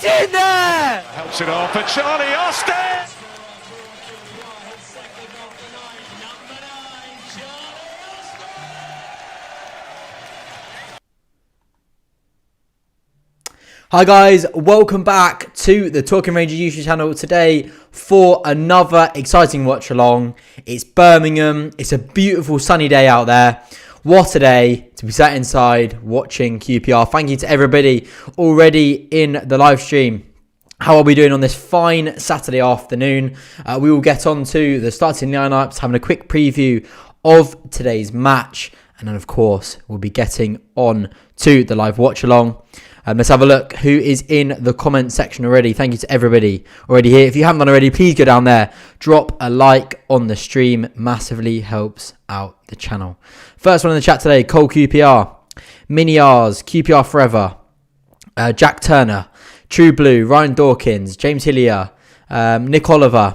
Get in there! Helps it off for Charlie Austin. Hi guys, welcome back to the Talking Rangers YouTube channel today for another exciting watch along. It's Birmingham, it's a beautiful sunny day out there. What a day to be sat inside watching QPR. Thank you to everybody already in the live stream. How are we doing on this fine Saturday afternoon? We will get on to the starting lineups, having a quick preview of today's match, and then of course we'll be getting on to the live watch along. Let's have a look who is in the comment section already. Thank you to everybody already here. If you haven't done already, please go down there. Drop a like on the stream. Massively helps out the channel. First one in the chat today, Cole QPR. Mini R's, QPR Forever. Jack Turner. True Blue. Ryan Dawkins. James Hillier. Nick Oliver.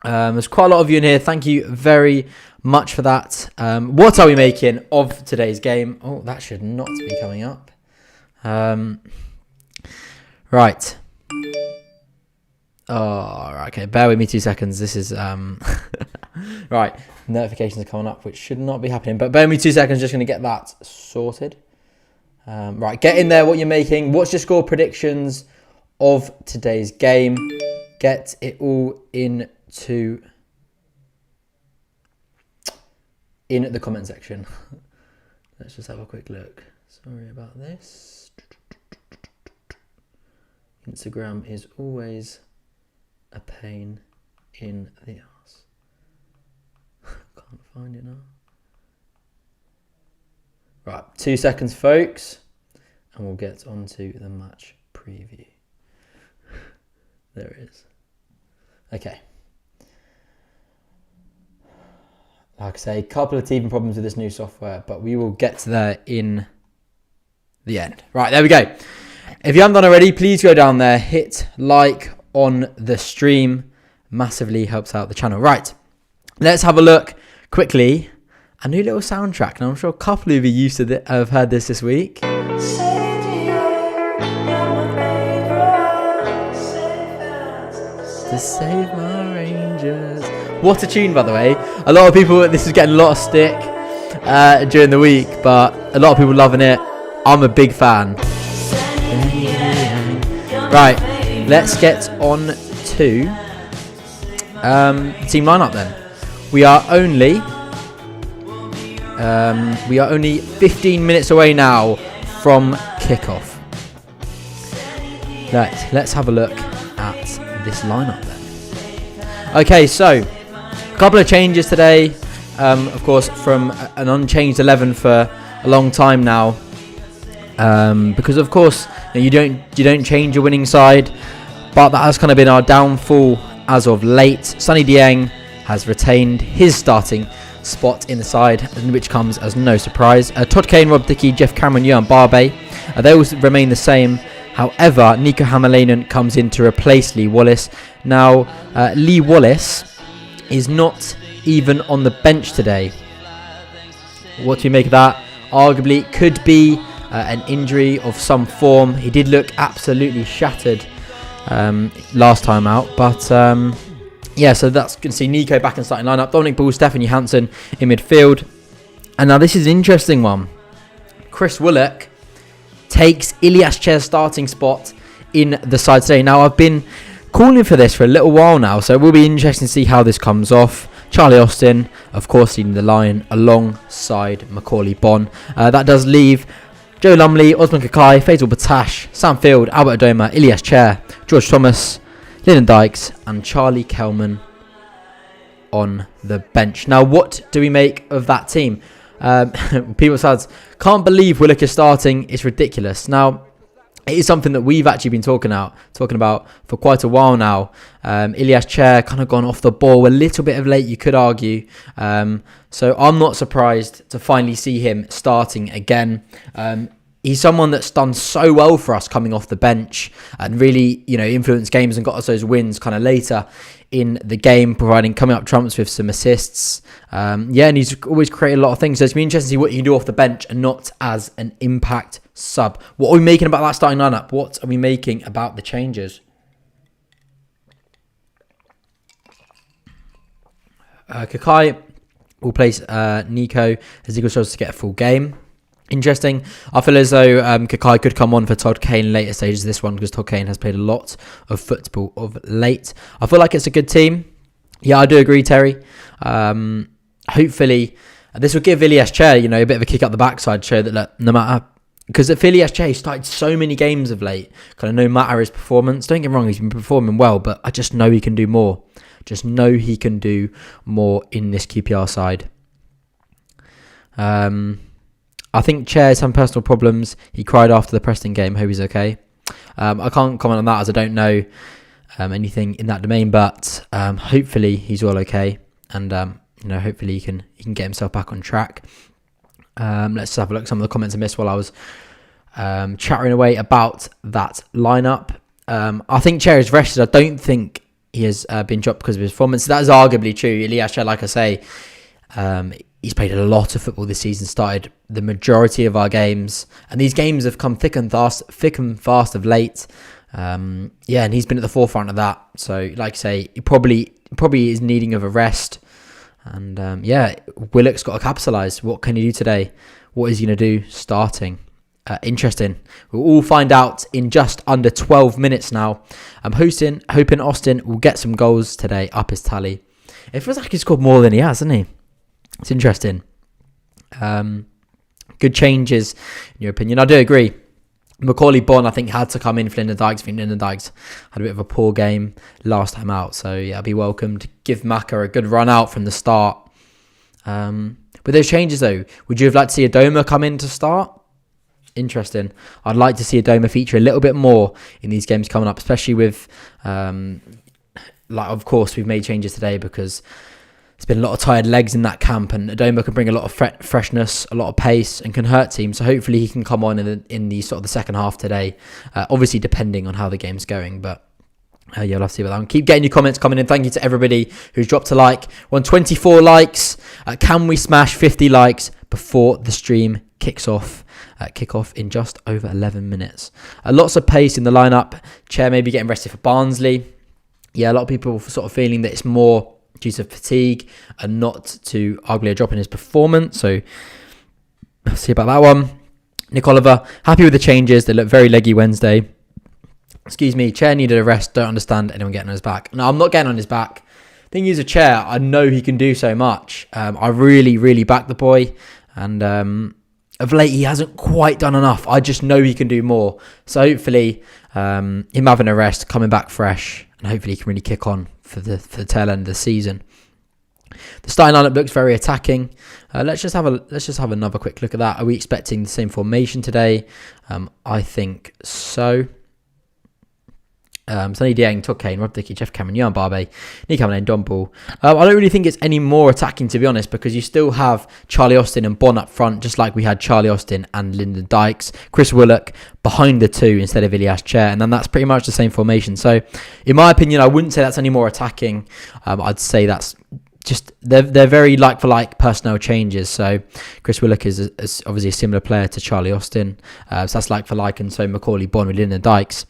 There's quite a lot of you in here. Thank you very much for that. What are we making of today's game? Oh, that should not be coming up. Right. Oh, okay. Bear with me 2 seconds. This is right. Notifications are coming up, which should not be happening. But bear with me 2 seconds. Just going to get that sorted. Right. Get in there. What you're making. What's your score predictions of today's game? Get it all in the comment section. Let's just have a quick look. Sorry about this. Instagram is always a pain in the ass. Can't find it now. Right, 2 seconds, folks, and we'll get on to the match preview. There it is. Okay. Like I say, a couple of teething problems with this new software, but we will get to there in the end. Right, there we go. If you haven't done already, please go down there, hit like on the stream. Massively helps out the channel. Right, let's have a look quickly. A new little soundtrack. Now, I'm sure a couple of you used to have heard this week. To save my Rangers. What a tune, by the way. A lot of people, this is getting a lot of stick during the week, but a lot of people loving it. I'm a big fan. Right, let's get on to team lineup then. We are only 15 minutes away now from kickoff. Let's have a look at this lineup then. Okay, so a couple of changes today. Of course, from an unchanged 11 for a long time now. Because of course you don't change your winning side, but that has kind of been our downfall as of late. Sonny Dieng has retained his starting spot in the side, which comes as no surprise. Todd Kane, Rob Dickey, Jeff Cameron, Johan Barbe, they all remain the same. However, Nico Hamalainen comes in to replace Lee Wallace. Now, Lee Wallace is not even on the bench today. What do you make of that? Arguably, it could be an injury of some form. He did look absolutely shattered last time out, but yeah, so that's good to see Nico back in starting lineup. Dominic Ball, Stefan Johansson in midfield. And now this is an interesting one. Chris Willock takes Ilias Chair's starting spot in the side today. Now, I've been calling for this for a little while now, so it will be interesting to see how this comes off. Charlie Austin, of course, leading the line alongside Macaulay Bonne. That does leave Joe Lumley, Osman Kakai, Faisal Batash, Sam Field, Albert Adoma, Ilias Chair, George Thomas, Lyndon Dykes and Charlie Kelman on the bench. Now, what do we make of that team? People said, can't believe Willock is starting. It's ridiculous. Now, it is something that we've actually been talking about for quite a while now. Ilias Chair kind of gone off the ball a little bit of late, you could argue. So I'm not surprised to finally see him starting again. he's someone that's done so well for us coming off the bench and really, influenced games and got us those wins kind of later in the game, coming up trumps with some assists. And he's always created a lot of things. So it's been interesting to see what he can do off the bench and not as an impact sub. What are we making about that starting lineup? What are we making about the changes? Kakai will place Nico as Eagles struggles to get a full game. Interesting. I feel as though Kakai could come on for Todd Kane later stages of this one because Todd Kane has played a lot of football of late. I feel like it's a good team. Yeah, I do agree, Terry. Hopefully, this will give Ilias Chair, a bit of a kick up the backside, show that no matter... Because at Ilias Chair, he started so many games of late, kind of no matter his performance. Don't get me wrong, he's been performing well, but I just know he can do more. Just know he can do more in this QPR side. I think Chair has some personal problems. He cried after the Preston game. Hope he's okay. I can't comment on that as I don't know anything in that domain, but hopefully he's all okay, and hopefully he can get himself back on track. Let's just have a look at some of the comments I missed while I was chattering away about that lineup. I think Chair is rested. I don't think he has been dropped because of his performance. That is arguably true. Ilias Chair, like I say, he's played a lot of football this season, started the majority of our games, and these games have come thick and fast of late. And he's been at the forefront of that. So, like I say, he probably is needing of a rest. And Willock's got to capitalise. What can he do today? What is he going to do starting? Interesting. We'll all find out in just under 12 minutes now. I'm hoping Austin will get some goals today, up his tally. It feels like he's scored more than he has, hasn't he? It's interesting. Good changes, in your opinion. I do agree. Macaulay Bonne, I think, had to come in for Lyndon Dykes. I think Lyndon Dykes had a bit of a poor game last time out. So, yeah, be welcomed. Give Maka a good run out from the start. With those changes, though, would you have liked to see Adoma come in to start? Interesting. I'd like to see Adoma feature a little bit more in these games coming up, especially with, of course, we've made changes today because there's been a lot of tired legs in that camp, and Adoma can bring a lot of freshness, a lot of pace, and can hurt teams. So hopefully he can come on in the sort of the second half today. Obviously depending on how the game's going, but you'll have to see about that one. Keep getting your comments coming in. Thank you to everybody who's dropped a like. We're on 24 likes. Can we smash 50 likes before the stream kicks off? Kick off in just over 11 minutes. Lots of pace in the lineup. Chair maybe getting rested for Barnsley. Yeah, a lot of people sort of feeling that it's more due to fatigue and not to arguably a drop in his performance. So let's see about that one. Nick Oliver, happy with the changes. They look very leggy Wednesday. Excuse me, Chair needed a rest. Don't understand anyone getting on his back. No, I'm not getting on his back. Thing is, a Chair, I know he can do so much. I really, really back the boy. And of late, he hasn't quite done enough. I just know he can do more. So hopefully, him having a rest, coming back fresh, and hopefully he can really kick on for the tail end of the season. The starting lineup looks very attacking. Let's just have another quick look at that. Are we expecting the same formation today? I think so. Sonny Dieng, Todd Kane, Rob Dickey, Jeff Cameron, Jan Barbe, Nick Hamlin, Don Ball. I don't really think it's any more attacking, to be honest, because you still have Charlie Austin and Bonne up front, just like we had Charlie Austin and Lyndon Dykes. Chris Willock behind the two instead of Ilias Chair, and then that's pretty much the same formation. So, in my opinion, I wouldn't say that's any more attacking. I'd say that's just they're very like for like personnel changes. So Chris Willock is obviously a similar player to Charlie Austin, so that's like for like, and so Macaulay Bonne with Lyndon Dykes.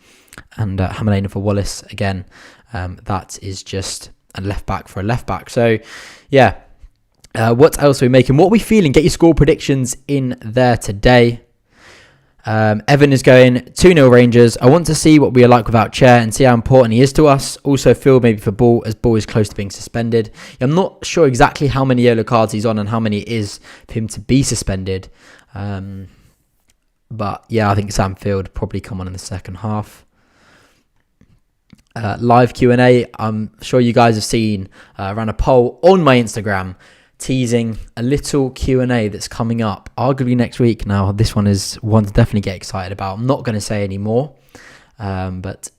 And Hamilton for Wallace again. That is just a left back for a left back. So, yeah. What else are we making? What are we feeling? Get your score predictions in there today. Evan is going 2-0 Rangers. I want to see what we are like without Chair and see how important he is to us. Also, feel maybe for Ball, as Ball is close to being suspended. I'm not sure exactly how many yellow cards he's on and how many it is for him to be suspended. But yeah, I think Sam Field probably come on in the second half. Live Q&A. I'm sure you guys have seen. Ran a poll on my Instagram teasing a little Q&A that's coming up arguably next week. Now, this one is one to definitely get excited about. I'm not going to say any more, but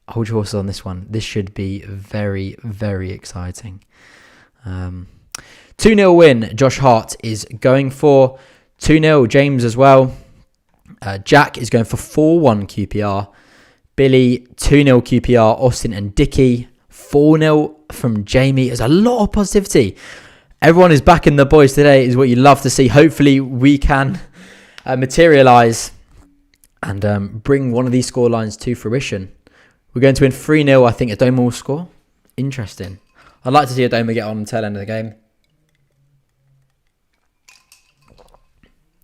hold your horses on this one. This should be very, very exciting. 2-0 win. Josh Hart is going for 2-0. James as well. Jack is going for 4-1 QPR. Billy, 2-0 QPR. Austin and Dicky, 4-0 from Jamie. There's a lot of positivity. Everyone is backing the boys today, is what you love to see. Hopefully we can materialise and bring one of these scorelines to fruition. We're going to win 3-0. I think Adoma will score. Interesting. I'd like to see Adoma get on the tail end of the game.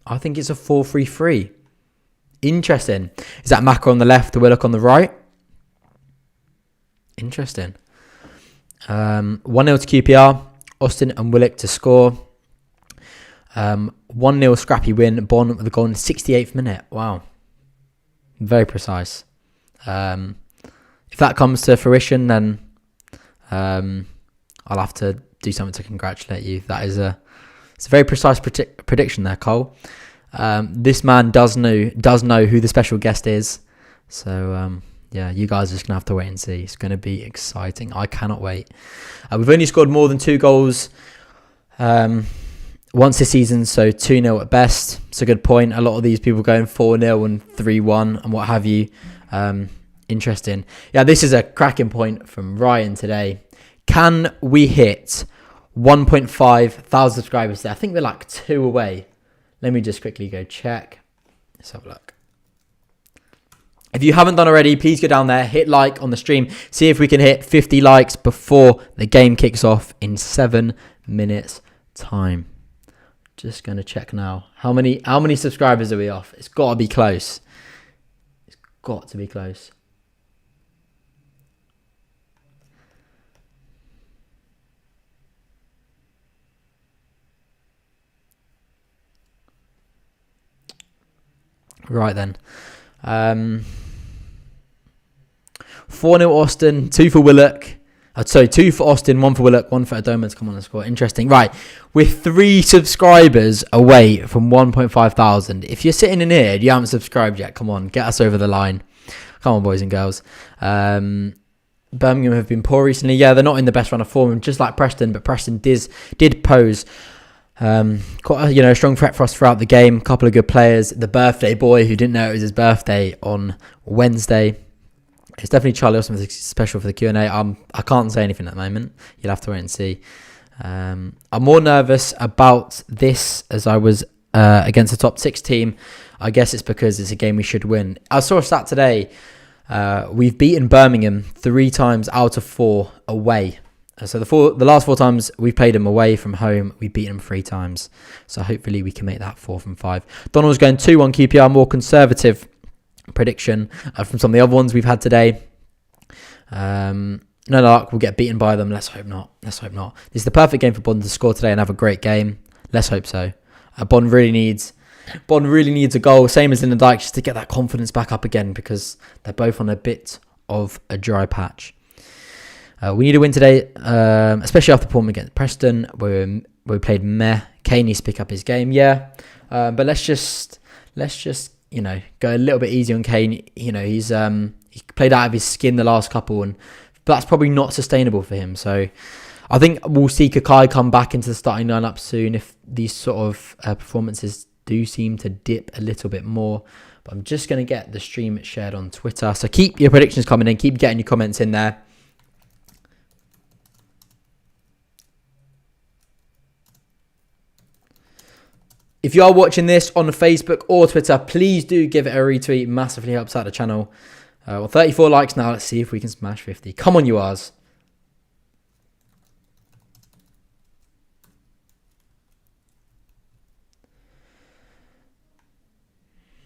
I think it's a 4-3-3. Interesting. Is that Maka on the left, Willock on the right? Interesting. 1-0 to QPR. Austin and Willock to score. 1-0 scrappy win. Bond with a goal in the 68th minute. Wow. Very precise. If that comes to fruition, then I'll have to do something to congratulate you. It's a very precise prediction there, Cole. This man does know who the special guest is. So yeah, you guys are just gonna have to wait and see. It's gonna be exciting. I cannot wait. We've only scored more than 2 goals once this season, so 2-0 at best. It's a good point. A lot of these people going 4-0 and 3-1 and what have you. Interesting. Yeah, this is a cracking point from Ryan today. Can we hit 1.5 thousand subscribers there? I think we're like 2 away. Let me just quickly go check. Let's have a look. If you haven't done already, please go down there, hit like on the stream. See if we can hit 50 likes before the game kicks off in 7 minutes time. Just going to check now. How many subscribers are we off? It's got to be close. It's got to be close. Right then. 4-0 Austin, 2 for Willock. So 2 for Austin, 1 for Willock, 1 for Adoma to come on and score. Interesting. Right. We're 3 subscribers away from 1.5 thousand. If you're sitting in here and you haven't subscribed yet, come on, get us over the line. Come on, boys and girls. Birmingham have been poor recently. Yeah, they're not in the best run of form, just like Preston, but Preston did pose quite a strong threat for us throughout the game. Couple of good players. The birthday boy who didn't know it was his birthday on Wednesday. It's definitely Charlie Austin special for the Q&A. I can't say anything at the moment. You'll have to wait and see. I'm more nervous about this as I was against the top 6 team. I guess it's because it's a game we should win. I saw a stat today. We've beaten Birmingham 3 times out of 4 away. So the last 4 times we've played them away from home, we've beaten them 3 times. So hopefully we can make that 4 from 5. Donald's going 2-1 QPR, more conservative prediction from some of the other ones we've had today. No luck, we'll get beaten by them. Let's hope not. This is the perfect game for Bond to score today and have a great game. Let's hope so. Bond really needs a goal, same as in the Dyke, just to get that confidence back up again, because they're both on a bit of a dry patch. We need a win today, especially after performing against Preston, where we played meh. Kane needs to pick up his game, but let's just go a little bit easy on Kane. He's he played out of his skin the last couple, and that's probably not sustainable for him. So I think we'll see Kakai come back into the starting lineup soon if these sort of performances do seem to dip a little bit more. But I'm just going to get the stream shared on Twitter. So keep your predictions coming in. Keep getting your comments in there. If you are watching this on Facebook or Twitter, please do give it a retweet. Massively helps out the channel. 34 likes now. Let's see if we can smash 50. Come on, you R's.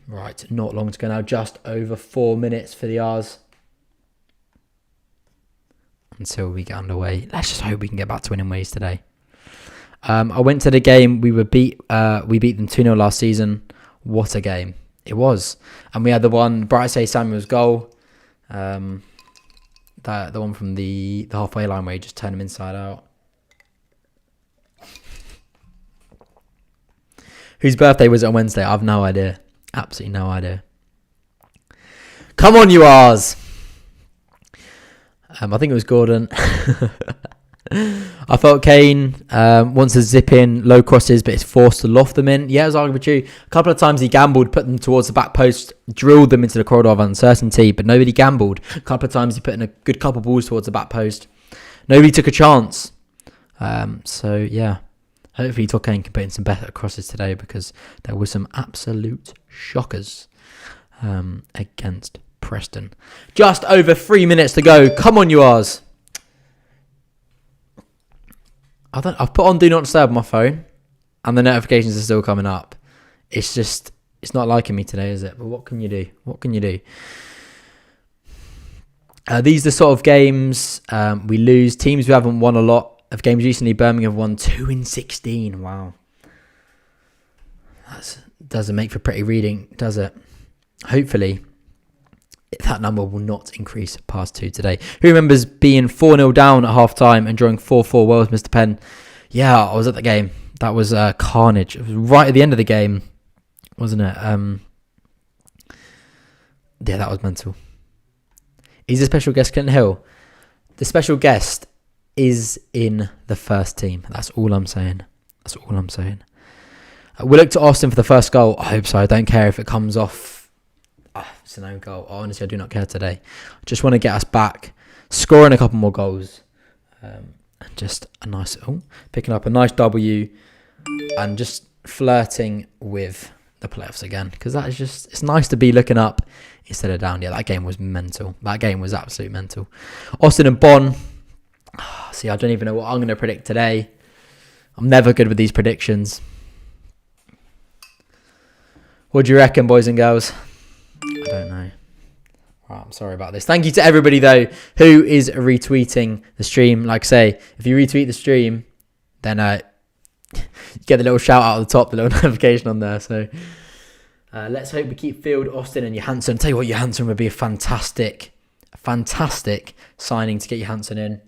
Right, not long to go now. Just over 4 minutes for the R's until we get underway. Let's just hope we can get back to winning ways today. I went to the game. We beat them 2-0 last season. What a game it was. And we had the one, Bright Say Samuel's goal. The one from the halfway line where he just turned him inside out. Whose birthday was it on Wednesday? I have no idea. Absolutely no idea. Come on, you R's. I think it was Gordon. I felt Kane wants to zip in low crosses, but is forced to loft them in. Yeah, it was arguably true. A couple of times he gambled, put them towards the back post, drilled them into the corridor of uncertainty, but nobody gambled. A couple of times he put in a good couple of balls towards the back post. Nobody took a chance. So, yeah. Hopefully Todd Kane can put in some better crosses today, because there were some absolute shockers against Preston. Just over 3 minutes to go. Come on, you R's. I've put on Do Not Disturb on my phone, and the notifications are still coming up. It's not liking me today, is it? But what can you do? What can you do? These are the sort of games we lose. Teams who haven't won a lot of games recently. Birmingham have won 2 in 16. Wow. That doesn't make for pretty reading, does it? Hopefully, that number will not increase past 2 today. Who remembers being 4-0 down at half-time and drawing 4-4? Well, Mr. Penn. Yeah, I was at the game. That was carnage. It was right at the end of the game, wasn't it? Yeah, that was mental. Is the special guest Clinton Hill? The special guest is in the first team. That's all I'm saying. That's all I'm saying. We'll look to Austin for the first goal. I hope so. I don't care if it comes off. It's an own goal. Honestly, I do not care today. I just want to get us back, scoring a couple more goals, and just a nice, picking up a nice W, and just flirting with the playoffs again, because that is just, it's nice to be looking up instead of down. Yeah, that game was mental. That game was absolutely mental. Austin and Bonn. See, I don't even know what I'm going to predict today. I'm never good with these predictions. What do you reckon, boys and girls? I don't know. Right, I'm sorry about this. Thank you to everybody, though, who is retweeting the stream. Like I say, if you retweet the stream, then you get the little shout out at the top, the little notification on there. So let's hope we keep Field, Austin and Johansson. Tell you what, Johansson would be a fantastic signing to get Johansson in.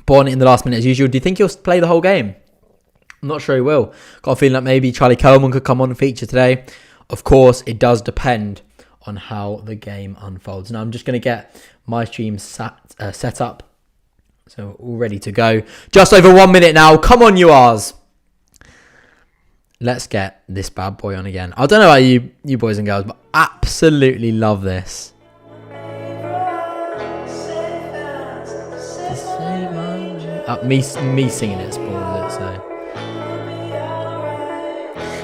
Born in the last minute as usual. Do you think he'll play the whole game? I'm not sure he will. Got a feeling that maybe Charlie Coleman could come on and feature today. Of course, it does depend on how the game unfolds. Now, I'm just going to get my stream set up. So, all ready to go. Just over 1 minute now. Come on, you R's. Let's get this bad boy on again. I don't know about you boys and girls, but absolutely love this. Me singing it spoils it, so.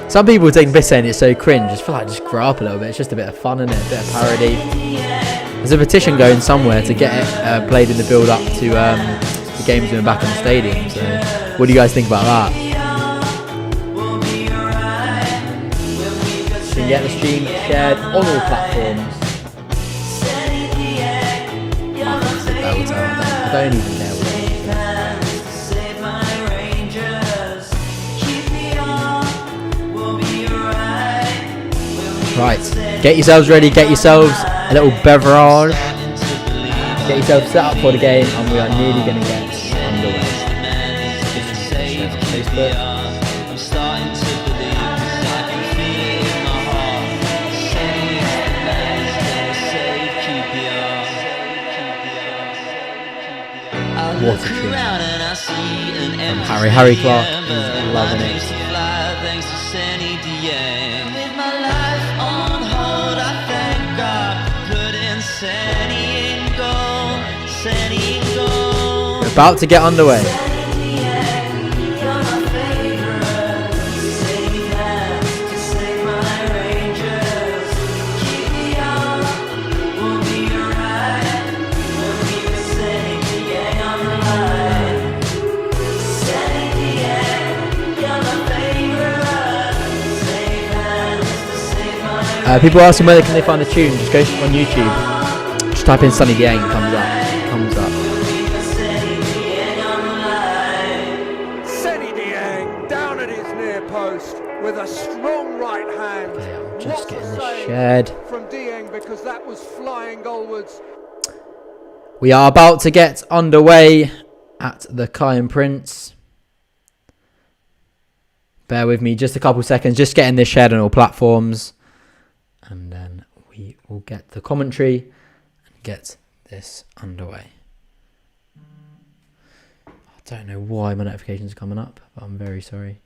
Some people think this saying it's so cringe. I just feel like just grow up a little bit. It's just a bit of fun, isn't it? A bit of parody. There's a petition going somewhere to get it played in the build up to the games going back in the stadium. So, what do you guys think about that? You can get the stream shared on all platforms. I don't even care. Right, get yourselves ready, get yourselves a little beverage, get yourselves set up for the game, and we are nearly going to get underway. Facebook. What a tune. From Harry Clark is loving it. We're about to get underway. People are asking where can they find the tune. Just go on YouTube. Just type in Sunny Dieng, comes up. Sunny Dieng down at his near post with a strong right hand. Okay, I'm just getting this shared. From Dieng, because that was flying goalwards. We are about to get underway at the Kai and Prince. Bear with me just a couple seconds. Just getting this shared on all platforms. And then we will get the commentary get this underway. I don't know why my notifications are coming up, but I'm very sorry.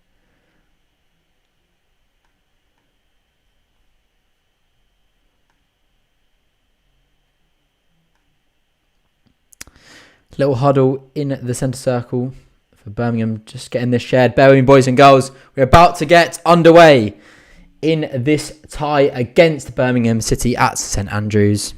Little huddle in the centre circle for Birmingham, just getting this shared. Bear with me, boys and girls. We're about to get underway in this tie against Birmingham City at St Andrews.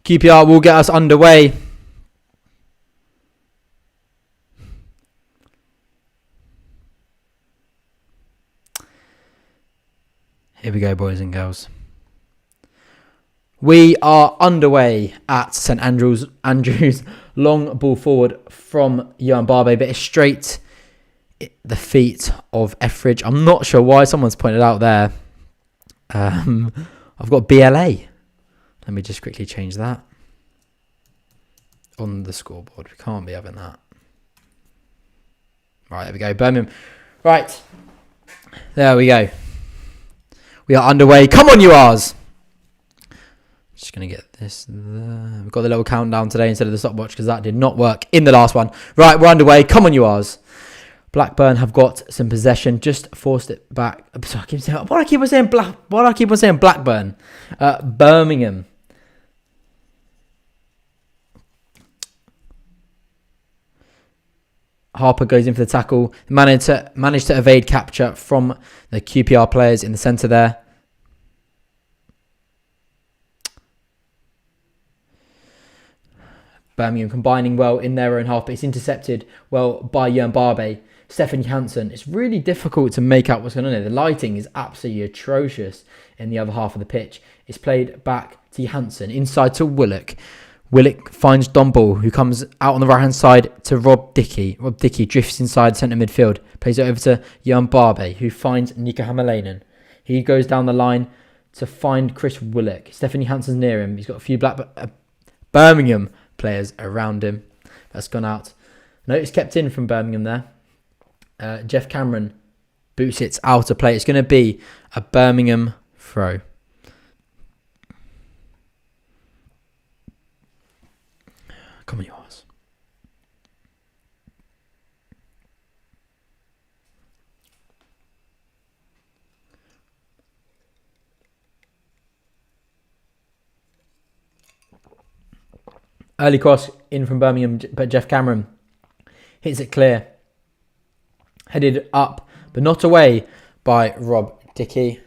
QPR will get us underway. Here we go, boys and girls. We are underway at St Andrews. Long ball forward from Johan Barbe, but it's straight at the feet of Etheridge. I'm not sure why someone's pointed out there. I've got BLA. Let me just quickly change that on the scoreboard. We can't be having that. Right, there we go. Birmingham. Right. There we go. We are underway. Come on, you R's. Just going to get this there. We've got the little countdown today instead of the stopwatch because that did not work in the last one. Right, we're underway. Come on, you R's. Blackburn have got some possession. Just forced it back. Sorry, why do I keep on saying Blackburn? Birmingham. Harper goes in for the tackle. Managed to evade capture from the QPR players in the centre there. Birmingham combining well in their own half, but it's intercepted well by Johan Barbe. Stefan Johansson. It's really difficult to make out what's going on there. The lighting is absolutely atrocious in the other half of the pitch. It's played back to Johansson, inside to Willock. Willock finds Domball, who comes out on the right-hand side to Rob Dickey. Rob Dickey drifts inside centre midfield. Plays it over to Johan Barbe, who finds Nico Hamalainen. He goes down the line to find Chris Willock. Stefan Johansson's near him. He's got a few Birmingham players around him. That's gone out. No, it's kept in from Birmingham there. Jeff Cameron boots it out of play. It's going to be a Birmingham throw. Come on, yours. Early cross in from Birmingham, but Jeff Cameron hits it clear. Headed up, but not away by Rob Dickey.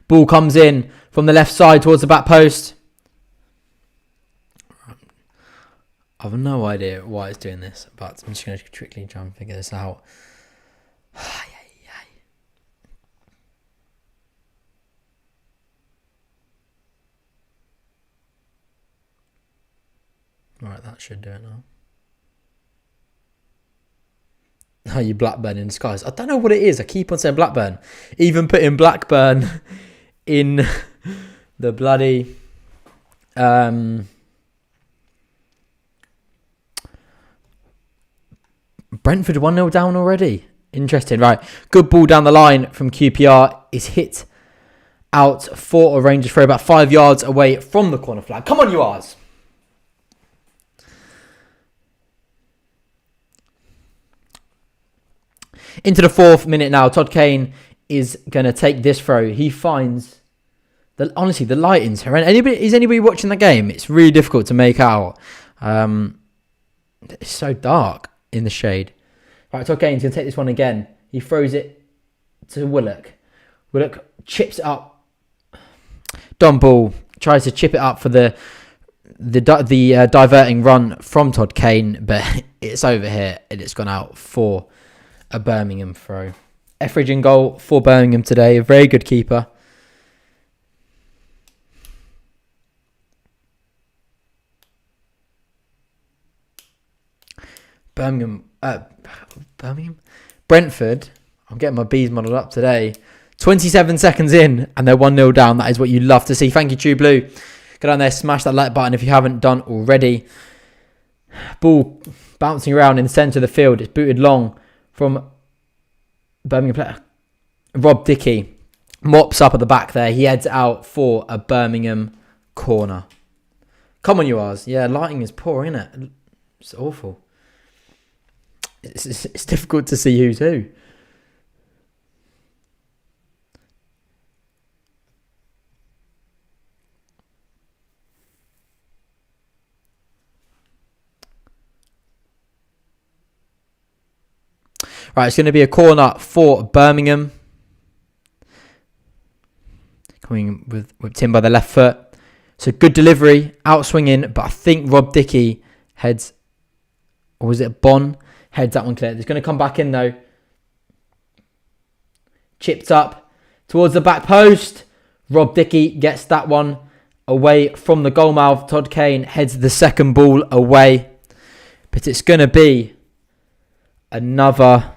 Ball comes in from the left side towards the back post. I have no idea why it's doing this, but I'm just going to quickly try and figure this out. Right, that should do it now. Oh, you Blackburn in disguise. I don't know what it is. I keep on saying Blackburn. Even putting Blackburn in the bloody... Brentford 1-0 down already. Interesting. Right. Good ball down the line from QPR. Is hit out for a Rangers throw about 5 yards away from the corner flag. Come on, you R's. Into the 4th minute now. Todd Kane is going to take this throw. He finds... Honestly, the lighting's horrendous. Is anybody watching the game? It's really difficult to make out. It's so dark in the shade. Right, Todd Kane's going to take this one again. He throws it to Willock. Willock chips it up. Don Ball tries to chip it up for the diverting run from Todd Kane, but it's over here and it's gone out for a Birmingham throw. Etheridge in goal for Birmingham today. A very good keeper. Birmingham, Brentford. I'm getting my B's muddled up today. 27 seconds in, and they're 1-0 down. That is what you love to see. Thank you, True Blue. Go down there, smash that like button if you haven't done already. Ball bouncing around in the centre of the field. It's booted long from Birmingham player Rob Dickey. Mops up at the back there. He heads out for a Birmingham corner. Come on, you R's. Yeah, lighting is poor, isn't it? It's awful. It's difficult to see who's who. Right, it's going to be a corner for Birmingham. Coming with Tim by the left foot. So good delivery, out swinging, but I think Rob Dickey heads, or was it Bon? Heads that one clear. It's going to come back in though. Chipped up towards the back post. Rob Dickey gets that one away from the goal mouth. Todd Kane heads the second ball away. But it's going to be another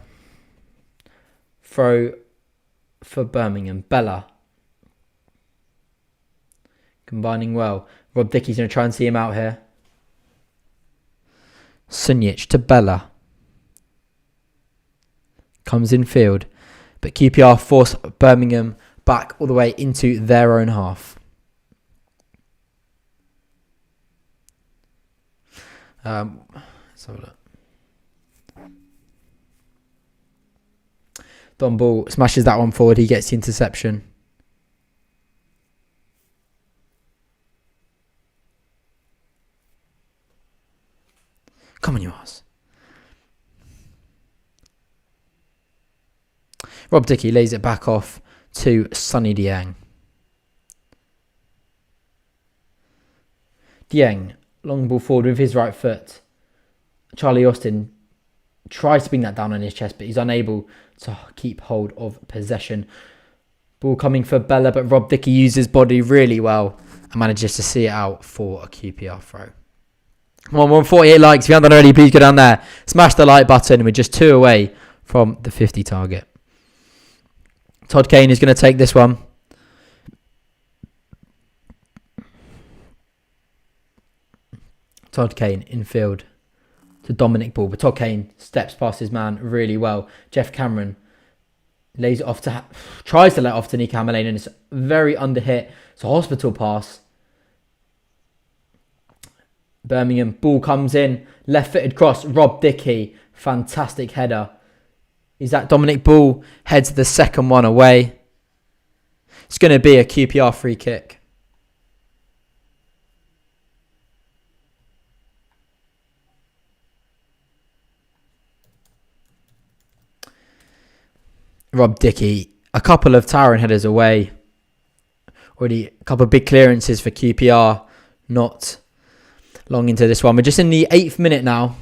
throw for Birmingham. Bella. Combining well. Rob Dickey's going to try and see him out here. Sunjic to Bella. Comes in field. But QPR force Birmingham back all the way into their own half. Let's have a look. Don Ball smashes that one forward. He gets the interception. Come on, you ass. Rob Dickey lays it back off to Sonny Dieng. Dieng, long ball forward with his right foot. Charlie Austin tries to bring that down on his chest, but he's unable to keep hold of possession. Ball coming for Bella, but Rob Dickey uses his body really well and manages to see it out for a QPR throw. Come on, 148 likes. If you haven't done already, please go down there. Smash the like button. We're just 2 away from the 50 target. Todd Kane is going to take this one. Todd Kane in field to Dominic Ball. But Todd Kane steps past his man really well. Jeff Cameron lays it off to... tries to let off to Nico Hammerlane, and it's very under-hit. It's a hospital pass. Birmingham, ball comes in, left-footed cross, Rob Dickey, fantastic header. Is that Dominic Ball heads the second one away? It's going to be a QPR free kick. Rob Dickey, a couple of towering headers away. Already a couple of big clearances for QPR, not long into this one. We're just in the 8th minute now.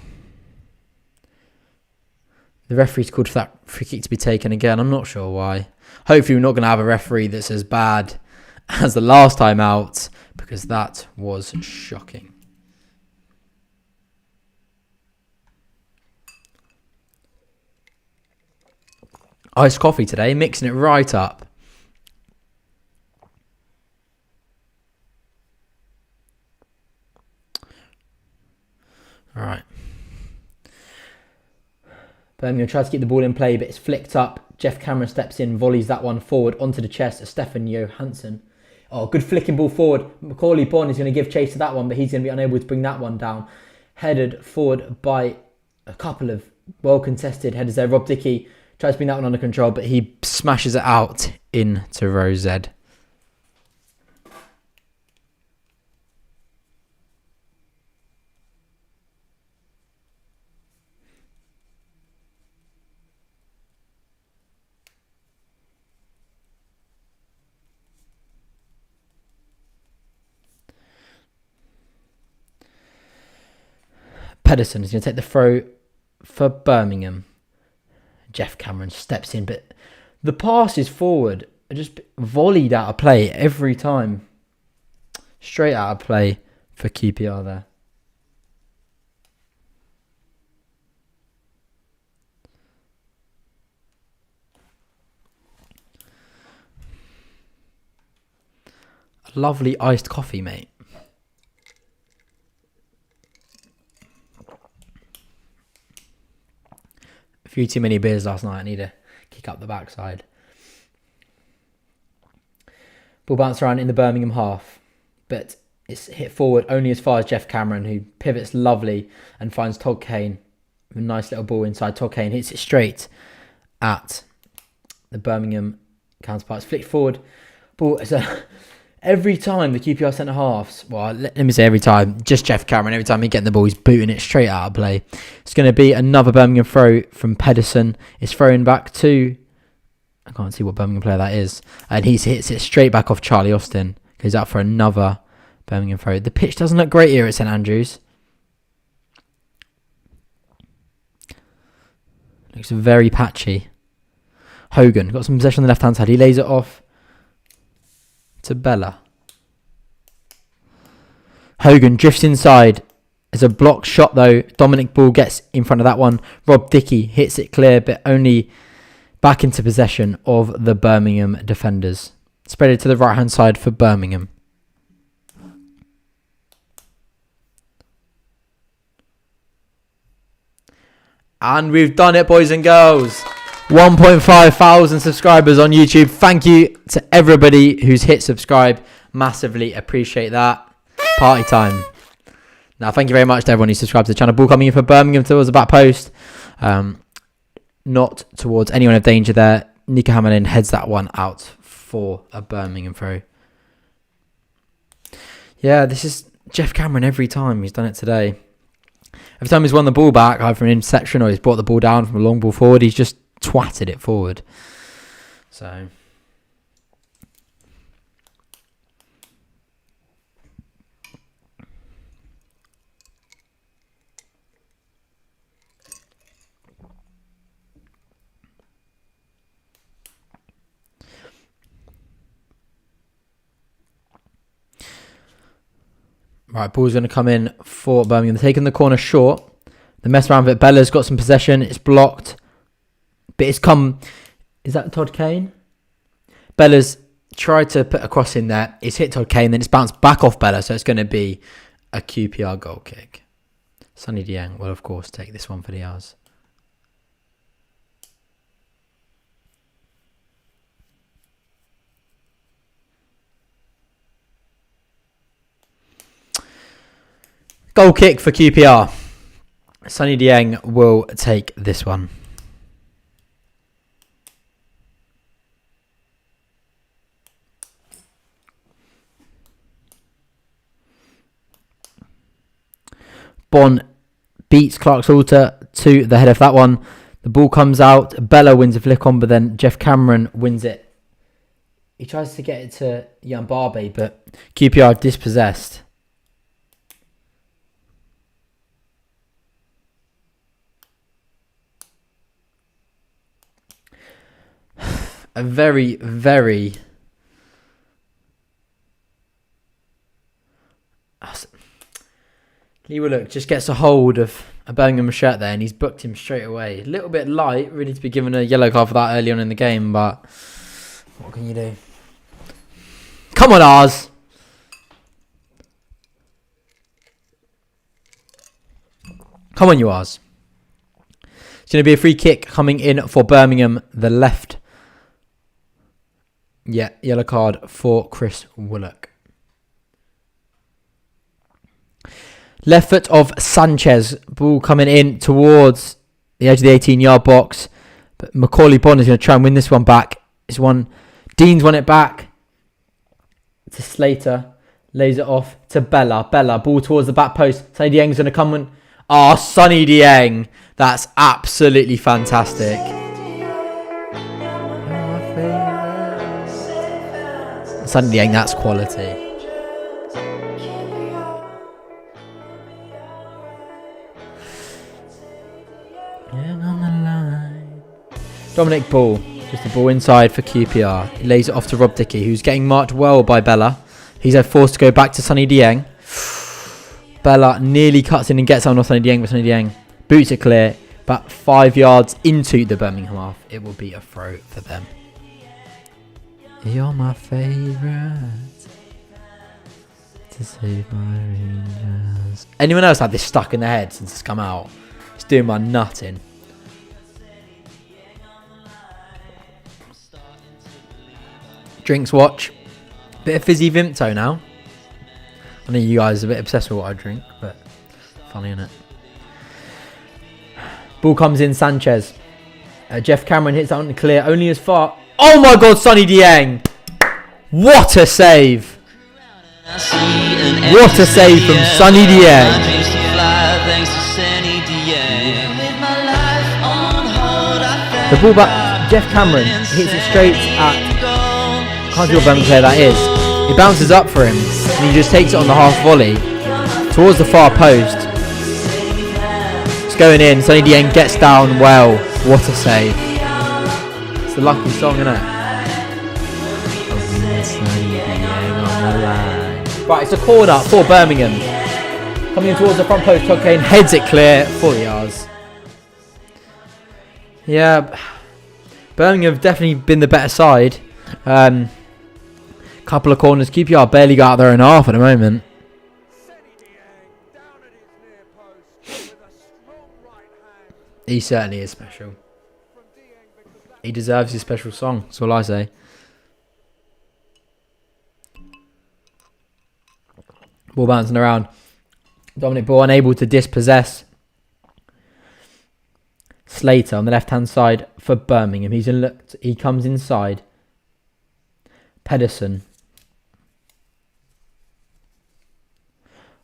The referee's called for that free kick to be taken again. I'm not sure why. Hopefully we're not going to have a referee that's as bad as the last time out, because that was shocking. Iced coffee today, mixing it right up. All right. Birmingham tries to keep the ball in play, but it's flicked up. Jeff Cameron steps in, volleys that one forward onto the chest of Stefan Johansson. Oh, good flicking ball forward. Macaulay Bonne is going to give chase to that one, but he's going to be unable to bring that one down. Headed forward by a couple of well-contested headers there. Rob Dickey tries to bring that one under control, but he smashes it out into row Z. Pedersen is going to take the throw for Birmingham. Jeff Cameron steps in, but the passes forward are just volleyed out of play every time. Straight out of play for QPR there. lovely iced coffee, mate. A few too many beers last night. I need to kick up the backside. Ball bounce around in the Birmingham half, but it's hit forward only as far as Jeff Cameron, who pivots lovely and finds Todd Kane with a nice little ball inside. Todd Kane hits it straight at the Birmingham counterparts. Flicked forward. Ball is every time the QPR centre halves, well, let me say every time, just Jeff Cameron, every time he gets the ball, he's booting it straight out of play. It's going to be another Birmingham throw from Pedersen. It's thrown back to, I can't see what Birmingham player that is, and he hits it straight back off Charlie Austin. Goes out for another Birmingham throw. The pitch doesn't look great here at St.Andrews. Looks very patchy. Hogan got some possession on the left hand side. He lays it off to Bella. Hogan drifts inside. There's a blocked shot though. Dominic Ball gets in front of that one. Rob Dickey hits it clear, but only back into possession of the Birmingham defenders. Spread it to the right hand side for Birmingham. And we've done it, boys and girls. 1.5 thousand subscribers on YouTube. Thank you to everybody who's hit subscribe. Massively appreciate that. Party time. Now, thank you very much to everyone who subscribed to the channel. Ball coming in for Birmingham towards the back post. Not towards anyone of danger there. Nico Hamlin heads that one out for a Birmingham throw. Yeah, this is Jeff Cameron every time. He's done it today. Every time he's won the ball back, either from an interception or he's brought the ball down from a long ball forward, he's just twatted it forward. So right, ball's going to come in for Birmingham. They're taking the corner short. They mess around with it. Bella's got some possession. It's blocked. But it's come... Is that Todd Kane? Bella's tried to put a cross in there. It's hit Todd Kane. Then it's bounced back off Bella. So it's going to be a QPR goal kick. Sonny Dieng will, of course, take this one for the hours. Goal kick for QPR. Sonny Dieng will take this one. Bon beats Clark Salter to the head of that one. The ball comes out. Bella wins a flick on, but then Jeff Cameron wins it. He tries to get it to Jan Barbe, but QPR dispossessed. A very, very... Lee Willock just gets a hold of a Birmingham shirt there and he's booked him straight away. A little bit light, really, to be given a yellow card for that early on in the game, but what can you do? Come on, Ars! Come on, you Ars. It's going to be a free kick coming in for Birmingham, the left. Yeah, yellow card for Chris Willock. Left foot of Sanchez. Ball coming in towards the edge of the 18-yard box. But Macaulay Bond is going to try and win this one back. Dean's won it back to Slater. Lays it off to Bella. Bella, ball towards the back post. Sonny Dieng's going to come and... Sonny Dieng. That's absolutely fantastic. Sonny Dieng, that's quality. Dominic Ball, just a ball inside for QPR. He lays it off to Rob Dickey, who's getting marked well by Bella. He's forced to go back to Sonny Dieng. Bella nearly cuts in and gets on off Sonny Dieng, but Sonny Dieng boots it clear. About 5 yards into the Birmingham half, it will be a throw for them. You're my favourite. to save my Rangers. Anyone else had this stuck in their head since it's come out? It's doing my nutting. Drinks watch. Bit of fizzy Vimto now. I know you guys are a bit obsessed with what I drink, but funny, innit? Ball comes in, Sanchez. Jeff Cameron hits out in the clear, only as far. Oh my God, Sonny Dieng! What a save! What a save from Sonny Dieng! The ball back, Jeff Cameron hits it straight at. Can't see what Birmingham player that is. It bounces up for him, and he just takes it on the half volley towards the far post. It's going in. Sonny Dieng gets down well. What a save! It's a lucky song, isn't it? Right, it's a corner for Birmingham. Coming in towards the front post, Todd Kane heads it clear, 40 yards. Yeah, Birmingham have definitely been the better side. Couple of corners. QPR barely got out there in half at the moment. He certainly is special. He deserves his special song. That's all I say. Ball bouncing around. Dominic Ball unable to dispossess. Slater on the left-hand side for Birmingham. He comes inside. Pedersen.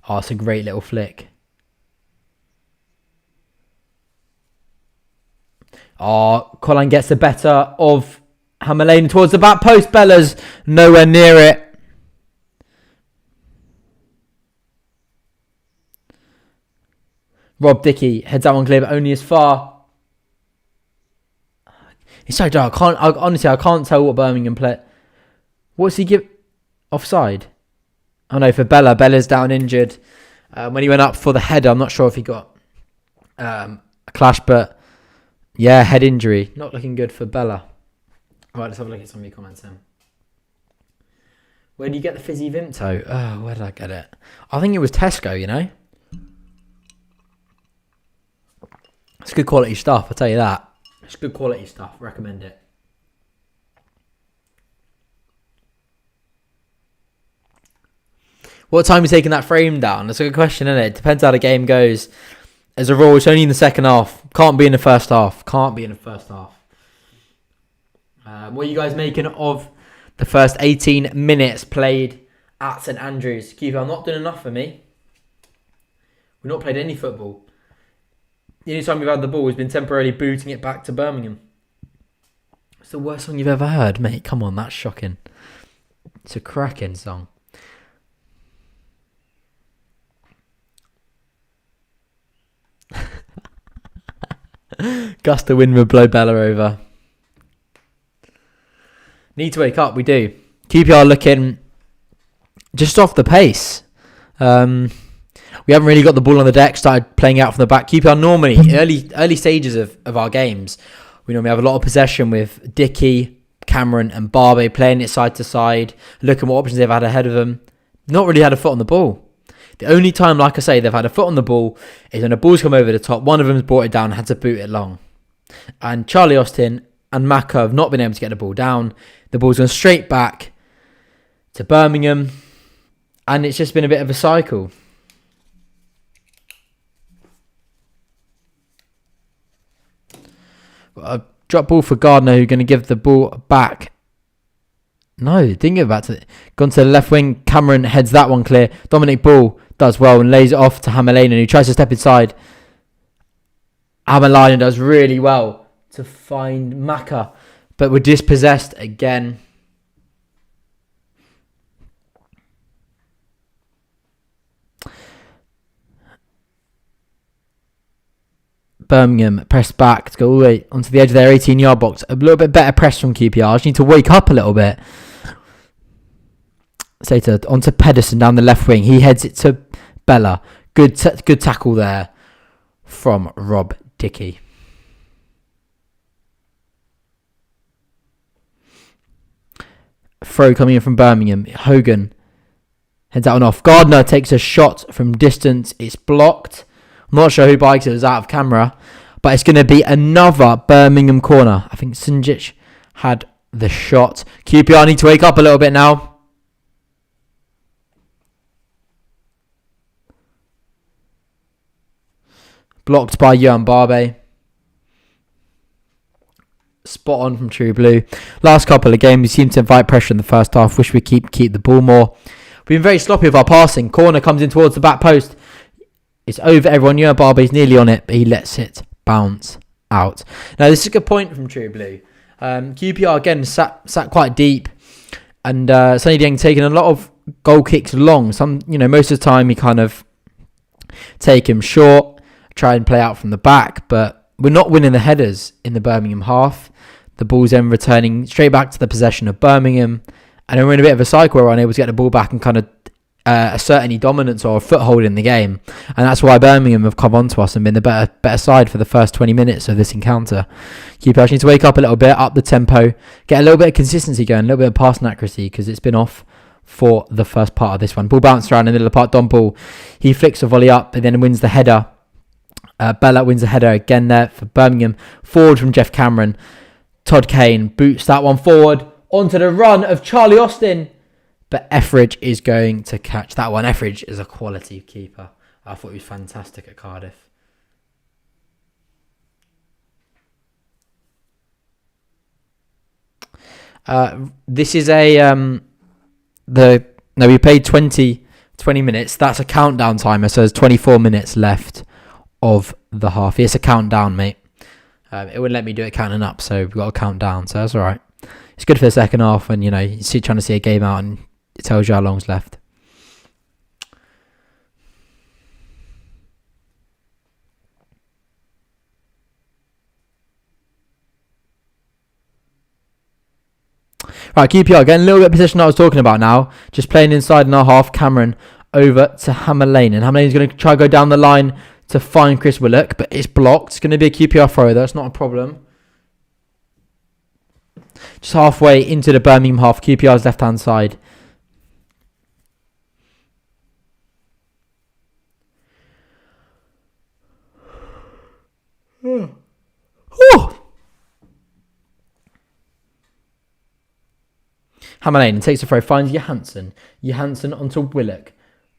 Oh, it's a great little flick. Oh, Colin gets the better of Hammerlane towards the back post. Bella's nowhere near it. Rob Dickey heads out on clear, but only as far. It's so dark. Honestly, I can't tell what Birmingham play. What's he give? Offside? Oh no, for Bella. Bella's down injured. When he went up for the header, I'm not sure if he got a clash, but yeah, head injury. Not looking good for Bella. Right, let's have a look at some of your comments then. Where do you get the fizzy Vimto? Oh, where did I get it? I think it was Tesco, you know? It's good quality stuff, I'll tell you that. It's good quality stuff. Recommend it. What time are you taking that frame down? That's a good question, isn't it? It depends how the game goes. As a rule, it's only in the second half. Can't be in the first half. What are you guys making of the first 18 minutes played at St.Andrews? Qpr not doing enough for me. We've not played any football. The only time we've had the ball has been temporarily booting it back to Birmingham. It's the worst song you've ever heard, mate. Come on, that's shocking. It's a cracking song. Gust of wind would blow Bella over. Need to wake up, we do. QPR looking just off the pace. We haven't really got the ball on the deck, started playing out from the back. QPR normally, early stages of our games, we normally have a lot of possession with Dickey, Cameron and Barbe playing it side to side, looking what options they've had ahead of them. Not really had a foot on the ball. The only time, like I say, they've had a foot on the ball is when the ball's come over the top. One of them's brought it down and had to boot it long. And Charlie Austin and Maka have not been able to get the ball down. The ball's gone straight back to Birmingham. And it's just been a bit of a cycle. A drop ball for Gardner, who's going to give the ball back. No, didn't give it back to gone to the left wing. Cameron heads that one clear. Dominic Ball does well and lays it off to Hammerlane, who tries to step inside. Hammerlane does really well to find Maka, but we're dispossessed again. Birmingham press back to go all the way onto the edge of their 18-yard box. A little bit better press from QPR. Just need to wake up a little bit. Slater onto Pedersen down the left wing. He heads it to Bella. Good tackle there from Rob Dickey. Throw coming in from Birmingham. Hogan Heads that one off. Gardner takes a shot from distance. It's blocked. I'm not sure who bikes it. It was out of camera. But it's going to be another Birmingham corner. I think Sinjic had the shot. QPR need to wake up a little bit now. Blocked by Johan Barbe. Spot on from True Blue. Last couple of games, we seem to invite pressure in the first half. Wish we keep the ball more. We've been very sloppy with our passing. Corner comes in towards the back post. It's over everyone. Johan Barbe's nearly on it, but he lets it bounce out. Now, this is a good point from True Blue. QPR, again, sat quite deep. And Sonny Dieng taking a lot of goal kicks long. Most of the time, he kind of take him short, try and play out from the back, but we're not winning the headers in the Birmingham half. The ball's then returning straight back to the possession of Birmingham, and then we're in a bit of a cycle where we're unable to get the ball back and kind of assert any dominance or a foothold in the game, and that's why Birmingham have come on to us and been the better side for the first 20 minutes of this encounter. QPR need to wake up a little bit, up the tempo, get a little bit of consistency going, a little bit of passing accuracy, because it's been off for the first part of this one. Ball bounced around in the middle of the park. Don Ball, he flicks a volley up and then wins the header. Bella wins the header again there for Birmingham. Forward from Jeff Cameron. Todd Kane boots that one forward onto the run of Charlie Austin. But Etheridge is going to catch that one. Etheridge is a quality keeper. I thought he was fantastic at Cardiff. This is we paid 20 minutes. That's a countdown timer, so there's 24 minutes left of the half. It's a countdown, mate. It wouldn't let me do it counting up, so we've got to count down, so that's all right. It's good for the second half when, you're trying to see a game out and it tells you how long's left. Right, QPR getting a little bit of position I was talking about now. Just playing inside in our half. Cameron over to Hammer Lane. And Hammer Lane's going to try to go down the line to find Chris Willock, but it's blocked. It's going to be a QPR throw, though. It's not a problem. Just halfway into the Birmingham half. QPR's left-hand side. Hammer Lane takes a throw, finds Johansson. Johansson onto Willock.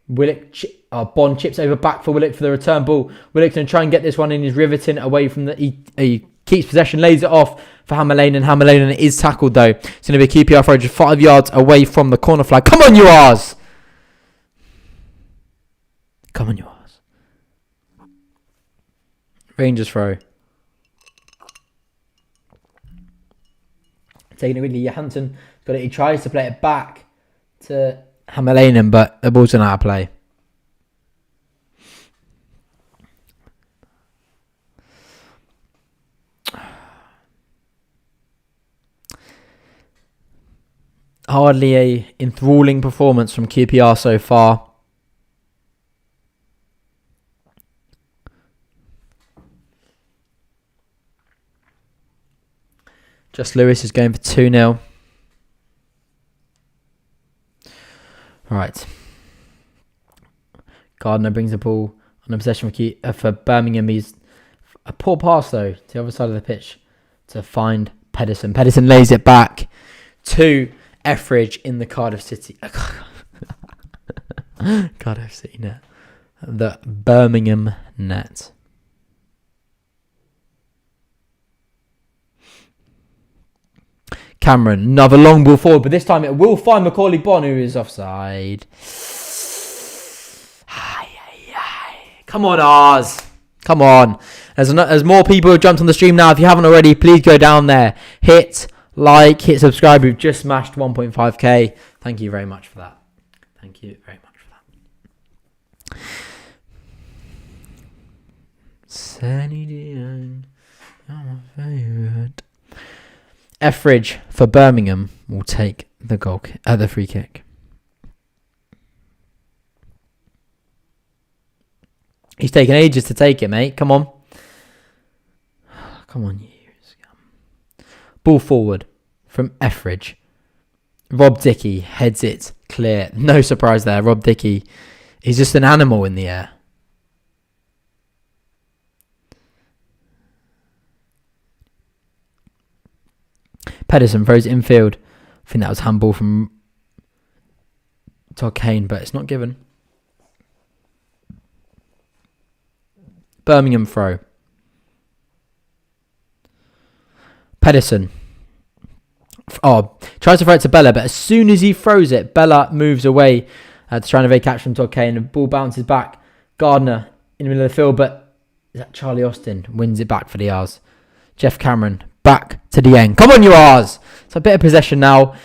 Bond chips over back for Willock for the return ball. Willock's going to try and get this one in. He's riveting away from the... He keeps possession, lays it off for Hammer Lane, and Hammer Lane is tackled though. It's going to be a QPR throw just 5 yards away from the corner flag. Come on, you R's! Come on, you R's. Rangers throw. Taking it with Johansson. Got it. He tries to play it back to Hammer Lane, but the ball's not out of play. Hardly a enthralling performance from QPR so far. Just Lewis is going for 2-0. Right. Gardner brings the ball on a possession for Birmingham. He's a poor pass though to the other side of the pitch to find Pedersen. Pedersen lays it back to Etheridge in the Cardiff City. Cardiff City net. The Birmingham net. Cameron, another long ball forward, but this time it will find Macaulay Bonne, who is offside. Come on, Ars. Come on. There's more people who have jumped on the stream now. If you haven't already, please go down there. Hit like, hit subscribe. We've just smashed 1.5k. Thank you very much for that. Thank you very much for that. Sunny Dion, you're my favourite. Etheridge for Birmingham will take the the free kick. He's taking ages to take it, mate. Come on. Come on, you scum. Ball forward from Etheridge. Rob Dickie heads it clear. No surprise there. Rob Dickie is just an animal in the air. Pedersen throws it infield. I think that was handball from Todd Kane, but it's not given. Birmingham throw. Pedersen. Tries to throw it to Bella, but as soon as he throws it, Bella moves away to try and evade catch from Todd Kane. The ball bounces back. Gardner in the middle of the field, but is that Charlie Austin wins it back for the R's. Jeff Cameron back to Dieng. Come on, you R's! It's a bit of possession now.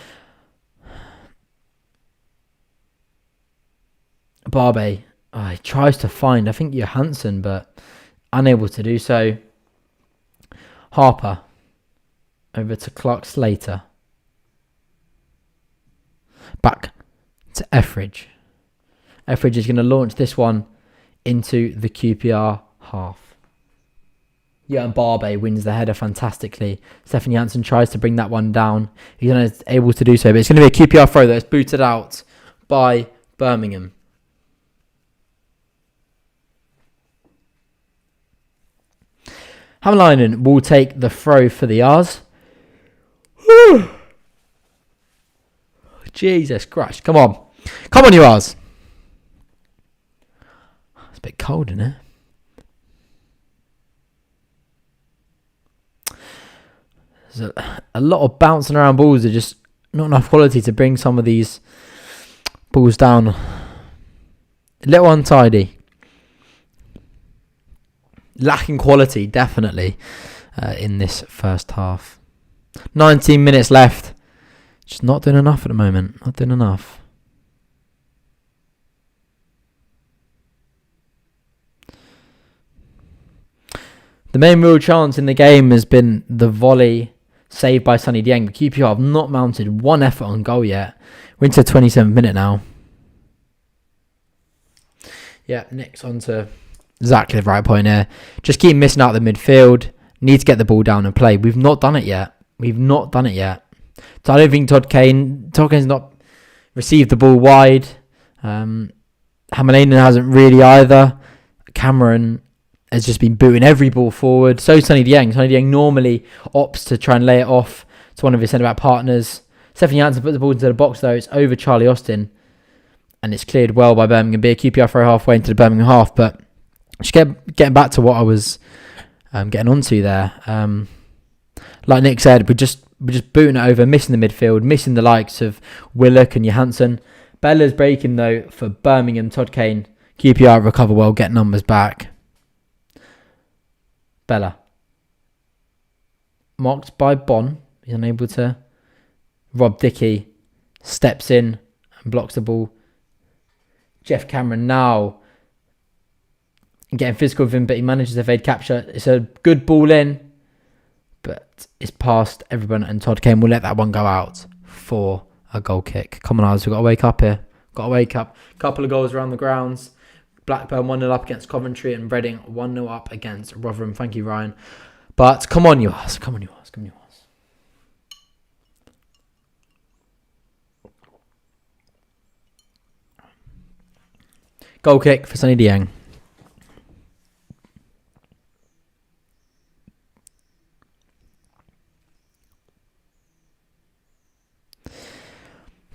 Barbe he tries to find, I think, Johansson, but unable to do so. Harper over to Clark Slater. Back to Etheridge. Etheridge is going to launch this one into the QPR half. And Barbe wins the header fantastically. Stefan Johansson tries to bring that one down. He's unable to do so, but it's going to be a QPR throw that's booted out by Birmingham. Hamalainen will take the throw for the R's. Jesus Christ. Come on. Come on, you R's. It's a bit cold, isn't it? There's a lot of bouncing around balls. There's just not enough quality to bring some of these balls down. A little untidy. Lacking quality, definitely, in this first half. 19 minutes left. Just not doing enough at the moment. Not doing enough. The main real chance in the game has been the volley saved by Sonny Dieng. But QPR have not mounted one effort on goal yet. We're into the 27th minute now. Yeah, Nick's on to exactly the right point here. Just keep missing out the midfield. Need to get the ball down and play. We've not done it yet. So I don't think Todd Kane's not received the ball wide. Hamalainen hasn't really either. Cameron has just been booting every ball forward. So Sonny Dieng. Sonny Dieng normally opts to try and lay it off to one of his centre-back partners. Stefan Johansson put the ball into the box though. It's over Charlie Austin. And it's cleared well by Birmingham. Be a QPR throw halfway into the Birmingham half. But just getting back to what I was getting onto there. Like Nick said, we're just booting it over, missing the midfield, missing the likes of Willock and Johansson. Bella's breaking though for Birmingham. Todd Kane. QPR recover well, get numbers back. Bella. Marked by Bon. He's unable to. Rob Dickie steps in and blocks the ball. Jeff Cameron now getting physical with him, but he manages to evade capture. It's a good ball in, but it's past everyone, and Todd Kane will let that one go out for a goal kick. Come on, Oz, we've got to wake up here. Got to wake up. Couple of goals around the grounds. Blackburn 1-0 up against Coventry, and Reading 1-0 up against Rotherham. Thank you, Ryan. But come on, you Oz. Come on, you Oz. Come on, you Oz. Goal kick for Sonny Dieng.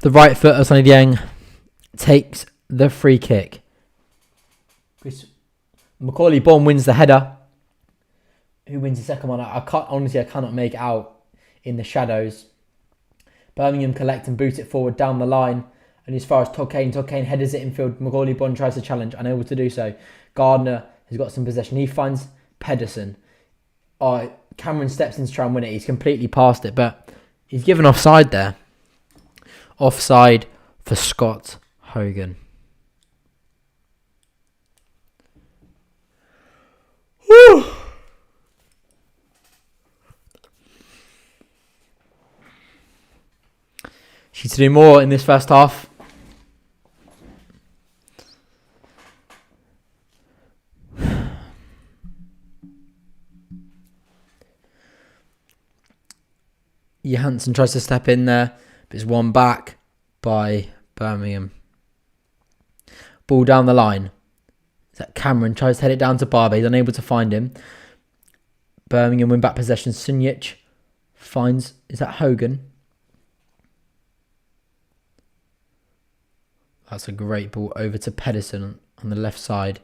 The right foot of Sonny Dieng takes the free kick. Macaulay Bonne wins the header. Who wins the second one? I cannot make it out in the shadows. Birmingham collect and boot it forward down the line. And as far as Todd Kane headers it infield. Macaulay Bonne tries to challenge, unable to do so. Gardner has got some possession. He finds Pedersen. Cameron steps in to try and win it. He's completely past it, but he's given offside there. Offside for Scott Hogan. Woo! She's to do more in this first half. Johansson tries to step in there, But it's won back by Birmingham. Ball down the line. Is that Cameron tries to head it down to Barber. He's unable to find him. Birmingham win back possession. Sunjic finds... Is that Hogan? That's a great ball over to Pedersen on the left side.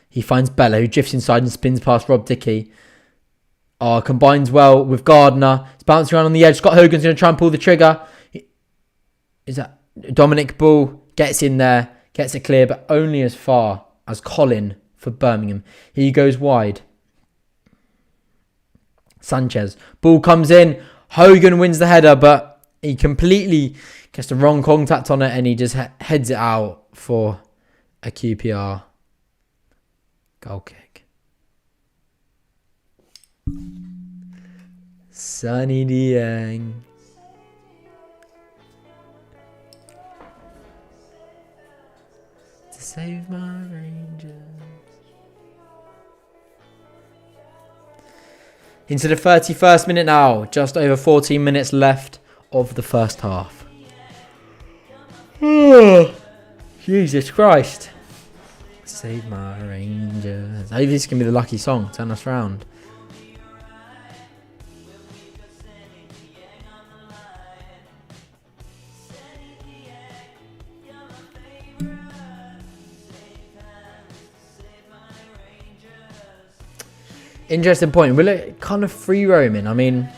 He finds Bella, who drifts inside and spins past Rob Dickey. Combines well with Gardner. It's bouncing around on the edge. Scott Hogan's going to try and pull the trigger. Is that Dominic Bull? Gets in there, gets it clear, but only as far as Colin for Birmingham. He goes wide. Sanchez. Ball comes in. Hogan wins the header, but he completely gets the wrong contact on it and he just heads it out for a QPR goal kick. Sonny Dieng. To save my Rangers. Into the 31st minute now. Just over 14 minutes left of the first half. Oh, Jesus Christ. Save my Rangers. Maybe this can be the lucky song. Turn us round. Interesting point. We're kind of free roaming. I mean,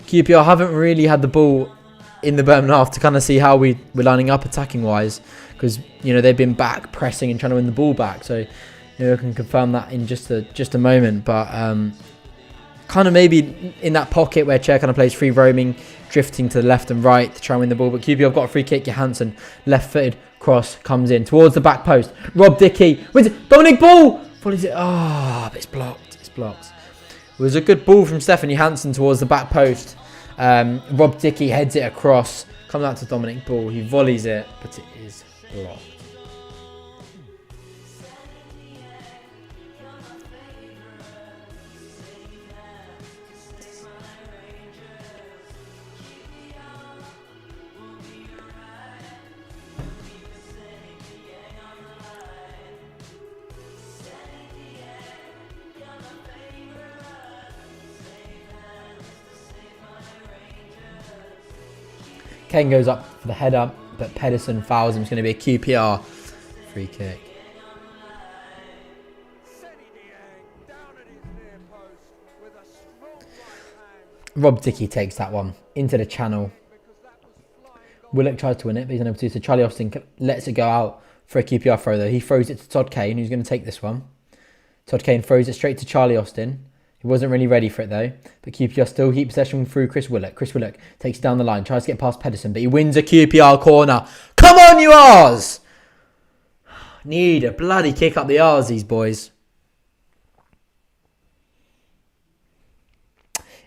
QPR haven't really had the ball in the Birmingham half to kind of see how we're lining up attacking wise, because they've been back pressing and trying to win the ball back. So I can confirm that in just a moment. But kind of maybe in that pocket where Chair kind of plays free roaming, drifting to the left and right to try and win the ball. But QPR have got a free kick. Johansson left-footed cross comes in towards the back post. Rob Dickey wins it. Dominic Ball volleys it. But it's blocked. Blocked. It was a good ball from Stefan Johansson towards the back post. Rob Dickey heads it across, comes out to Dominic Ball. He volleys it, but it is blocked. Kane goes up for the header, but Pedersen fouls him. It's going to be a QPR free kick. Rob Dickey takes that one into the channel. Willock tries to win it, but he's unable to. So Charlie Austin lets it go out for a QPR throw, though. He throws it to Todd Kane, who's going to take this one. Todd Kane throws it straight to Charlie Austin. He wasn't really ready for it though, but QPR still keep possession through Chris Willock. Chris Willock takes it down the line, tries to get past Pedersen, but he wins a QPR corner. Come on, you R's! Need a bloody kick up the R's, these boys.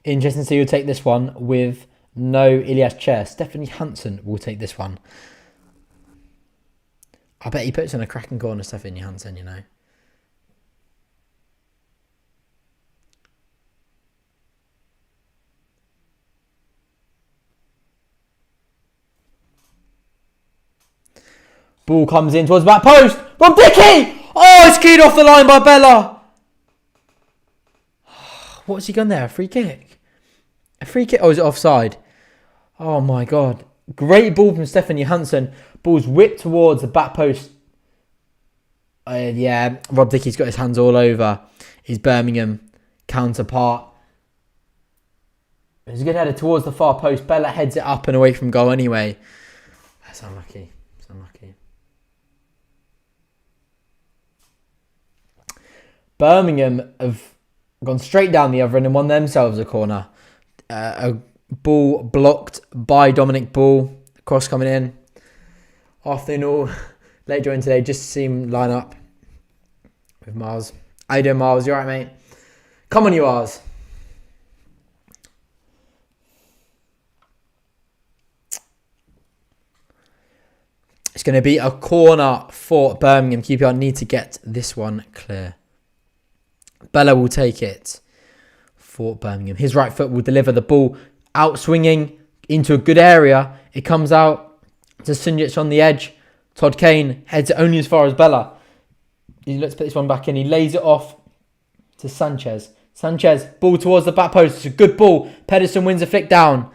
Interesting to see who'll take this one with no Ilias Chair. Stephanie Hansen will take this one. I bet he puts in a cracking corner, Stephanie Hansen, Ball comes in towards the back post. Rob Dickey! Oh, it's cleared off the line by Bella. What's he done there? A free kick? A free kick? Oh, is it offside? Oh, my God. Great ball from Stephanie Hansen. Ball's whipped towards the back post. Yeah, Rob Dickey's got his hands all over his Birmingham counterpart. It's a good header towards the far post. Bella heads it up and away from goal anyway. That's unlucky. It's unlucky. Birmingham have gone straight down the other end and won themselves a corner. A ball blocked by Dominic Ball. Cross coming in. Afternoon all. Late join today. Just to see him line up with Miles. How you doing, Miles? You alright, mate? Come on, you R's. It's going to be a corner for Birmingham. QPR need to get this one clear. Bella will take it for Birmingham. His right foot will deliver the ball out swinging. into a good area. It comes out to Sunjic on the edge. Todd Kane heads it only as far as Bella. Let's put this one back in. He lays it off to Sanchez. Sanchez, ball towards the back post. It's a good ball. Pedersen wins a flick down.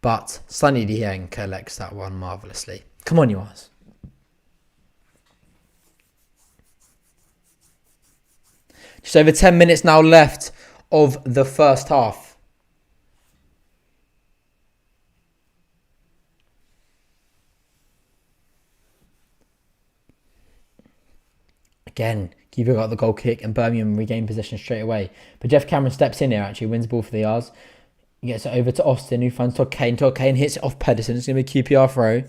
But Sonny Dieng collects that one marvellously. Come on, you ass. Just over 10 minutes now left of the first half. Again, Qpr got the goal kick and Birmingham regained possession straight away. But Jeff Cameron steps in here, actually, wins the ball for the R's. He gets it over to Austin, who finds Todd Kane. Todd Kane hits it off Pedersen. It's going to be a QPR throw.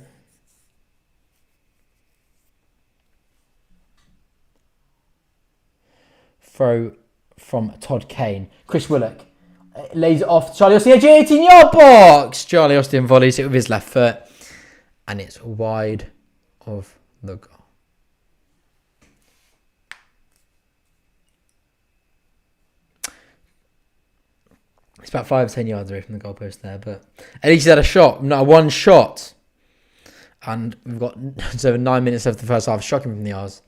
Throw from Todd Kane. Chris Willock lays it off. Charlie Austin, 18-yard box. Charlie Austin volleys it with his left foot. And it's wide of the goal. It's about 5 or 10 yards away from the goalpost there, but at least he's had a shot, not a one shot. And we've got just over 9 minutes left of the first half. Shocking from the R's.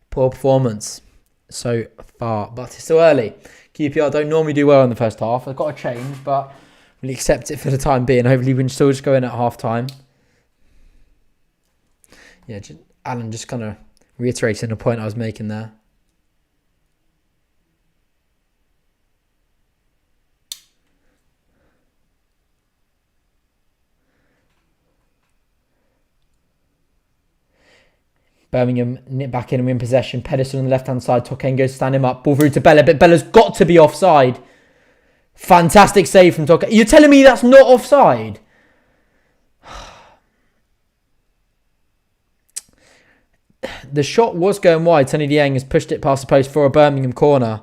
Poor performance so far, but it's still early. QPR don't normally do well in the first half. They've got to change, but we'll accept it for the time being. Hopefully we can still just go in at half time. Yeah, Alan just kind of reiterating the point I was making there. Birmingham nip back in and win possession. Pedersen on the left-hand side. Todd Kane goes to stand him up. Ball through to Bella, but Bella's got to be offside. Fantastic save from Todd Kane. You're telling me that's not offside? The shot was going wide. Sonny Dieng has pushed it past the post for a Birmingham corner.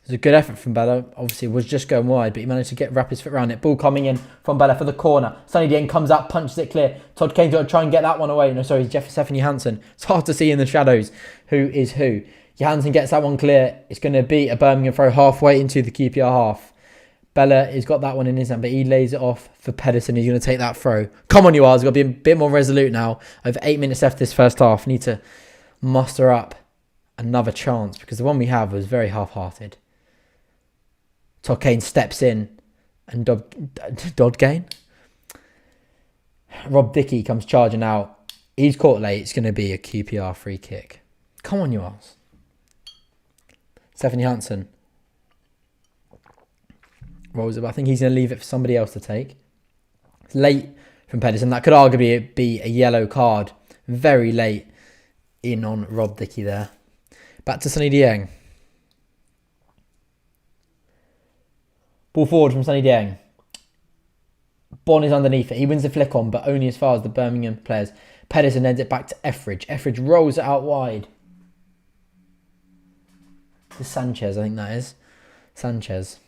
It was a good effort from Bella. Obviously, it was just going wide, but he managed to wrap his foot around it. Ball coming in from Bella for the corner. Sonny Dieng comes out, punches it clear. Todd Kane's got to try and get that one away. No, sorry, Stefan Johansson. It's hard to see in the shadows who is who. Johansson gets that one clear. It's going to be a Birmingham throw halfway into the QPR half. Bella has got that one in his hand, but he lays it off for Pedersen. He's going to take that throw. Come on, you R's. Got to be a bit more resolute now. Over 8 minutes left this first half. Need to muster up another chance because the one we have was very half-hearted. Todd Kane steps in and Dodd Kane? Rob Dickey comes charging out. He's caught late. It's going to be a QPR free kick. Come on, you ass. Stefan Johansson rolls it, but I think he's going to leave it for somebody else to take. It's late from Pedersen. That could arguably be a yellow card. Very late in on Rob Dickey there. Back to Sonny Dieng. Ball forward from Sonny Dieng. Bon is underneath it. He wins the flick on, but only as far as the Birmingham players. Pedersen ends it back to Etheridge. Etheridge rolls it out wide. To Sanchez, I think that is. Sanchez.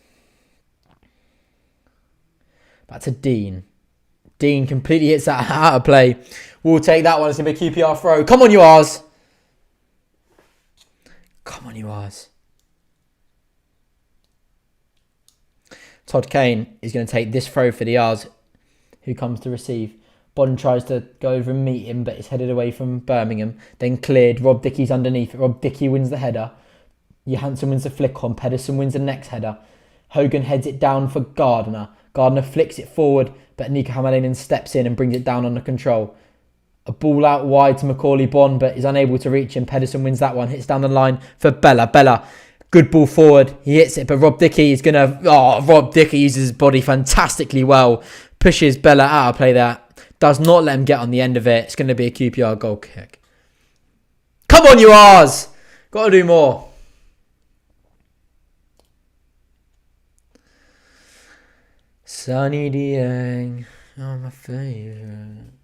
Back to Dean. Dean completely hits that out of play. We'll take that one. It's going to be a QPR throw. Come on, you R's. Come on, you R's. Todd Kane is going to take this throw for the R's, who comes to receive. Bon tries to go over and meet him, but it's headed away from Birmingham. Then cleared. Rob Dickey's underneath it. Rob Dickey wins the header. Johansson wins the flick on. Pedersen wins the next header. Hogan heads it down for Gardner. Gardner flicks it forward, but Nico Hamalainen steps in and brings it down under control. A ball out wide to Macaulay Bon, but is unable to reach him. Pedersen wins that one. Hits down the line for Bella. Bella. Good ball forward. He hits it, but Rob Dickey is going to... Oh, Rob Dickey uses his body fantastically well. Pushes Bella out of play there. Does not let him get on the end of it. It's going to be a QPR goal kick. Come on, you R's! Got to do more. Sonny Dieng. Oh, my favourite.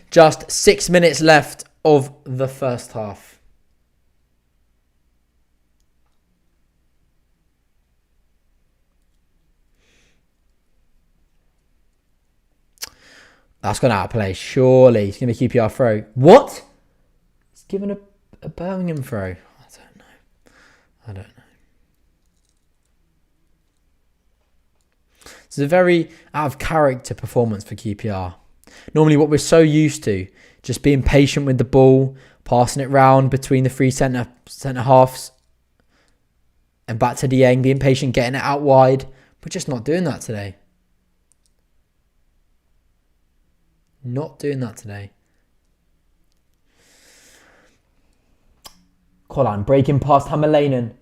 Just 6 minutes left of the first half. That's gone out of play. Surely. It's going to be a QPR throw. What? It's given a Birmingham throw. I don't know. It's a very out of character performance for QPR. Normally what we're so used to, just being patient with the ball, passing it round between the three centre halves and back to Dieng, being patient, getting it out wide. We're just not doing that today. Not doing that today. Colin breaking past Hammerlainen.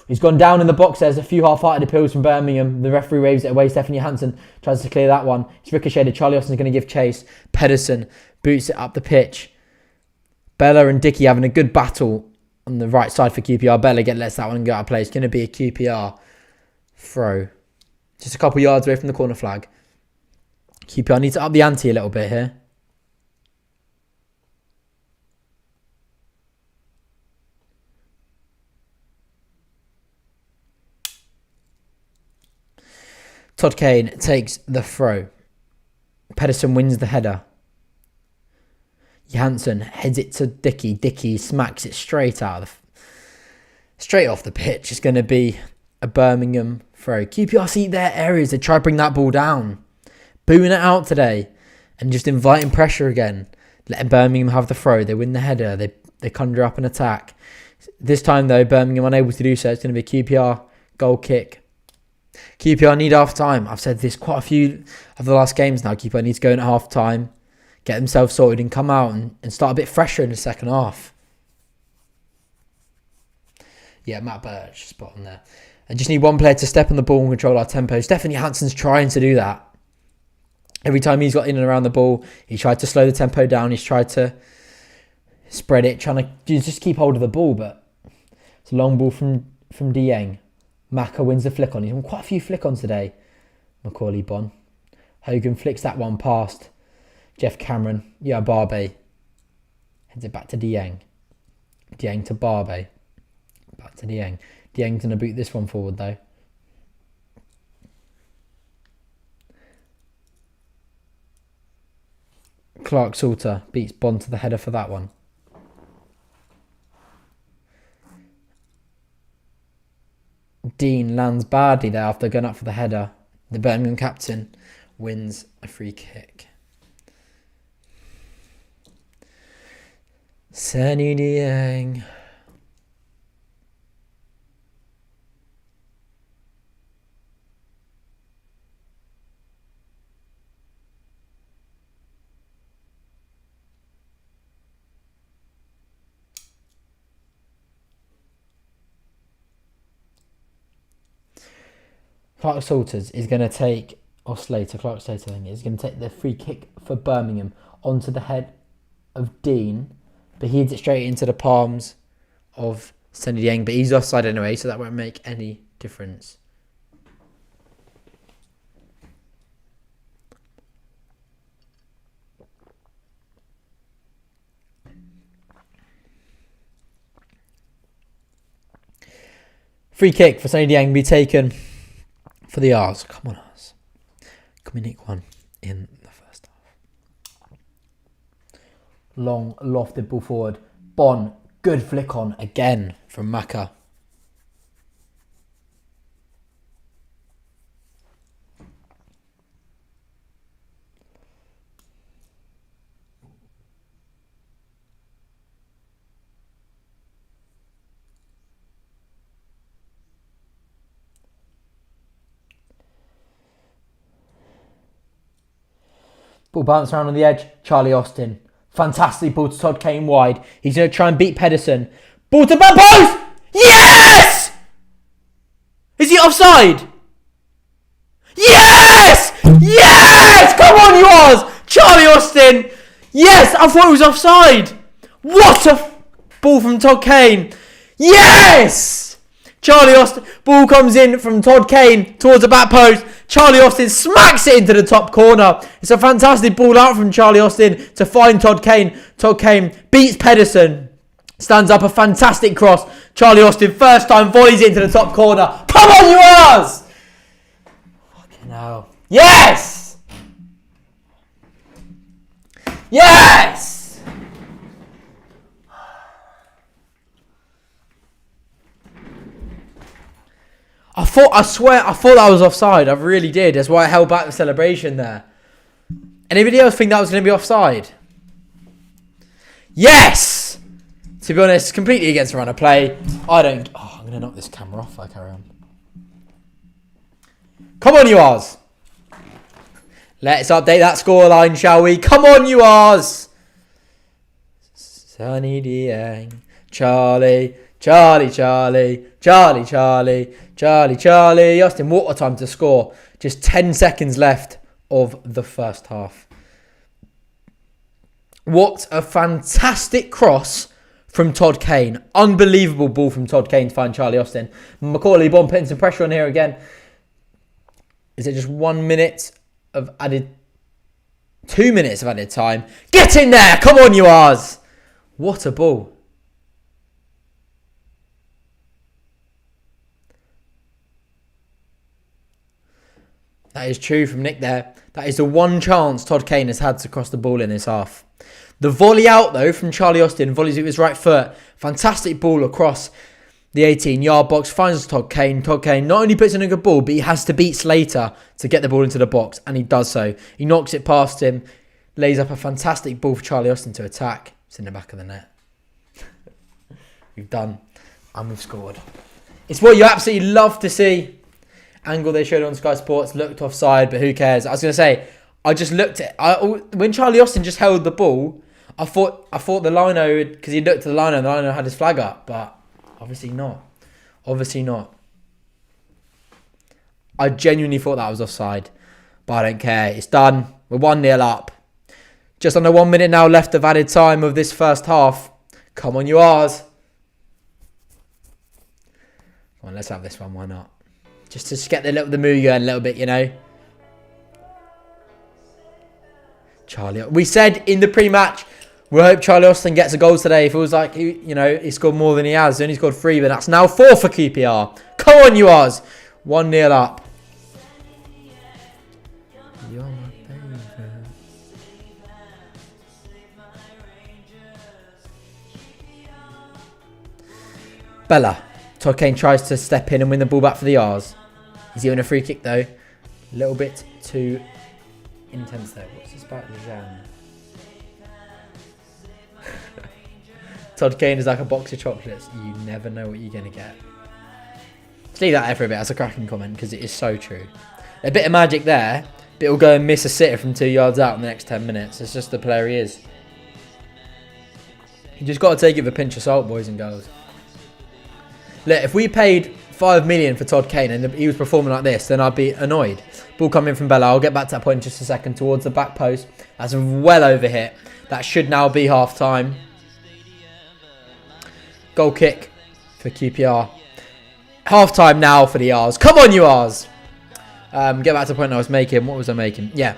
He's gone down in the box. There's a few half-hearted appeals from Birmingham. The referee waves it away. Stephanie Hansen tries to clear that one. It's ricocheted. Charlie Austin's going to give chase. Pedersen boots it up the pitch. Bella and Dickey having a good battle on the right side for QPR. Bella lets that one go out of play. It's going to be a QPR throw. Just a couple yards away from the corner flag. QPR needs to up the ante a little bit here. Todd Kane takes the throw. Pedersen wins the header. Johansson heads it to Dickey. Dickey smacks it straight off the pitch. It's going to be a Birmingham throw. QPR see their areas. They try to bring that ball down. Booing it out today and just inviting pressure again. Letting Birmingham have the throw. They win the header. They conjure up an attack. This time though, Birmingham unable to do so. It's going to be a QPR goal kick. QPR need half time. I've said this quite a few of the last games now. QPR need to go in at half time, get themselves sorted and come out and start a bit fresher in the second half. Yeah, Matt Birch, spot on there. I just need one player to step on the ball and control our tempo. Stephanie Hansen's trying to do that. Every time he's got in and around the ball, he tried to slow the tempo down. He's tried to spread it, trying to just keep hold of the ball. But it's a long ball from Dieng. Maka wins the flick on. He's won quite a few flick-ons today. Macaulay Bonne. Hogan flicks that one past Jeff Cameron. Yeah, Barbe. Heads it back to Dieng. Dieng to Barbe. Back to Dieng. Dieng's going to boot this one forward though. Clark Salter beats Bonne to the header for that one. Dean lands badly there after going up for the header. The Birmingham captain wins a free kick. Sunny Dieng. Clark Salters is going to take, Clark Slater I think, is going to take the free kick for Birmingham onto the head of Dean, but he heads it straight into the palms of Sunny Dieng, but he's offside anyway, so that won't make any difference. Free kick for Sunny Dieng be taken for the R's. Come on, R's. Can we nick one in the first half? Long lofted ball forward. Bonne, good flick on again from Maka. Ball bounce around on the edge. Charlie Austin. Fantastic ball to Todd Kane wide. He's going to try and beat Pedersen. Ball to back post! Yes! Is he offside? Yes! Yes! Come on, you Oz! Charlie Austin! Yes! I thought it was offside. What a ball from Todd Kane. Yes! Charlie Austin. Ball comes in from Todd Kane towards the back post. Charlie Austin smacks it into the top corner. It's a fantastic ball out from Charlie Austin to find Todd Kane. Todd Kane beats Pedersen. Stands up a fantastic cross. Charlie Austin, first time, volleys it into the top corner. Come on, you R's! Fucking hell. Yes! Yes! I thought that was offside. I really did. That's why I held back the celebration there. Anybody else think that was going to be offside? Yes! To be honest, completely against the run of play. I'm going to knock this camera off if I carry on. Come on, you R's. Let's update that scoreline, shall we? Come on, you R's. Sonny Dieng. Charlie. Charlie, Charlie. Charlie, Charlie. Charlie, Charlie. Austin, what a time to score. Just 10 seconds left of the first half. What a fantastic cross from Todd Kane. Unbelievable ball from Todd Kane to find Charlie Austin. Macaulay Bonne putting some pressure on here again. Is it just 1 minute of added... 2 minutes of added time? Get in there! Come on, you R's! What a ball. That is true from Nick there. That is the one chance Todd Kane has had to cross the ball in this half. The volley out, though, from Charlie Austin. Volleys with his right foot. Fantastic ball across the 18-yard box. Finds Todd Kane. Todd Kane not only puts in a good ball, but he has to beat Slater to get the ball into the box. And he does so. He knocks it past him. Lays up a fantastic ball for Charlie Austin to attack. It's in the back of the net. We've done. And we've scored. It's what you absolutely love to see. Angle they showed on Sky Sports looked offside, but who cares? I was going to say, I just looked at... when Charlie Austin just held the ball, I thought the lino... Because he looked at the lino and the lino had his flag up. But obviously not. Obviously not. I genuinely thought that was offside. But I don't care. It's done. We're 1-0 up. Just under 1 minute now left of added time of this first half. Come on, you R's. Come on, let's have this one. Why not? Just to get the mood going a little bit, you know. Charlie. We said in the pre-match, we hope Charlie Austin gets a goal today. It feels like, he scored more than he has. He only scored 3, but that's now 4 for QPR. Come on, you R's. 1-0 up. You're my favourite. Bella. Todd Kane tries to step in and win the ball back for the R's. He's given a free kick though. A little bit too intense there. What's this about Luzanne? Todd Kane is like a box of chocolates. You never know what you're going to get. Let's leave that there for a bit. That's a cracking comment because it is so true. A bit of magic there, but he'll go and miss a sitter from 2 yards out in the next 10 minutes. It's just the player he is. You just got to take it with a pinch of salt, boys and girls. Look, if we paid 5 million for Todd Kane and he was performing like this, then I'd be annoyed. Ball coming from Bella. I'll get back to that point in just a second. Towards the back post. That's well over hit. That should now be half time. Goal kick for QPR. Half time now for the R's. Come on, you R's. Get back to the point I was making. What was I making? Yeah.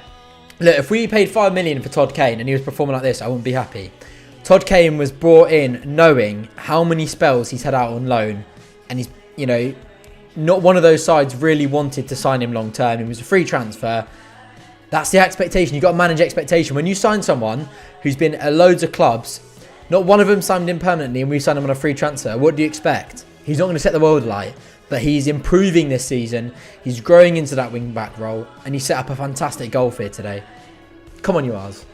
Look, if we paid 5 million for Todd Kane and he was performing like this, I wouldn't be happy. Todd Kane was brought in knowing how many spells he's had out on loan. And he's, not one of those sides really wanted to sign him long term. It was a free transfer. That's the expectation. You've got to manage expectation. When you sign someone who's been at loads of clubs, not one of them signed him permanently and we signed him on a free transfer, what do you expect? He's not going to set the world alight, but he's improving this season. He's growing into that wing back role and he set up a fantastic goal for you today. Come on, you R's.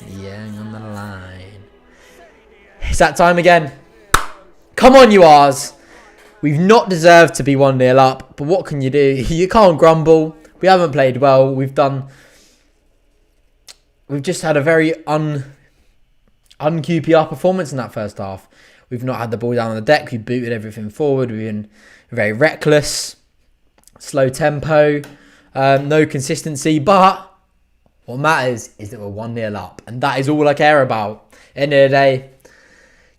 Young on the line. It's that time again. Come on, you R's. We've not deserved to be 1-0 up, but what can you do? You can't grumble. We haven't played well. We've just had a very un-QPR performance in that first half. We've not had the ball down on the deck. We've booted everything forward. We've been very reckless, slow tempo, no consistency. But what matters is that we're 1-0 up, and that is all I care about. End of the day,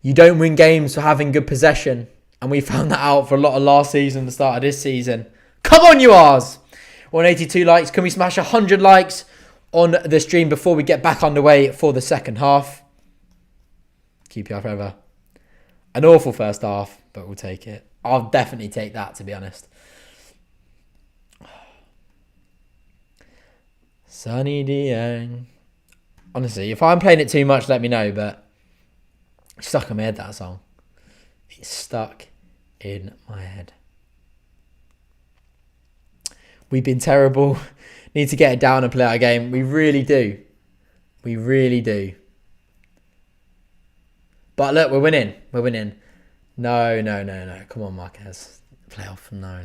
you don't win games for having good possession. And we found that out for a lot of last season, the start of this season. Come on, you R's! 182 likes. Can we smash 100 likes on the stream before we get back underway for the second half? QPR forever. An awful first half, but we'll take it. I'll definitely take that, to be honest. Sonny Dieng. Honestly, if I'm playing it too much, let me know. But it's stuck in my head, that song. It's stuck in my head. We've been terrible. Need to get it down and play our game. We really do. We really do. But look, we're winning. We're winning. No. Come on, Marquez. Playoff. No.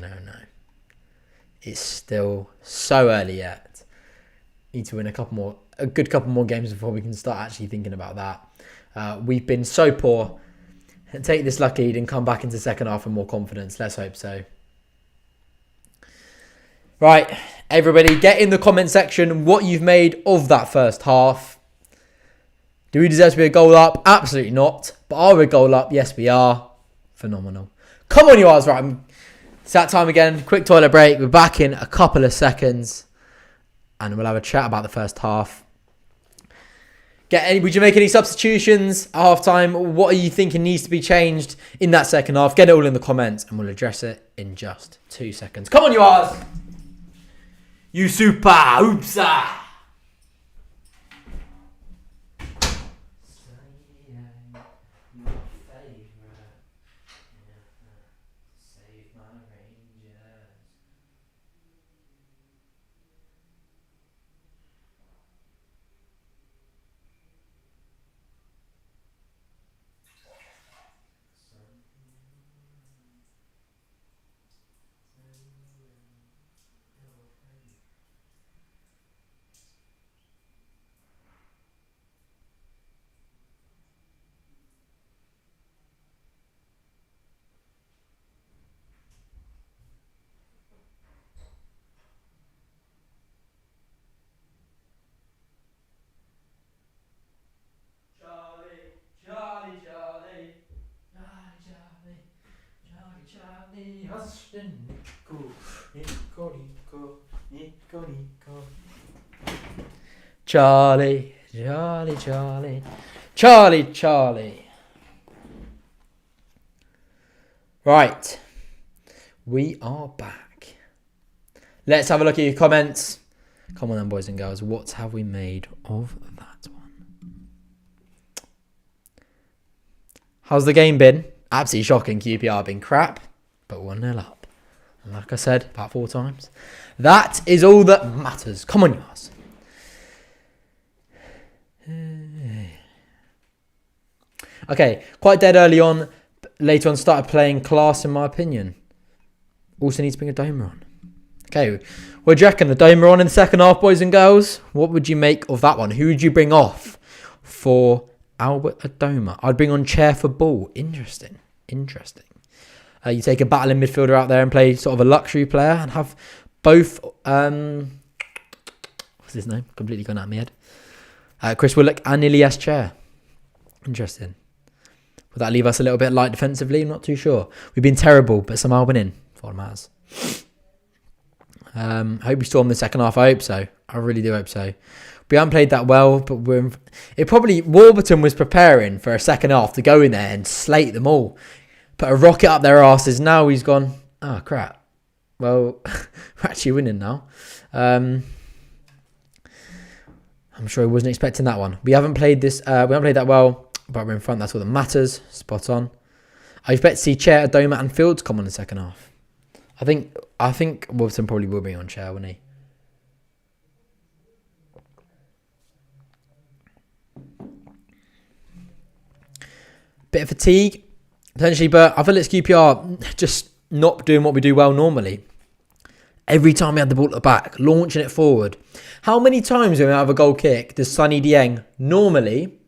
It's still so early yet. Need to win a good couple more games before we can start actually thinking about that. We've been so poor. Take this lucky lead and come back into second half with more confidence. Let's hope so. Right, everybody, get in the comment section what you've made of that first half. Do we deserve to be a goal up? Absolutely not. But are we a goal up? Yes, we are. Phenomenal. Come on, you guys. Right, it's that time again. Quick toilet break. We're back in a couple of seconds. And we'll have a chat about the first half. Would you make any substitutions at half time? What are you thinking needs to be changed in that second half? Get it all in the comments and we'll address it in just 2 seconds. Come on, you guys. You super hoopsa. Charlie. Right. We are back. Let's have a look at your comments. Come on then, boys and girls. What have we made of that one? How's the game been? Absolutely shocking. QPR been crap, but 1-0 up. And like I said about 4 times, that is all that matters. Come on, you guys. Okay, quite dead early on. Later on, started playing class, in my opinion. Also needs to bring a domer on. Okay, what do you reckon? The domer on in the second half, boys and girls? What would you make of that one? Who would you bring off for Albert Adoma? I'd bring on Chair for Ball. Interesting. You take a battling midfielder out there and play sort of a luxury player and have both... what's his name? Completely gone out of my head. Chris Willock and Ilias Chair. Interesting. Would that leave us a little bit light defensively? I'm not too sure. We've been terrible, but somehow winning. That's what matters. I hope we storm the second half. I hope so. I really do hope so. We haven't played that well, but Warburton was preparing for a second half to go in there and slate them all. Put a rocket up their asses. Now he's gone, oh, crap. Well, we're actually winning now. I'm sure he wasn't expecting that one. We haven't played that well. But we're in front, that's all that matters. Spot on. I expect to see Chair, Adoma and Fields come on in the second half. I think Wolverton probably will be on Chair, won't he? Bit of fatigue, potentially, but I feel it's QPR just not doing what we do well normally. Every time we had the ball at the back, launching it forward. How many times when we have a goal kick does Sonny Dieng normally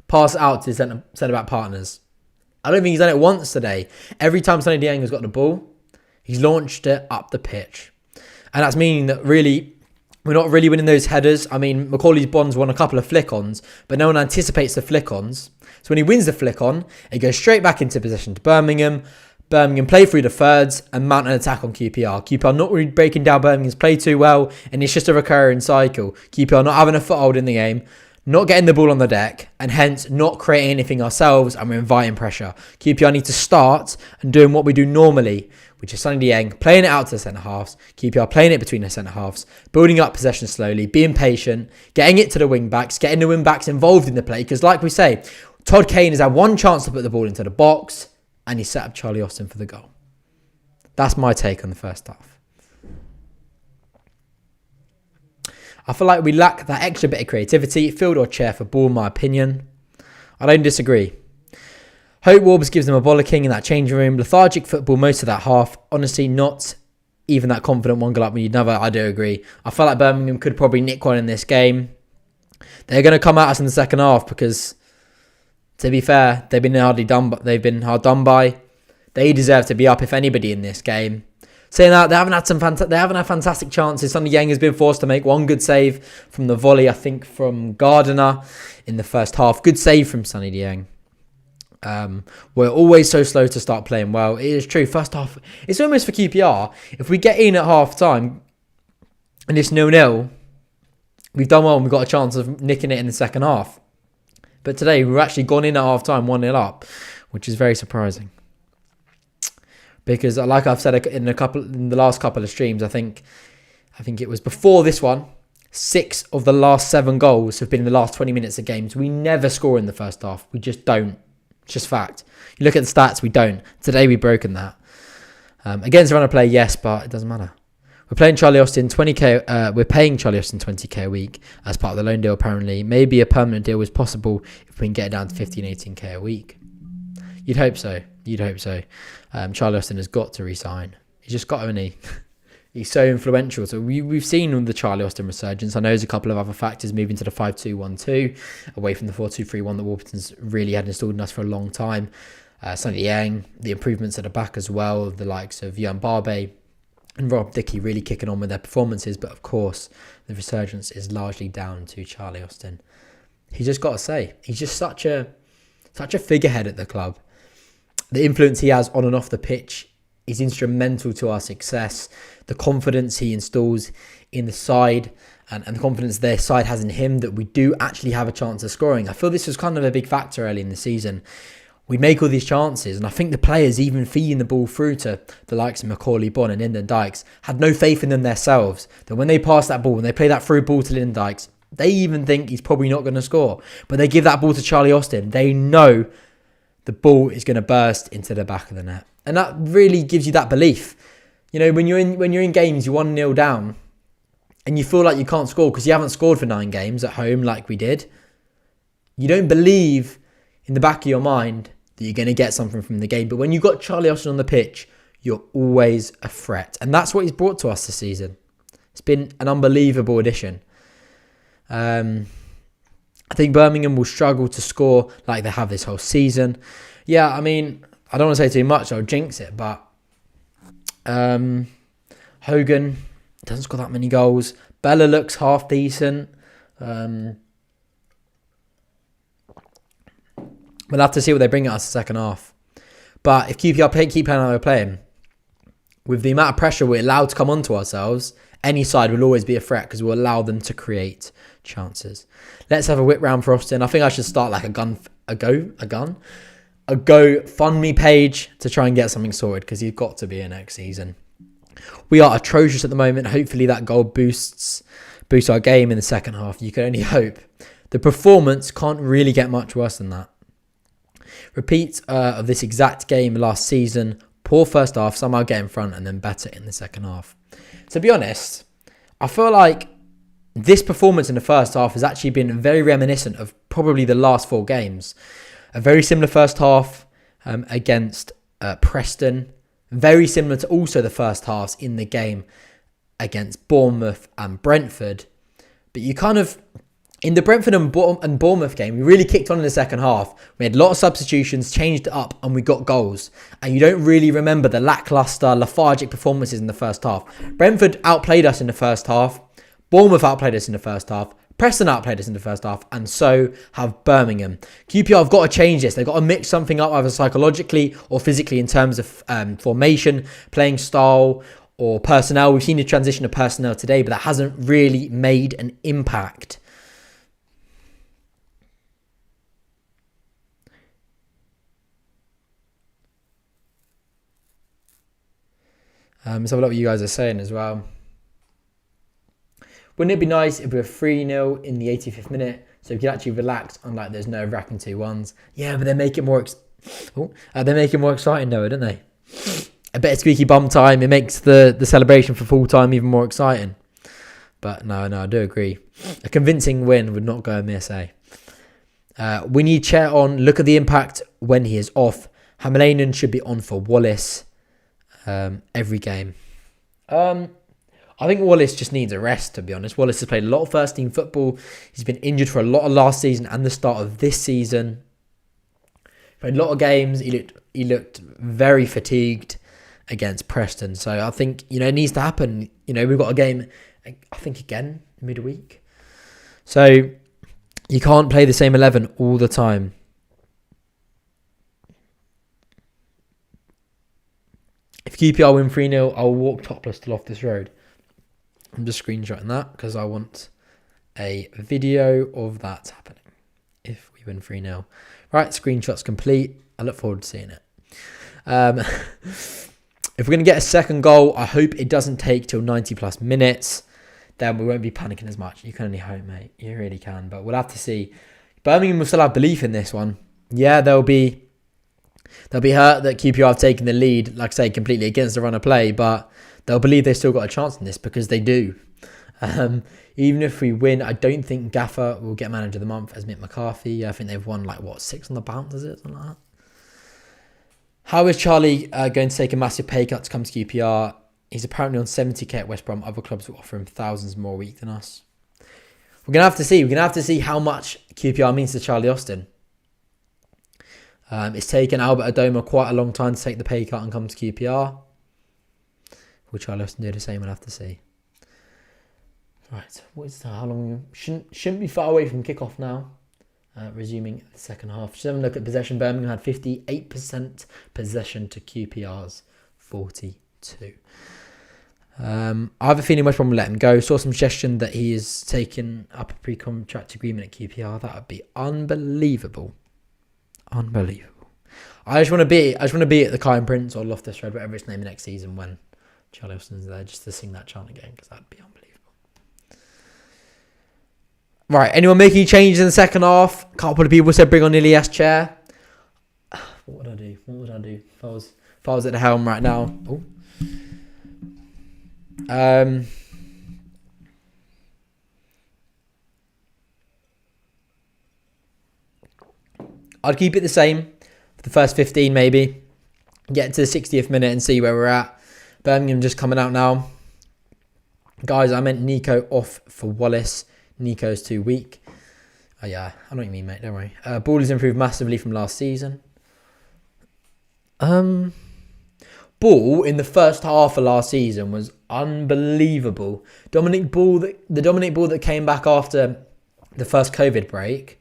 pass it out to his centre-back partners? I don't think he's done it once today. Every time Sonny Dieng has got the ball, he's launched it up the pitch. And that's meaning that really, we're not really winning those headers. I mean, Macaulay's Bonds won a couple of flick-ons, but no one anticipates the flick-ons. So when he wins the flick-on, it goes straight back into possession to Birmingham. Birmingham play through the thirds and mount an attack on QPR. QPR not really breaking down Birmingham's play too well, and it's just a recurring cycle. QPR not having a foothold in the game, not getting the ball on the deck, and hence not creating anything ourselves, and we're inviting pressure. QPR need to start and doing what we do normally, which is Sonny Dieng playing it out to the centre-halves, QPR playing it between the centre-halves, building up possession slowly, being patient, getting it to the wing-backs, getting the wing-backs involved in the play, because like we say, Todd Kane has had one chance to put the ball into the box, and he set up Charlie Austin for the goal. That's my take on the first half. I feel like we lack that extra bit of creativity, field or chair for ball, in my opinion. I don't disagree. Hope Warbs gives them a bollocking in that changing room. Lethargic football most of that half. Honestly, not even that confident. One goal up when you'd never. I do agree. I feel like Birmingham could probably nick one in this game. They're going to come at us in the second half because, to be fair, they've been hard done by. They deserve to be up, if anybody, in this game. Saying that, they haven't had fantastic chances. Sonny Dieng has been forced to make one good save from the volley, I think, from Gardiner in the first half. Good save from Sonny Dieng. We're always so slow to start playing well. It is true. First half, it's almost for QPR. If we get in at half time and it's 0-0, we've done well and we've got a chance of nicking it in the second half. But today, we've actually gone in at half time 1-0 up, which is very surprising. Because, like I've said in the last couple of streams, I think it was before this one, 6 of the last 7 goals have been in the last 20 minutes of games. We never score in the first half. We just don't. It's just fact. You look at the stats, we don't. Today we've broken that. Against the run of play, yes, but it doesn't matter. We're paying Charlie Austin 20k a week as part of the loan deal, apparently. Maybe a permanent deal was possible if we can get it down to 15, 18k a week. You'd hope so. Charlie Austin has got to resign. He's just got to, and he's so influential. So we've seen the Charlie Austin resurgence. I know there's a couple of other factors moving to the 5-2-1-2 away from the 4-2-3-1 that Warburton's really had installed in us for a long time. Sonny Dieng, the improvements at the back as well, the likes of Jan Barbe and Rob Dickey really kicking on with their performances. But of course, the resurgence is largely down to Charlie Austin. He's just got to say, he's just such a figurehead at the club. The influence he has on and off the pitch is instrumental to our success. The confidence he installs in the side and the confidence their side has in him that we do actually have a chance of scoring. I feel this was kind of a big factor early in the season. We make all these chances, and I think the players, even feeding the ball through to the likes of Macaulay Bonne and Lyndon Dykes, had no faith in them themselves. That when they pass that ball, when they play that through ball to Lyndon Dykes, they even think he's probably not going to score. But they give that ball to Charlie Austin. They know the ball is going to burst into the back of the net. And that really gives you that belief. You know, when you're in games, you're 1-0 down and you feel like you can't score because you haven't scored for 9 games at home like we did. You don't believe in the back of your mind that you're going to get something from the game. But when you've got Charlie Austin on the pitch, you're always a threat. And that's what he's brought to us this season. It's been an unbelievable addition. I think Birmingham will struggle to score like they have this whole season. Yeah, I mean, I don't want to say too much, I'll jinx it, but Hogan doesn't score that many goals. Bella looks half decent. We'll have to see what they bring at us the second half. But if QPR keep playing how they're playing, with the amount of pressure we're allowed to come onto ourselves, any side will always be a threat because we'll allow them to create chances. Let's have a whip round for Austin. I think I should start like a GoFundMe page to try and get something sorted because he's got to be in next season. We are atrocious at the moment. Hopefully that goal boosts our game in the second half. You can only hope. The performance can't really get much worse than that. Repeat of this exact game last season. Poor first half, somehow get in front and then better in the second half. To be honest, I feel like this performance in the first half has actually been very reminiscent of probably the last 4 games. A very similar first half against Preston. Very similar to also the first halves in the game against Bournemouth and Brentford. But you kind of, in the Brentford and Bournemouth game, we really kicked on in the second half. We had a lot of substitutions, changed it up, and we got goals. And you don't really remember the lacklustre, lethargic performances in the first half. Brentford outplayed us in the first half. Bournemouth outplayed us in the first half. Preston outplayed us in the first half, and so have Birmingham. QPR have got to change this. They've got to mix something up either psychologically or physically in terms of formation, playing style, or personnel. We've seen the transition of personnel today, but that hasn't really made an impact. Let's have a look what you guys are saying as well. Wouldn't it be nice if we were 3-0 in the 85th minute so we could actually relax, unlike those nerve-wracking 2-1s? Yeah, but they make it more exciting though, don't they? A bit of squeaky bum time. It makes the celebration for full time even more exciting. But no, I do agree. A convincing win would not go amiss, eh? We need Chair on. Look at the impact when he is off. Hamalainen should be on for Wallace every game. I think Wallace just needs a rest, to be honest. Wallace has played a lot of first team football. He's been injured for a lot of last season and the start of this season. Played a lot of games. He looked very fatigued against Preston. So I think, it needs to happen. We've got a game, I think, again, midweek. So you can't play the same 11 all the time. If QPR win 3-0, I'll walk topless to Loftus Road. I'm just screenshotting that because I want a video of that happening if we win 3-0. Right, screenshot's complete. I look forward to seeing it. If we're going to get a second goal, I hope it doesn't take till 90 plus minutes. Then we won't be panicking as much. You can only hope, mate. You really can. But we'll have to see. Birmingham will still have belief in this one. Yeah, they'll be hurt that QPR have taken the lead, like I say, completely against the run of play. But they'll believe they've still got a chance in this because they do. Even if we win, I don't think Gaffer will get manager of the month as Mick McCarthy. I think they've won 6 on the bounce, is it? Something like that. How is Charlie going to take a massive pay cut to come to QPR? He's apparently on 70k at West Brom. Other clubs will offer him thousands more a week than us. We're going to have to see. We're going to have to see how much QPR means to Charlie Austin. It's taken Albert Adoma quite a long time to take the pay cut and come to QPR. Will Charlie Austin do the same? We'll have to see. Right, how long? Shouldn't be far away from kickoff now. Resuming the second half. Just having a look at possession. Birmingham had 58% possession to QPR's 42. I have a feeling West Brom will let him go. Saw some suggestion that he is taking up a pre-contract agreement at QPR. That would be unbelievable. Unbelievable. I just want to be at the Kai and Prince or Loftus Road, whatever its name, next season when Charlie Austin's there, just to sing that chant again, because that'd be unbelievable. Right, anyone making changes in the second half? A couple of people said bring on Ilias Chair. What would I do? If I was at the helm right now. Oh. I'd keep it the same for the first 15 maybe. Get to the 60th minute and see where we're at. Birmingham just coming out now. Guys, I meant Nico off for Wallace. Nico's too weak. Oh yeah, I know what you mean, mate. Don't worry. Ball has improved massively from last season. Ball in the first half of last season was unbelievable. The Dominic Ball that came back after the first COVID break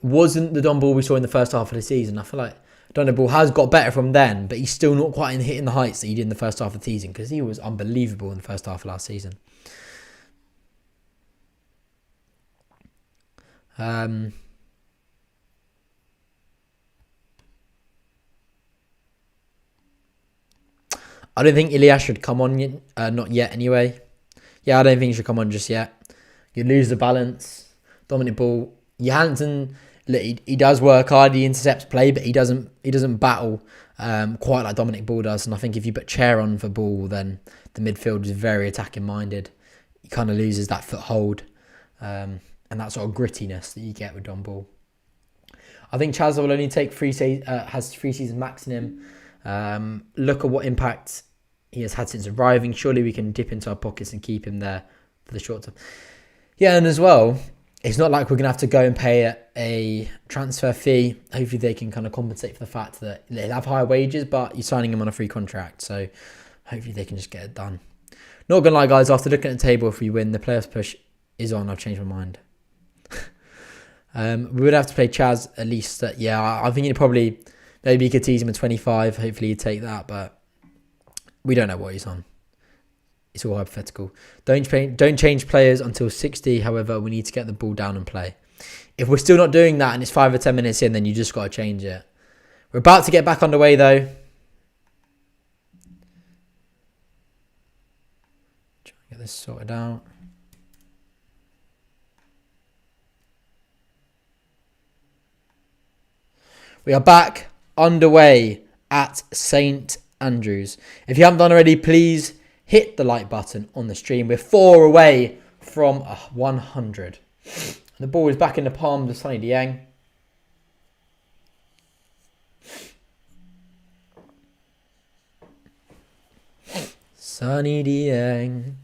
wasn't the Don Ball we saw in the first half of the season. I feel like Dominic Ball has got better from then, but he's still not quite hitting the heights that he did in the first half of the season because he was unbelievable in the first half of last season. I don't think Ilias should come on yet, not yet anyway. Yeah, I don't think he should come on just yet. You lose the balance. Dominic Ball, Johansson, he does work hard. He intercepts play, but he doesn't battle quite like Dominic Ball does. And I think if you put Chair on for Ball, then the midfield is very attacking minded. He kind of loses that foothold. And that sort of grittiness that you get with Don Ball. I think Chaz will only take has 3 seasons max in him. Look at what impact he has had since arriving. Surely we can dip into our pockets and keep him there for the short term. Yeah, and as well, it's not like we're going to have to go and pay a transfer fee. Hopefully they can kind of compensate for the fact that they'll have higher wages, but you're signing him on a free contract. So hopefully they can just get it done. Not going to lie, guys, after looking at the table, if we win, the playoffs push is on. I've changed my mind. We would have to play Chaz at least. I think he'd probably, maybe you could tease him at 25. Hopefully he'd take that, but we don't know what he's on. It's all hypothetical. Don't change players until 60. However, we need to get the ball down and play. If we're still not doing that and it's 5 or 10 minutes in, then you just got to change it. We're about to get back underway though. this sorted out. We are back underway at St. Andrews. If you haven't done already, please hit the like button on the stream. We're 4 away from 100. The ball is back in the palms of Sonny Dieng. Sonny Dieng.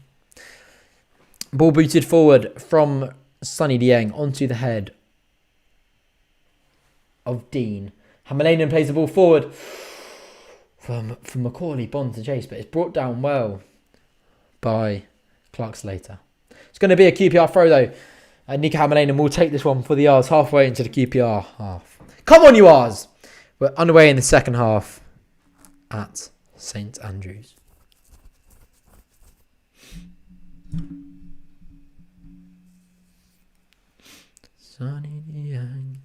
Ball booted forward from Sonny Dieng onto the head of Dean. Hamalainen plays the ball forward from Macaulay, Bond to Chase, but it's brought down well by Clark Slater. It's going to be a QPR throw though. Nico Hamalainen will take this one for the R's halfway into the QPR half. Come on, you R's! We're underway in the second half at St. Andrews. Sonny Dieng.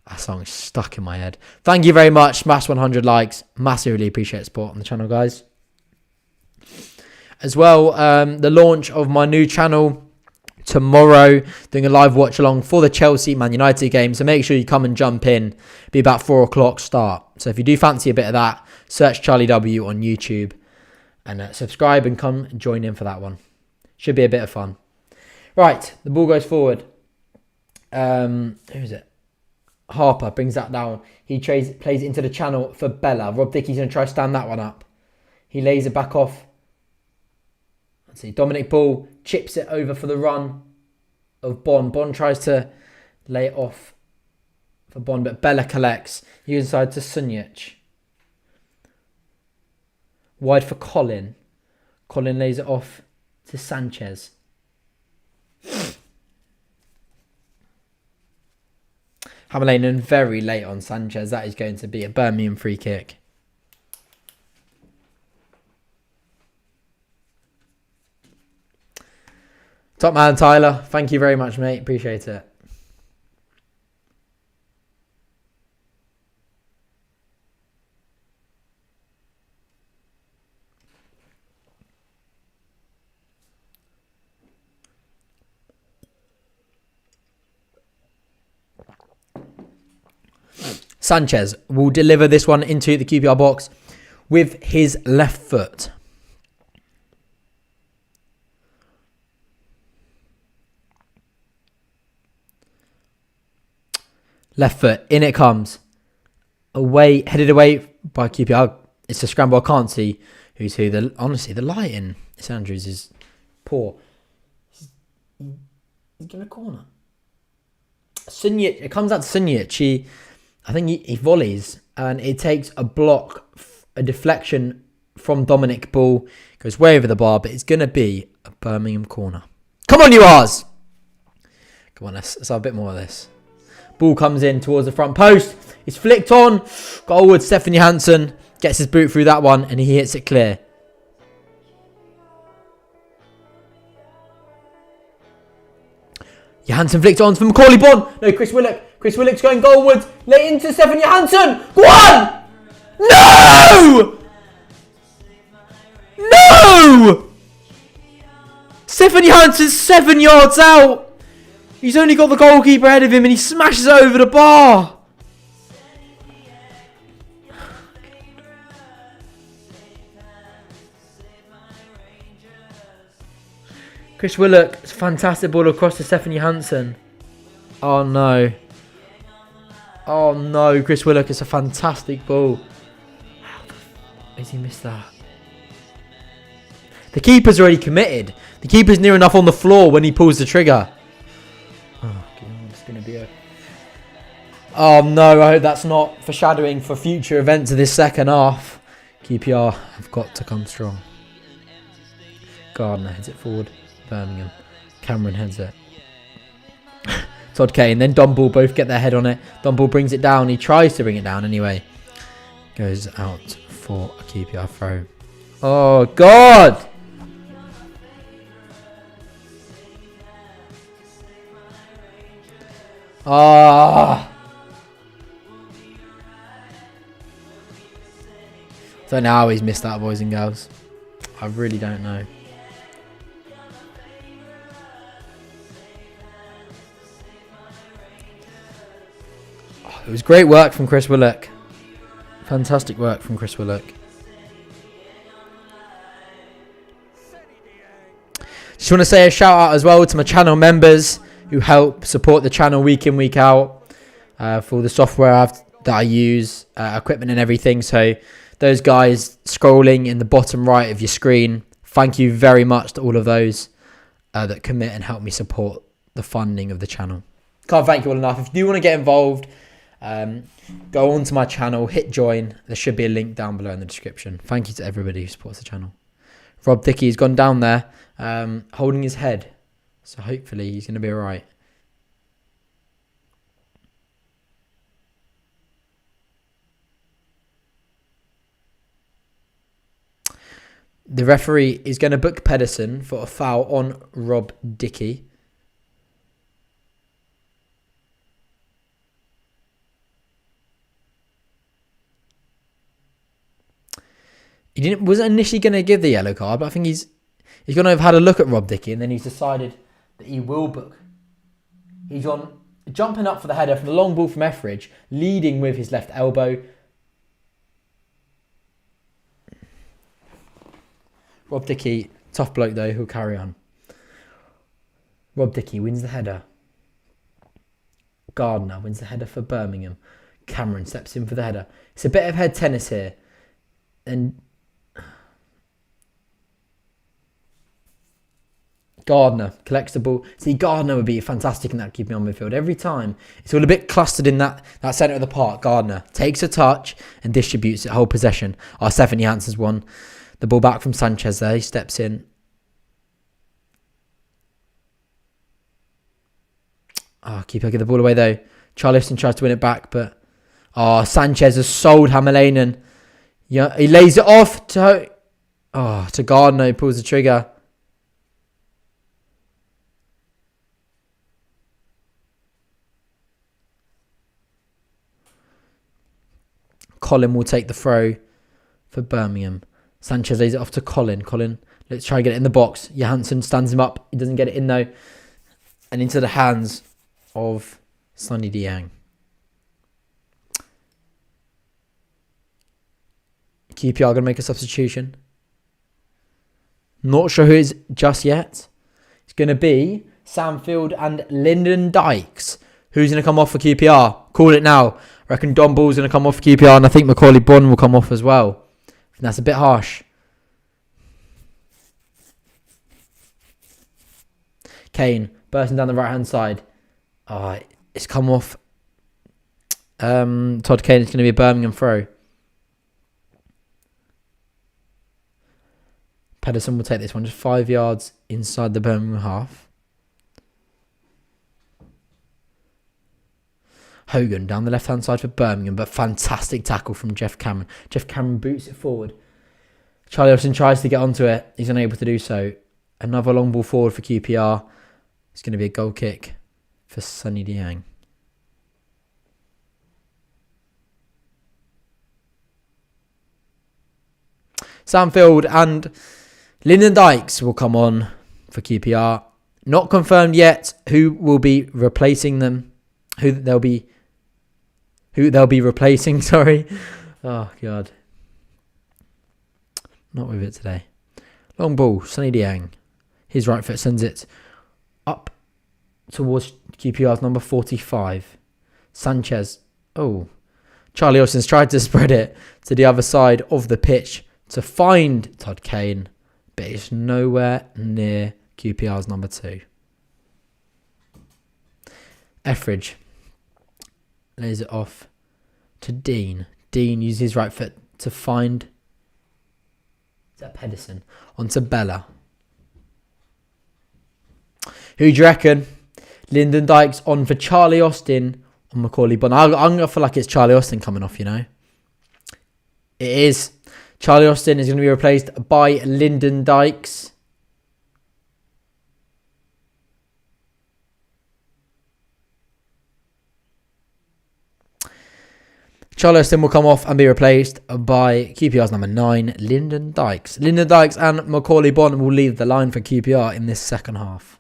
That song's stuck in my head. Thank you very much. Smash 100 likes. Massively appreciate support on the channel, guys. As well, the launch of my new channel tomorrow, doing a live watch along for the Chelsea Man United game. So make sure you come and jump in. Be about 4 o'clock start. So if you do fancy a bit of that, search Charlie W on YouTube and subscribe and come join in for that one. Should be a bit of fun. Right, the ball goes forward. Who is it? Harper brings that down. He plays it into the channel for Bella. Rob Dickey's going to try to stand that one up. He lays it back off. Let's see. Dominic Ball chips it over for the run of Bond. Bond tries to lay it off for Bond, but Bella collects. He goes inside to Sunjic. Wide for Colin. Colin lays it off to Sanchez. Hamalainen very late on Sanchez. That is going to be a Birmingham free kick. Top man, Tyler. Thank you very much, mate. Appreciate it. Sanchez will deliver this one into the QPR box with his left foot. Left foot, in it comes. Away, headed away by QPR. It's a scramble. I can't see who's who. Honestly, the light in St. Andrews is poor. He's going to corner. Sunjic, it comes out to Sunjic. I think he volleys and it takes a block, a deflection from Dominic Ball. Goes way over the bar, but it's going to be a Birmingham corner. Come on, you R's! Come on, let's have a bit more of this. Ball comes in towards the front post. It's flicked on. Goalward, Stefan Johansson gets his boot through that one and he hits it clear. Johansson flicked on from Macaulay Bond. No, Chris Willock. Chris Willock's going goalwards. Late into Stefan Johansson. Go on! No! No! Stefan Johansson's 7 yards out. He's only got the goalkeeper ahead of him and he smashes it over the bar. Chris Willock, fantastic ball across to Stefan Johansson. Oh no. Oh no, Chris Willock, it's a fantastic ball. How has he missed that? The keeper's already committed. The keeper's near enough on the floor when he pulls the trigger. Oh god, it's going to be a... Oh no, I hope that's not foreshadowing for future events of this second half. QPR have got to come strong. Gardner heads it forward. Birmingham. Cameron heads it. Todd Kane, then Don Ball both get their head on it. Don Ball brings it down. He tries to bring it down anyway. Goes out for a QPR throw. Oh, God! Ah! Don't know how he's missed that, boys and girls. I really don't know. It was great work from Chris Willock. Fantastic work from Chris Willock. Just want to say a shout out as well to my channel members who help support the channel week in, week out, for all the software that I use, equipment and everything. So those guys scrolling in the bottom right of your screen, thank you very much to all of those that commit and help me support the funding of the channel. Can't thank you all enough. If you do want to get involved, go onto my channel, hit join. There should be a link down below in the description. Thank you to everybody who supports the channel. Rob Dickey's gone down there, holding his head. So hopefully he's going to be all right. The referee is going to book Pedersen for a foul on Rob Dickey. He wasn't initially going to give the yellow card, but I think he's going to have had a look at Rob Dickey and then he's decided that he will book. He's on jumping up for the header from the long ball from Etheridge, leading with his left elbow. Rob Dickey, tough bloke though, who'll carry on. Rob Dickey wins the header. Gardner wins the header for Birmingham. Cameron steps in for the header. It's a bit of head tennis here. And Gardner collects the ball. See, Gardner would be fantastic in that keeping on midfield. Every time, it's all a bit clustered in that centre of the park. Gardner takes a touch and distributes it, whole possession. Our 70 answers won. The ball back from Sanchez there. He steps in. Keeper get the ball away though. Charleston tries to win it back, but Sanchez has sold Hammerlainen. Yeah, he lays it off to Gardner, who pulls the trigger. Colin will take the throw for Birmingham. Sanchez lays it off to Colin. Colin, let's try and get it in the box. Johansson stands him up. He doesn't get it in though. And into the hands of Sonny Diang. QPR going to make a substitution. Not sure who it is just yet. It's going to be Sam Field and Lyndon Dykes. Who's going to come off for QPR? Call it now. I reckon Don Ball's going to come off for QPR and I think Macaulay Bonne will come off as well. And that's a bit harsh. Kane bursting down the right-hand side. It's come off. Todd Kane, it's going to be a Birmingham throw. Pedersen will take this one just 5 yards inside the Birmingham half. Hogan down the left-hand side for Birmingham, but fantastic tackle from Jeff Cameron. Jeff Cameron boots it forward. Charlie Austin tries to get onto it. He's unable to do so. Another long ball forward for QPR. It's going to be a goal kick for Sonny Diang. Sam Field and Lyndon Dykes will come on for QPR. Not confirmed yet who will be replacing them. Who they'll be replacing, sorry. Oh, God. Not with it today. Long ball, Sonny Diang. His right foot sends it up towards QPR's number 45. Sanchez. Charlie Austin's tried to spread it to the other side of the pitch to find Todd Kane, but it's nowhere near QPR's number 2. Etheridge lays it off to Dean. Dean uses his right foot to find... Is that Pedersen? Onto Bella. Who do you reckon? Lyndon Dykes on for Charlie Austin on Macaulay Bonne. I'm going to feel like it's Charlie Austin coming off, you know. It is. Charlie Austin is going to be replaced by Lyndon Dykes. Charlie Austin will come off and be replaced by QPR's number 9, Lyndon Dykes. Lyndon Dykes and Macaulay Bonne will leave the line for QPR in this second half.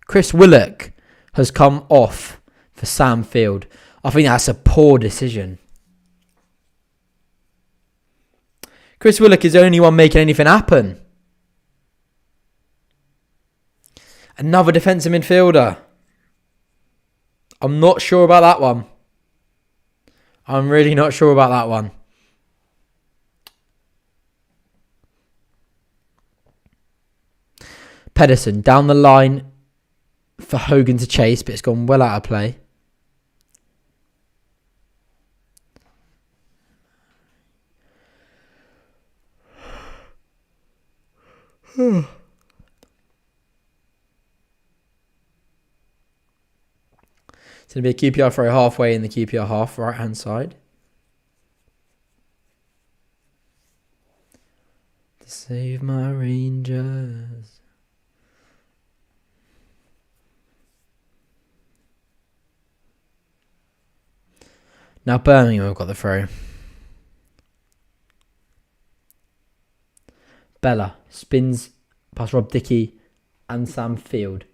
Chris Willock has come off for Sam Field. I think that's a poor decision. Chris Willock is the only one making anything happen. Another defensive midfielder. I'm not sure about that one. I'm really not sure about that one. Pedersen down the line for Hogan to chase, but it's gone well out of play. It's going to be a QPR throw halfway in the QPR half, right hand side. To save my Rangers. Now Birmingham have got the throw. Bella spins past Rob Dickey and Sam Field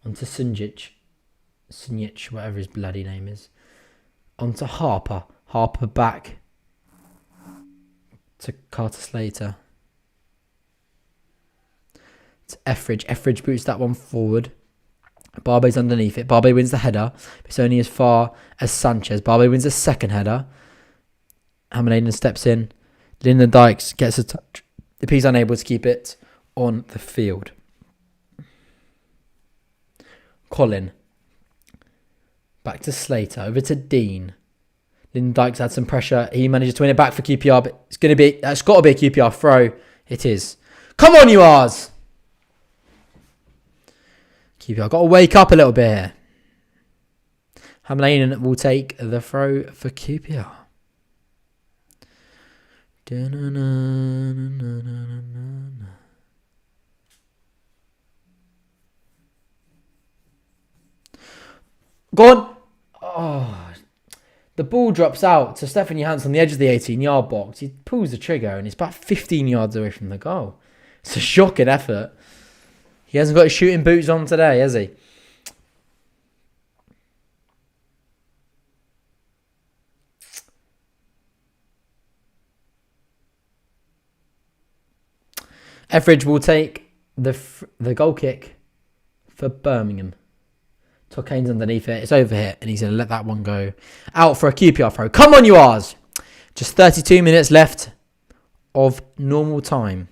onto Sunjic, whatever his bloody name is. Onto Harper. Harper back to Carter Slater. To Etheridge. Etheridge boots that one forward. Barbe's underneath it. Barbe wins the header. It's only as far as Sanchez. Barbe wins the second header. Hammerladen steps in. Lyndon Dykes gets a touch. The P's unable to keep it on the field. Colin. Back to Slater. Over to Dean. Lyndon Dykes had some pressure. He manages to win it back for QPR, but it's got to be a QPR throw. It is. Come on, you R's! QPR got to wake up a little bit here. Hamlanen will take the throw for QPR. Go on. Oh, the ball drops out to Stefan Johansson on the edge of the 18-yard box. He pulls the trigger and it's about 15 yards away from the goal. It's a shocking effort. He hasn't got his shooting boots on today, has he? Etheridge will take the goal kick for Birmingham. Todd Kane's underneath it. It's over here, and he's going to let that one go out for a QPR throw. Come on, you R's! Just 32 minutes left of normal time.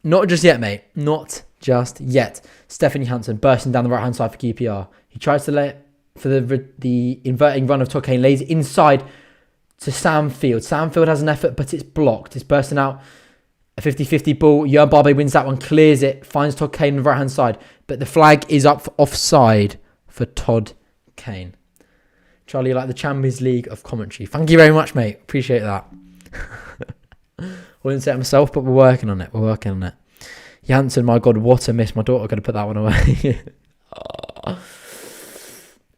Not just yet, mate. Not just yet. Stefan Johansson bursting down the right-hand side for QPR. He tries to let for the inverting run of Todd Kane. Lays it inside to Sam Field. Sam Field has an effort, but it's blocked. It's bursting out. A 50-50 ball. Jörn Barbe wins that one. Clears it. Finds Todd Kane on the right-hand side. But the flag is up for offside for Todd Kane. Charlie, like the Champions League of commentary. Thank you very much, mate. Appreciate that. I wouldn't say it myself, but we're working on it. We're working on it. Janssen, my God, what a miss. My daughter could have put that one away.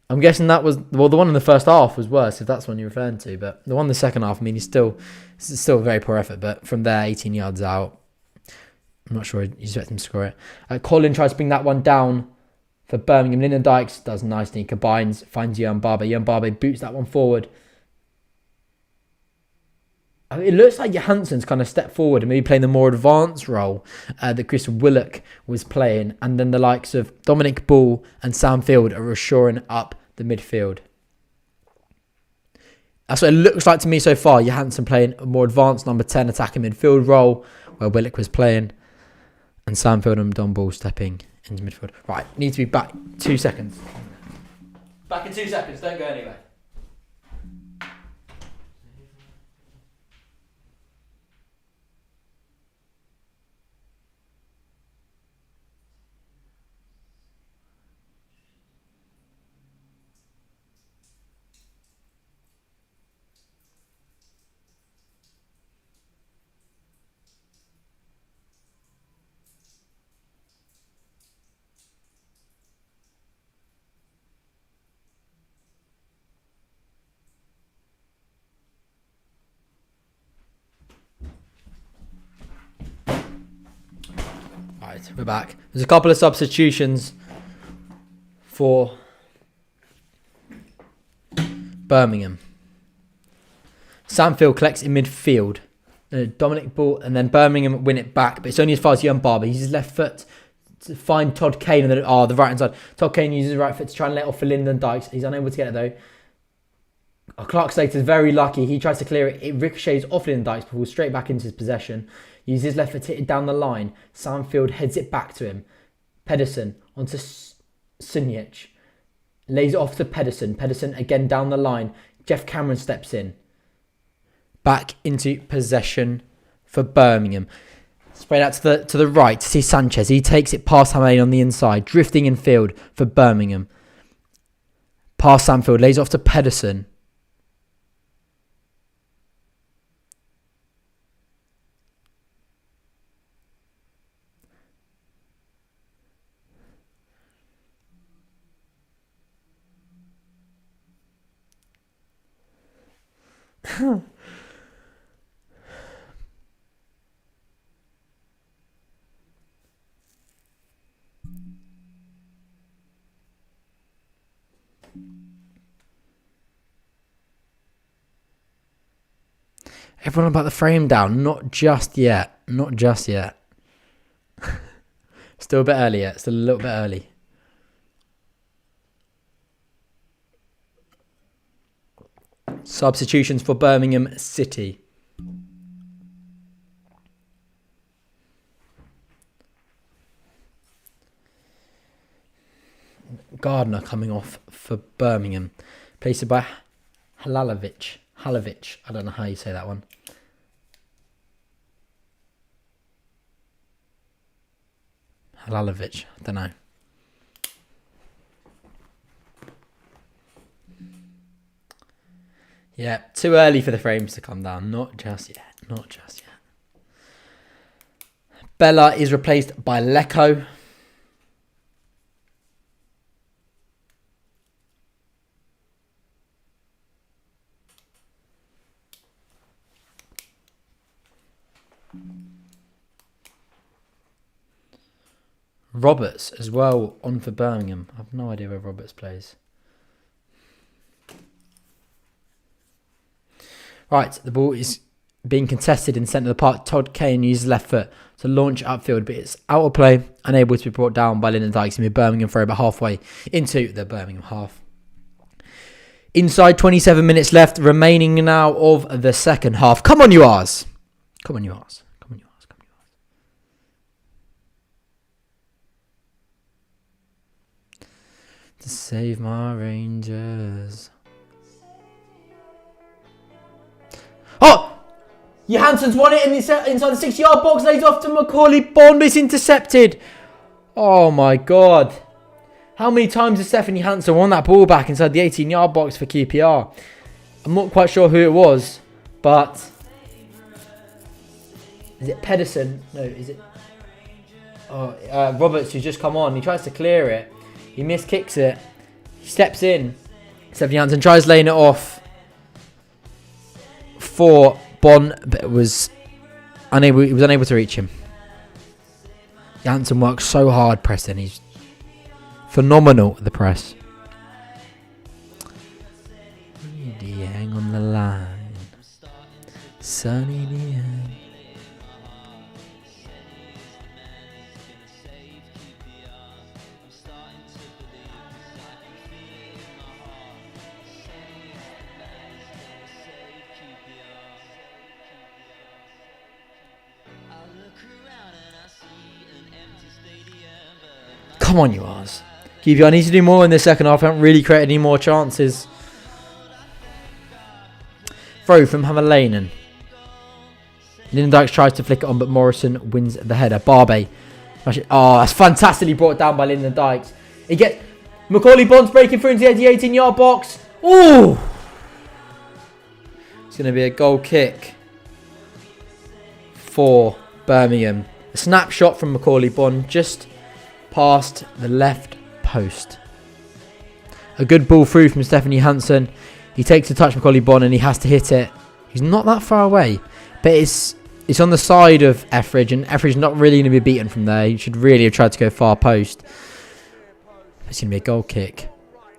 I'm guessing that was... Well, the one in the first half was worse, if that's what you're referring to. But the one in the second half, I mean, it's still a very poor effort. But from there, 18 yards out, I'm not sure you expect him to score it. Colin tries to bring that one down for Birmingham. Lyndon Dykes does nicely. He combines, finds Jörn Barbe. Jörn Barbe boots that one forward. It looks like Johansson's kind of stepped forward and maybe playing the more advanced role that Chris Willock was playing. And then the likes of Dominic Ball and Sam Field are assuring up the midfield. That's what it looks like to me so far. Johansson playing a more advanced number 10 attacking midfield role where Willock was playing. And Sam Field and Don Ball stepping into midfield. Right, need to be back 2 seconds. Back in 2 seconds, don't go anywhere. Right, we're back. There's a couple of substitutions for Birmingham. Sandfield collects in midfield. Dominic ball, and then Birmingham win it back, but it's only as far as Young Barber. He uses his left foot to find Todd Kane on the right hand side. Todd Kane uses his right foot to try and let off for Lyndon Dykes. He's unable to get it though. Clark Slater's very lucky. He tries to clear it. It ricochets off Lyndon Dykes, but falls straight back into his possession. Uses his left foot to hit it down the line. Sandfield heads it back to him. Pedersen onto Sunjic. Lays it off to Pedersen. Pedersen again down the line. Jeff Cameron steps in. Back into possession for Birmingham. Spread out to the right to see Sanchez. He takes it past Hamane on the inside. Drifting in field for Birmingham. Past Sandfield. Lays off to Pedersen. Everyone about the frame down. Not just yet. Not just yet. Still a bit early yet. Still a little bit early. Substitutions for Birmingham City. Gardner coming off for Birmingham. Placed by Halilovic. I don't know how you say that one. Halilovic. I don't know. Yeah, too early for the frames to come down. Not just yet. Not just yet. Bella is replaced by Lecco. Roberts as well on for Birmingham. I have no idea where Roberts plays. Right, the ball is being contested in the centre of the park. Todd Kane uses left foot to launch upfield, but it's out of play, unable to be brought down by Lyndon Dykes. And Birmingham throw about halfway into the Birmingham half. Inside 27 minutes left, remaining now of the second half. Come on, you R's. Come on, you R's. To save my Rangers. Oh! Johansson's won it inside the 6-yard box. Lays off to Macaulay Bond. It's intercepted. Oh my God. How many times has Stefan Johansson won that ball back inside the 18-yard box for QPR? I'm not quite sure who it was, but... Is it Pedersen? No, is it... Oh, Roberts, who's just come on. He tries to clear it. He miskicks it. He steps in. Stefan Johansson tries laying it off for Bon, but was unable. He was unable to reach him. Johansson works so hard pressing. He's phenomenal at the press. Hang on the line. Sunny Dieng. Come on, you R's. QPR needs to do more in the second half. Haven't really created any more chances. Throw from Hamalainen. Lyndon Dykes tries to flick it on, but Morrison wins the header. Barbe. Oh, that's fantastically brought down by Lyndon Dykes. He gets Macaulay Bonds breaking through into the 18-yard box. Ooh! It's going to be a goal kick for Birmingham. A snapshot from Macaulay Bond just past the left post. A good ball through from Stefan Johansson. He takes a touch Macaulay Bond and he has to hit it. He's not that far away, but it's It's on the side of Etheridge, and Etheridge not really going to be beaten from there. He should really have tried to go far post. It's going to be a goal kick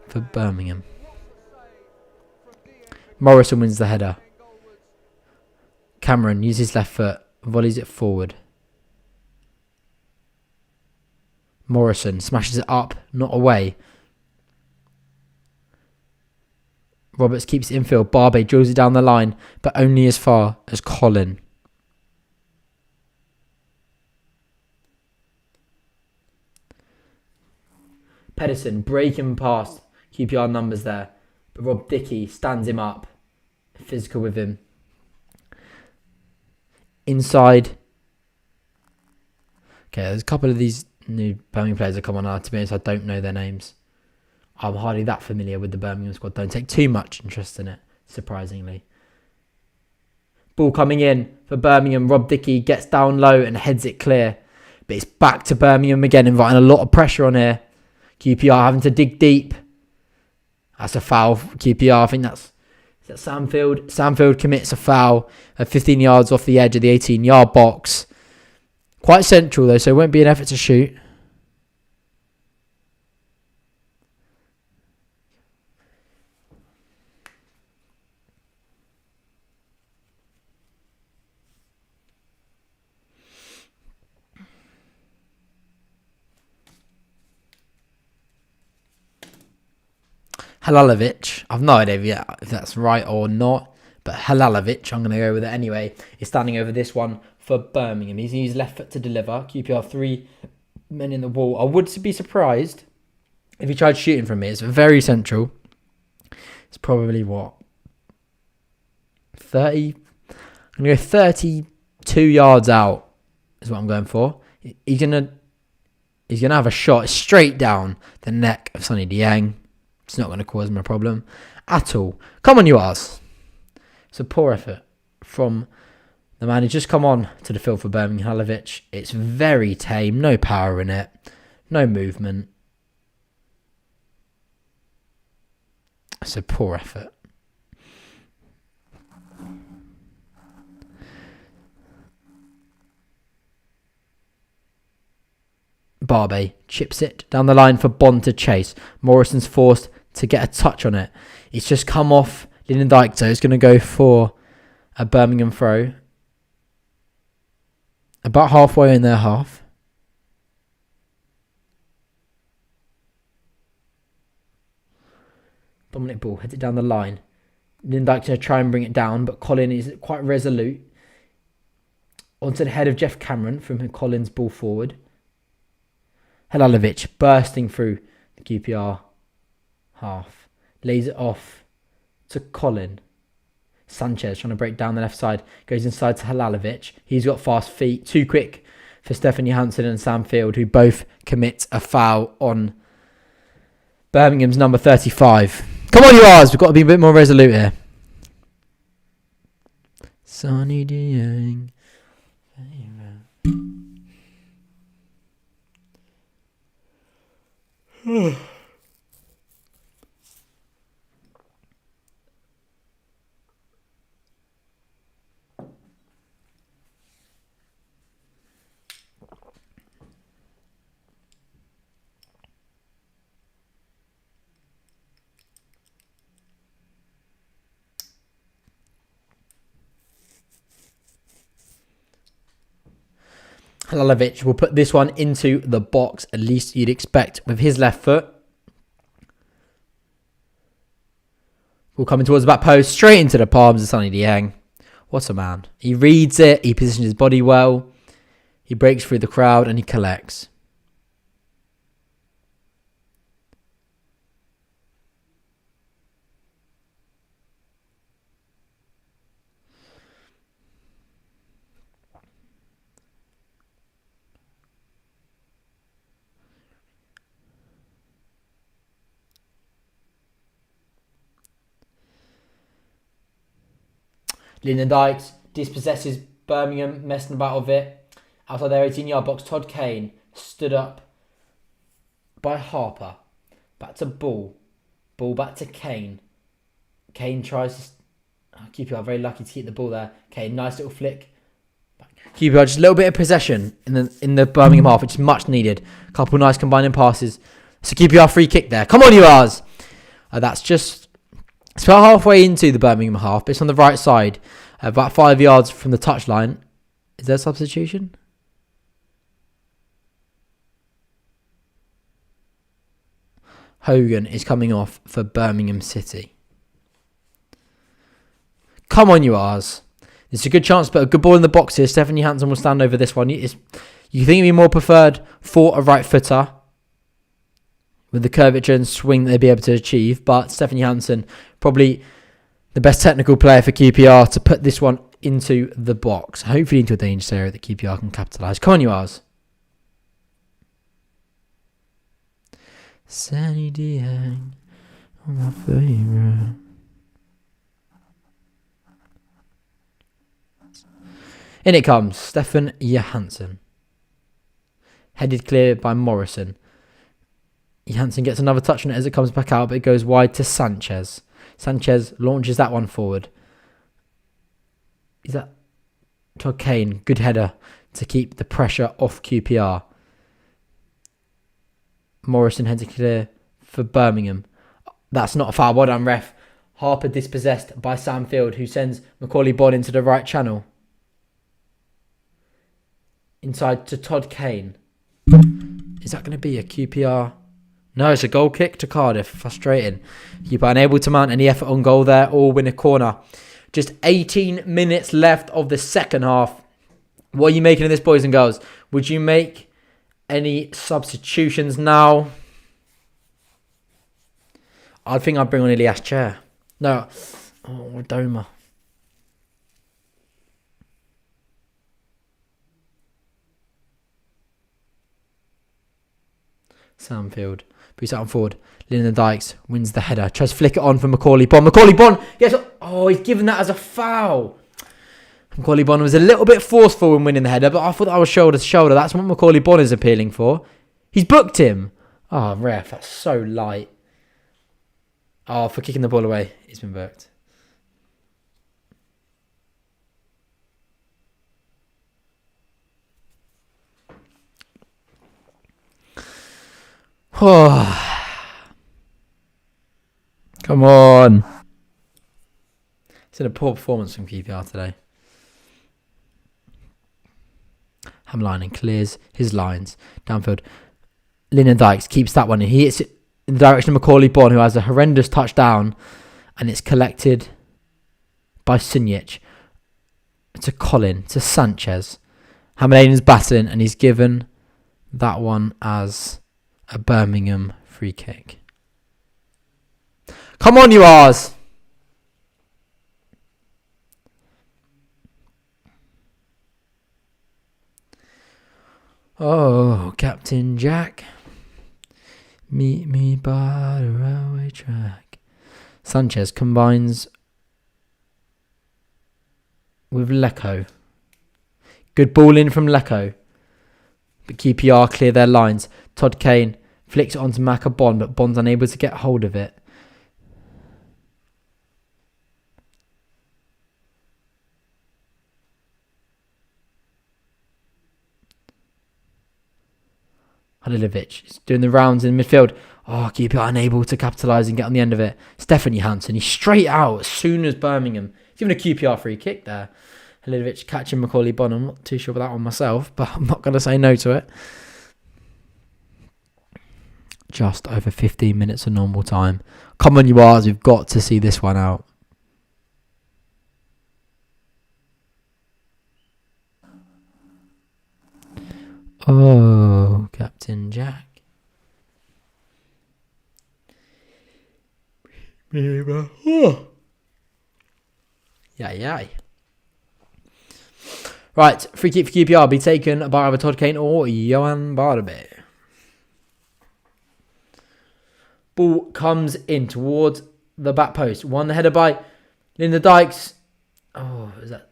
for Birmingham. Morrison wins the header. Cameron uses his left foot, volleys it forward. Morrison smashes it up, not away. Roberts keeps it infield. Barbe drills it down the line, but only as far as Colin. Pedersen breaking past QPR numbers there, but Rob Dickey stands him up. Physical with him. Inside. Okay, there's a couple of these new Birmingham players that come on. To be honest, I don't know their names. I'm hardly that familiar with the Birmingham squad. Don't take too much interest in it, surprisingly. Ball coming in for Birmingham. Rob Dickey gets down low and heads it clear. But it's back to Birmingham again, inviting a lot of pressure on here. QPR having to dig deep. That's a foul for QPR. I think that's... Is that Samfield? Samfield commits a foul at 15 yards off the edge of the 18-yard box. Quite central, though, so it won't be an effort to shoot. Halalovic, I've no idea if that's right or not, but Halalovic, I'm going to go with it anyway, is standing over this one for Birmingham. He's used left foot to deliver. QPR 3 men in the wall. I would be surprised if he tried shooting from it. It's very central. It's probably what? 30? I'm going to go 32 yards out is what I'm going for. He's going to have a shot straight down the neck of Sonny Dieng. It's not going to cause him a problem at all. Come on, you Rs. It's a poor effort from the man who's just come on to the field for Birmingham, Halovic. It's very tame. No power in it. No movement. It's a poor effort. Barbe chips it down the line for Bond to chase. Morrison's forced to get a touch on it. It's just come off Lindendijk, so it's going to go for a Birmingham throw. About halfway in their half. Dominic Ball heads it down the line. Lindendijk's going to try and bring it down, but Colin is quite resolute. Onto the head of Jeff Cameron from Colin's ball forward. Halalovic bursting through the QPR half. Lays it off to Colin. Sanchez trying to break down the left side. Goes inside to Halalovic. He's got fast feet. Too quick for Stefan Johansson and Sam Field, who both commit a foul on Birmingham's number 35. Come on, you R's. We've got to be a bit more resolute here. Sonny Dieng. Halalovic will put this one into the box, at least you'd expect, with his left foot. Ball coming towards the back post, straight into the palms of Sonny Dieng. What a man. He reads it, he positions his body well, he breaks through the crowd and he collects. Lindendijk dispossesses Birmingham, messing about with it. Outside their 18-yard box, Todd Kane stood up by Harper. Back to Ball. Ball back to Kane. Kane tries to... QPR very lucky to keep the ball there. Kane, nice little flick. QPR just a little bit of possession in the Birmingham half, which is much needed. A couple nice combining passes. It's a QPR free kick there. Come on, you R's. It's about halfway into the Birmingham half, but it's on the right side, about 5 yards from the touchline. Is there a substitution? Hogan is coming off for Birmingham City. Come on, you R's. It's a good chance to put a good ball in the box here. Stefan Johansson will stand over this one. You think it'd be more preferred for a right footer with the curvature and swing that they'd be able to achieve, but Stefan Johansson, probably the best technical player for QPR to put this one into the box. Hopefully into a dangerous area that QPR can capitalise. Come on, you R's. Sunny Diang, my favourite. In it comes, Stefan Johansson. Headed clear by Morrison. Johansson gets another touch on it as it comes back out, but it goes wide to Sanchez. Sanchez launches that one forward. Is that Todd Kane? Good header to keep the pressure off QPR. Morrison heads it clear for Birmingham. That's not a foul. Well done, ref. Harper dispossessed by Sam Field, who sends Macaulay Bonne into the right channel. Inside to Todd Kane. Is that going to be a QPR? No, it's a goal kick to Cardiff. Frustrating. QPR unable to mount any effort on goal there or win a corner. Just 18 minutes left of the second half. What are you making of this, boys and girls? Would you make any substitutions now? I think I'd bring on Ilias Chair. No. Oh, Doma. Samfield. Puts it on forward. Lyndon Dykes wins the header. Tries to flick it on for Macaulay Bonne. Macaulay Bonne! Yes. Oh, he's given that as a foul. Macaulay Bonne was a little bit forceful in winning the header, but I thought that was shoulder to shoulder. That's what Macaulay Bonne is appealing for. He's booked him. Oh, ref. That's so light. Oh, for kicking the ball away. He's been booked. Oh. Come on. It's been a poor performance from QPR today. Hamline clears his lines. Downfield. Lyndon Dykes keeps that one. He hits it in the direction of Macaulay Bonne, who has a horrendous touchdown. And it's collected by Sunjic. To Colin. To Sanchez. Hamline is battling and he's given that one as a Birmingham free kick. Come on, you R's! Oh, Captain Jack. Meet me by the railway track. Sanchez combines with Lecco. Good ball in from Lecco. But QPR clear their lines. Todd Kane flicks it onto Maka Bonne, but Bonne's unable to get hold of it. Halilovic is doing the rounds in midfield. Oh, QPR unable to capitalise and get on the end of it. Stefan Johansson, he's straight out as soon as Birmingham. He's given a QPR free kick there. Halilovic catching Macaulay Bonne. I'm not too sure about that one myself, but I'm not going to say no to it. Just over 15 minutes of normal time. Come on, you R's, we've got to see this one out. Oh, Captain Jack. Yay. Right, free kick for QPR be taken by either Todd Kane or Johan Barbe. Ball comes in towards the back post. One header by Lyndon Dykes. Oh, was that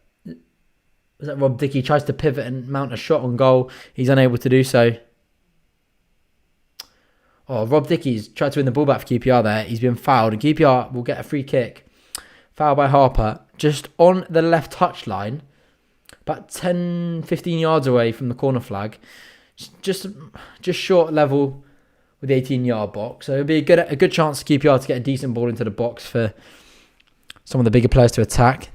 Rob Dickie? Tries to pivot and mount a shot on goal. He's unable to do so. Oh, Rob Dickie's tried to win the ball back for QPR there. He's been fouled and QPR will get a free kick. Foul by Harper. Just on the left touchline. about 10, 15 yards away from the corner flag. Just short level with the 18-yard box. So it'll be a good chance for QPR to get a decent ball into the box for some of the bigger players to attack.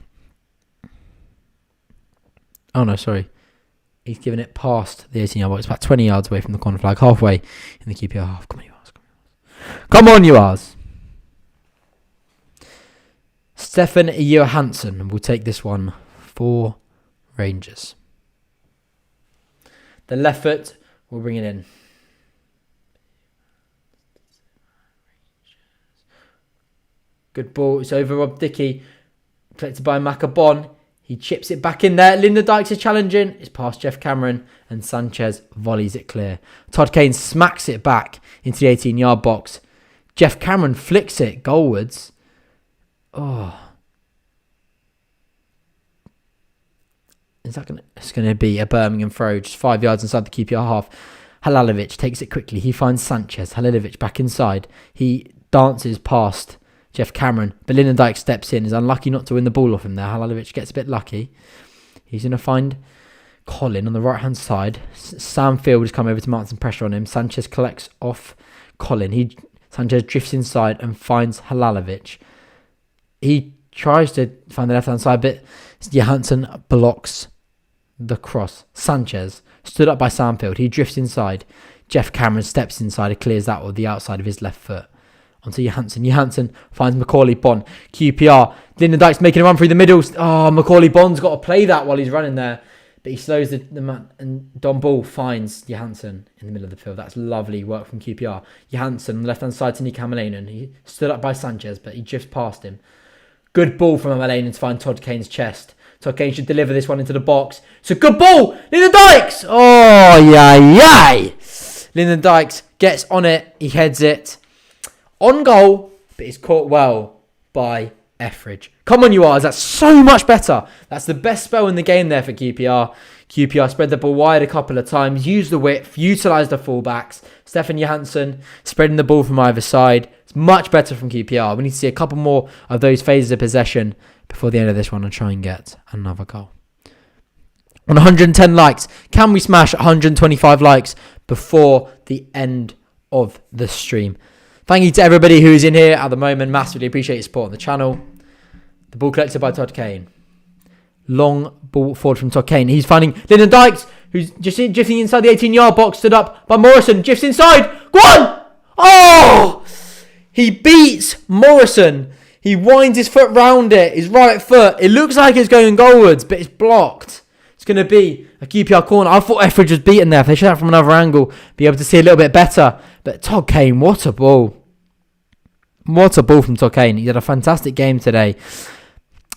Oh no, sorry. He's given it past the 18-yard box, about 20 yards away from the corner flag, halfway in the QPR half. Come on, you Ars. Come on, you Ars. Stefan Johansson will take this one for Rangers. The left foot will bring it in. Good ball. It's over Rob Dickey. Collected by Macabon. He chips it back in there. Lyndon Dykes is challenging. It's past Jeff Cameron. And Sanchez volleys it clear. Todd Kane smacks it back into the 18-yard box. Jeff Cameron flicks it goalwards. Oh. It's going to be a Birmingham throw. Just 5 yards inside the QPR half. Halalovic takes it quickly. He finds Sanchez. Halalovic back inside. He dances past Jeff Cameron. But Lyndon Dykes steps in. Is unlucky not to win the ball off him there. Halalovic gets a bit lucky. He's going to find Colin on the right-hand side. Sam Field has come over to mount some pressure on him. Sanchez collects off Colin. Sanchez drifts inside and finds Halalovic. He tries to find the left-hand side, but Johansson blocks the cross. Sanchez stood up by Samfield. He drifts inside. Jeff Cameron steps inside and clears that with the outside of his left foot. Onto Johansson. Johansson finds Macaulay Bonne. QPR. Lyndon Dykes making a run through the middle. Oh, Macaulay Bonne's got to play that while he's running there. But he slows the man. And Don Ball finds Johansson in the middle of the field. That's lovely work from QPR. Johansson on the left-hand side to Nick Hamalainen. He stood up by Sanchez, but he drifts past him. Good ball from Hamalainen to find Todd Kane's chest. Todd Kane should deliver this one into the box. It's a good ball. Lyndon Dykes. Oh, yay. Lyndon Dykes gets on it. He heads it. On goal, but it's caught well by Etheridge. Come on, you Ars. That's so much better. That's the best spell in the game there for QPR. QPR spread the ball wide a couple of times. Used the width. Utilised the fullbacks. Stefan Johansson spreading the ball from either side. It's much better from QPR. We need to see a couple more of those phases of possession before the end of this one and try and get another goal. On 110 likes, can we smash 125 likes before the end of the stream? Thank you to everybody who is in here at the moment. Massively appreciate your support on the channel. The ball collected by Todd Kane. Long ball forward from Todd Kane. He's finding Lyndon Dykes, who's just drifting inside the 18-yard box, stood up by Morrison. Drifts inside. Go on! Oh! He beats Morrison. He winds his foot round it, his right foot. It looks like it's going goalwards, but it's blocked. It's going to be a QPR corner. I thought Etheridge was beaten there. If they shot that from another angle, be able to see a little bit better. But Todd Kane, what a ball. What a ball from Todd Kane. He had a fantastic game today.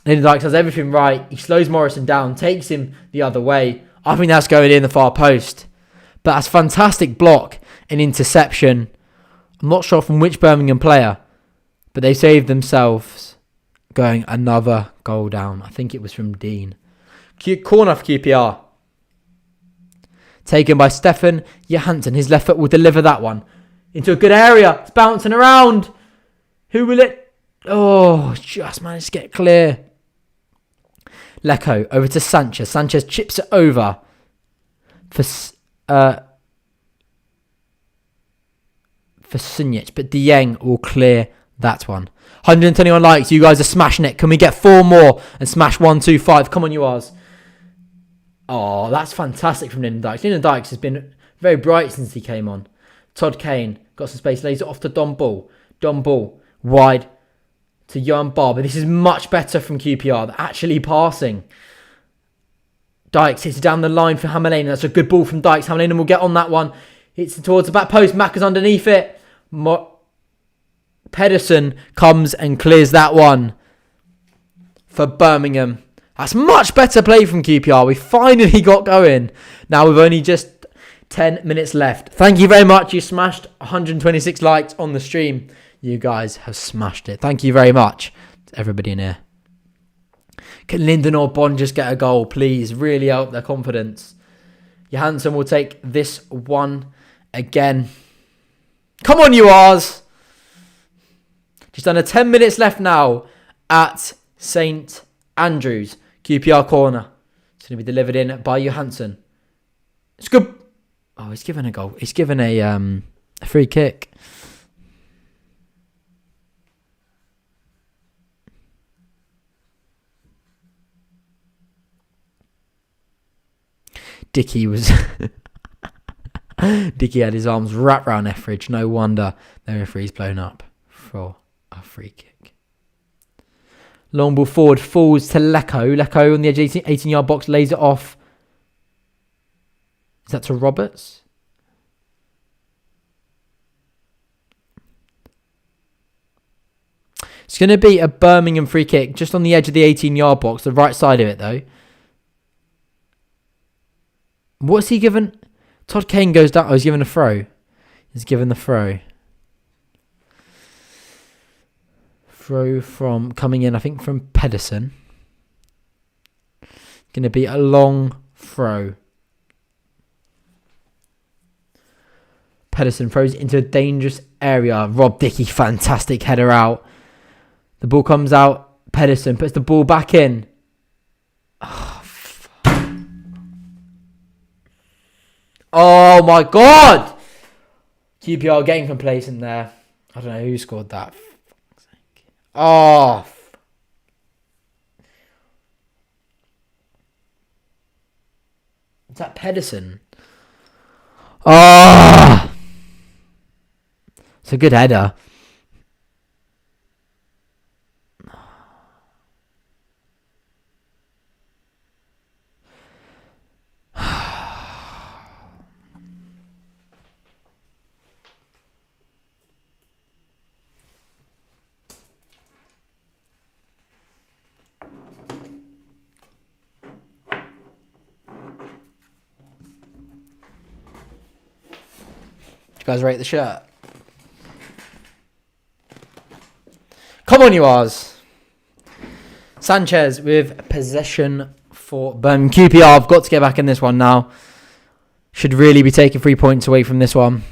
Lyndon Dykes does everything right. He slows Morrison down, takes him the other way. I think that's going in the far post. But that's fantastic block and interception. I'm not sure from which Birmingham player, but they saved themselves going another goal down. I think it was from Dean. Corner for QPR. Taken by Stefan Johansson. His left foot will deliver that one into a good area. It's bouncing around. Who will it? Oh, just managed to get clear. Lecco over to Sanchez. Sanchez chips it over for Sinic, but Dieng will clear that one. 121 likes. You guys are smashing it. Can we get 4 more and smash 125? Come on, you Ars. Oh, that's fantastic from Lyndon Dykes. Lyndon Dykes has been very bright since he came on. Todd Kane got some space, lays it off to Don Ball. Don Ball wide to Johan Barber. This is much better from QPR. They're actually passing. Dykes hits it down the line for Hamalainen. That's a good ball from Dykes. Hamalainen will get on that one. Hits it towards the back post. Macca's underneath it. Pedersen comes and clears that one for Birmingham. That's much better play from QPR. We finally got going. Now we've only just 10 minutes left. Thank you very much. You smashed 126 likes on the stream. You guys have smashed it. Thank you very much to everybody in here. Can Lyndon or Bond just get a goal, please? Really help their confidence. Johansson will take this one again. Come on, you Ars. Just under 10 minutes left now at St. Andrews. QPR corner. It's going to be delivered in by Johansson. Scoop! Oh, he's given a goal. He's given a free kick. Dicky was... Dicky had his arms wrapped round Etheridge. No wonder the referee's blown up for a free kick. Long ball forward, falls to Lecco. Lecco on the edge of the 18-yard box, lays it off. Is that to Roberts? It's going to be a Birmingham free kick just on the edge of the 18-yard box, the right side of it though. What's he given? Todd Kane goes down. Oh, he's given a throw. He's given the throw. Throw from coming in, I think, from Pedersen. Going to be a long throw. Pedersen throws into a dangerous area. Rob Dickey, fantastic header out. The ball comes out. Pedersen puts the ball back in. Oh my God! QPR getting complacent there. I don't know who scored that. Oh. Is that Pedersen? Oh. It's a good header. You guys rate the shirt? Come on, you Rs. Sanchez with possession for Birmingham. QPR have got to get back in this one now. Should really be taking 3 points away from this one.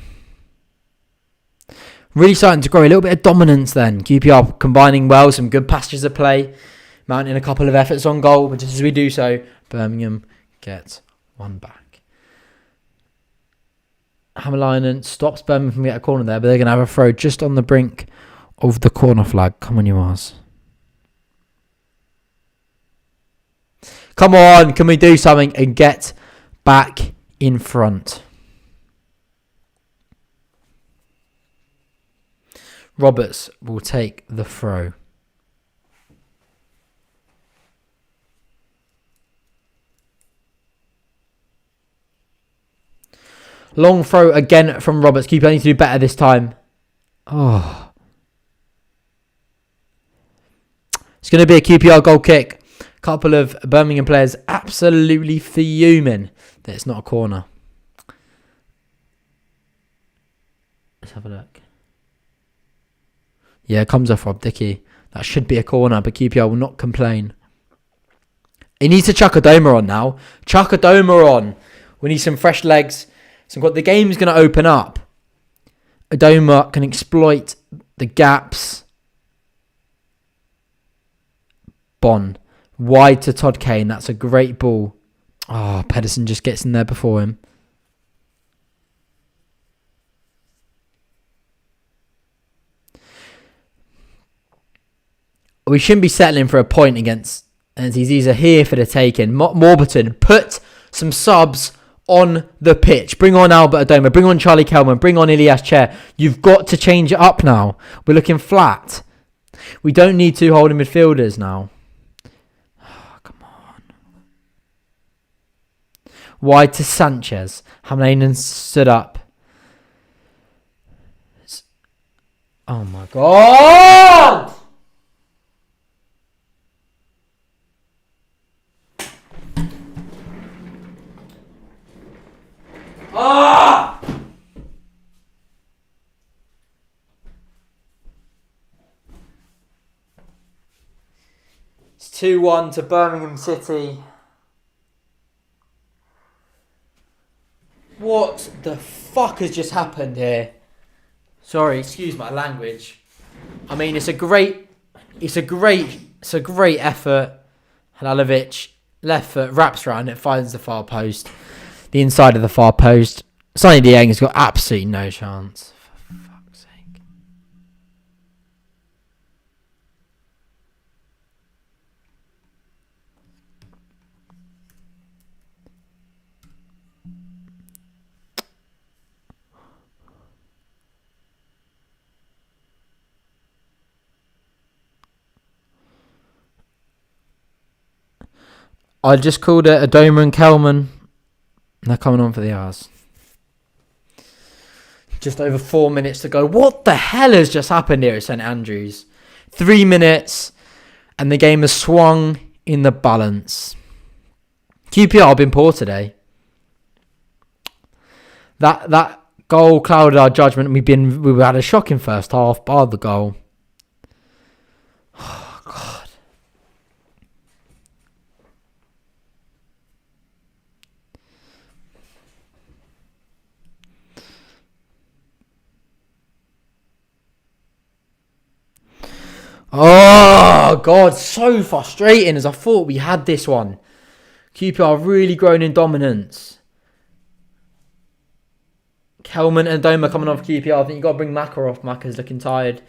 Really starting to grow a little bit of dominance then. QPR combining well, some good passages of play, mounting a couple of efforts on goal, but just as we do so, Birmingham gets one back. Hammerlinen stops Birmingham from getting a corner there, but they're going to have a throw just on the brink of the corner flag. Come on, you Rs. Come on, can we do something and get back in front? Roberts will take the throw. Long throw again from Roberts. QPR need to do better this time. Oh. It's going to be a QPR goal kick. Couple of Birmingham players absolutely fuming that it's not a corner. Let's have a look. Yeah, it comes off Rob Dickey. That should be a corner, but QPR will not complain. He needs to chuck Adoma on now. Chuck Adoma on. We need some fresh legs. So the game's going to open up. Adoma can exploit the gaps. Bon. Wide to Todd Kane. That's a great ball. Oh, Pedersen just gets in there before him. We shouldn't be settling for a point against... And these are here for the taking. Morberton, put some subs on the pitch. Bring on Albert Adoma. Bring on Charlie Kelman. Bring on Ilias Chair. You've got to change it up now. We're looking flat. We don't need two holding midfielders now. Oh, come on. Wide to Sanchez. Hamlainen stood up. Oh my God! Ah! It's 2-1 to Birmingham City. What the fuck has just happened here? Sorry, excuse my language. I mean, it's a great effort. Halalovic Left foot wraps around it, finds the far post. The inside of the far post. Sonny Dieng has got absolutely no chance. For fuck's sake. I just called it Adoma and Kelman. They're coming on for the R's. Just over 4 minutes to go. What the hell has just happened here at St.Andrews? 3 minutes and the game has swung in the balance. QPR have been poor today. That goal clouded our judgment. We had a shocking first half, bar the goal. Oh, God. Oh, God, so frustrating as I thought we had this one. QPR really grown in dominance. Kelman and Doma coming off QPR. I think you've got to bring Maka off. Maka's looking tired.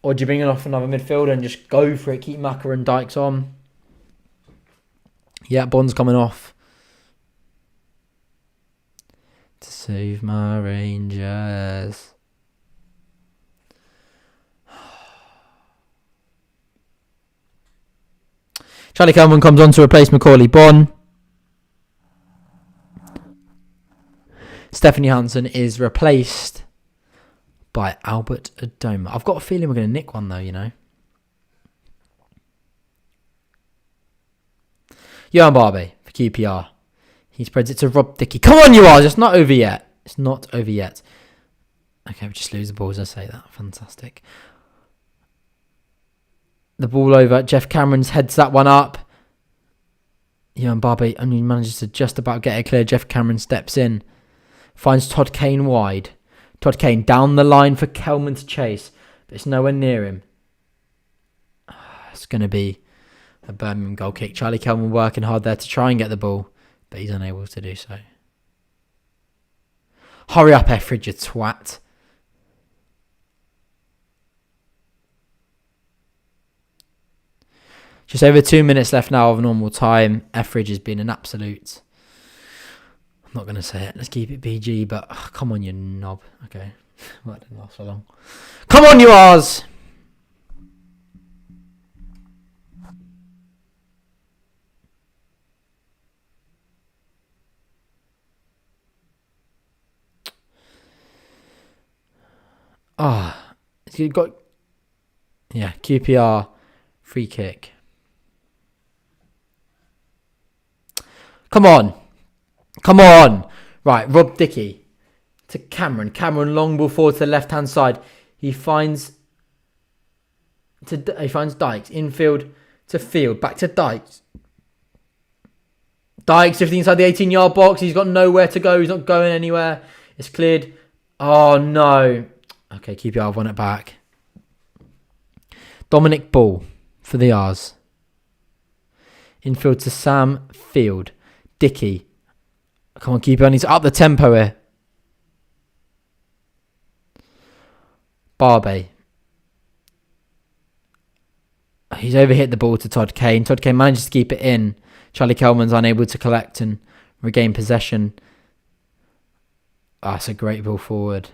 Or do you bring off another midfielder and just go for it? Keep Maka and Dykes on. Yeah, Bond's coming off. To save my Rangers. Charlie Kelman comes on to replace Macaulay Bonne. Stephanie Hansen is replaced by Albert Adoma. I've got a feeling we're going to nick one though, you know. Johan Barbie for QPR. He spreads it to Rob Dickey. Come on, you are. It's not over yet. It's not over yet. Okay, we just lose the ball as I say that. Fantastic. The ball over. Jeff Cameron's heads that one up. Johan Barbie only manages to just about get it clear. Jeff Cameron steps in. Finds Todd Kane wide. Todd Kane down the line for Kelman to chase. But it's nowhere near him. It's going to be a Birmingham goal kick. Charlie Kelman working hard there to try and get the ball. But he's unable to do so. Hurry up, Etheridge, you twat. Just over 2 minutes left now of normal time. Etheridge has been an absolute... I'm not going to say it. Let's keep it PG, but come on, you knob. Okay. Well, that didn't last so long. Come on, you R's! You've got... Yeah, QPR free kick. Come on. Come on. Right, Rob Dickey to Cameron. Cameron long ball forward to the left-hand side. He finds Dykes. Infield to Field. Back to Dykes. Dykes drifting inside the 18-yard box. He's got nowhere to go. He's not going anywhere. It's cleared. Oh, no. Okay, QPR have won it back. Dominic Ball for the R's. Infield to Sam Field. Dickey. Come on, QPR needs to up the tempo here. Barbie. He's overhit the ball to Todd Kane. Todd Kane manages to keep it in. Charlie Kelman's unable to collect and regain possession. That's a great ball forward.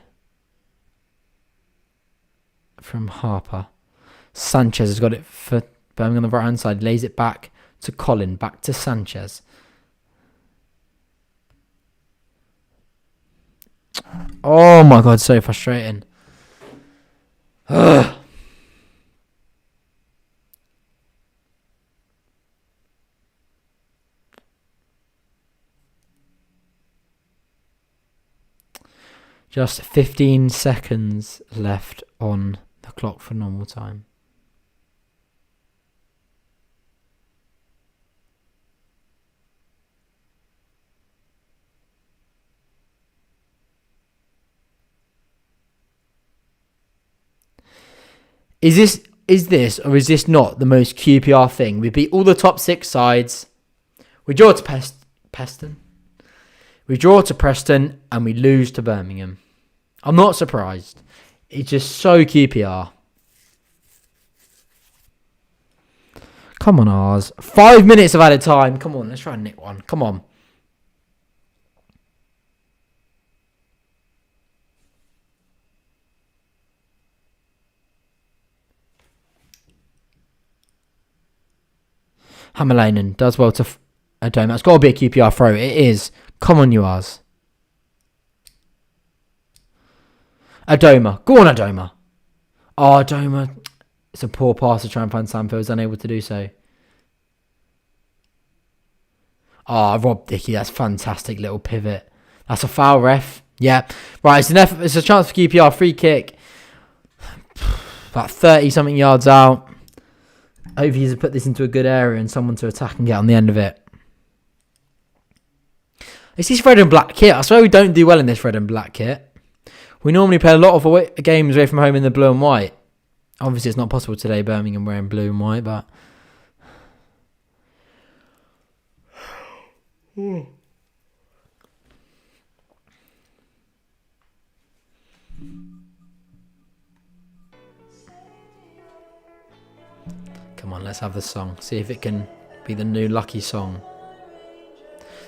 From Harper. Sanchez has got it for Birmingham on the right hand side. Lays it back to Colin. Back to Sanchez. Oh my God, so frustrating. Ugh. Just 15 seconds left on the clock for normal time. Is this or is this not the most QPR thing? We beat all the top 6 sides We draw to Preston. We draw to Preston and we lose to Birmingham. I'm not surprised. It's just so QPR. Come on, ours. 5 minutes of added time. Come on, let's try and nick one. Come on. Hammerlainen does well to Adoma. It's got to be a QPR throw. It is. Come on, you ours. Adoma. Go on, Adoma. Oh, Adoma. It's a poor pass to try and find Sam Phil's unable to do so. Oh, Rob Dickey. That's fantastic little pivot. That's a foul, ref. Yeah. Right, it's a chance for QPR. Free kick. About 30-something yards out. Hopefully he's put this into a good area and someone to attack and get on the end of it. It's this red and black kit. I swear we don't do well in this red and black kit. We normally play a lot of games away from home in the blue and white. Obviously it's not possible today, Birmingham wearing blue and white, but... Come on, let's have the song. See if it can be the new lucky song.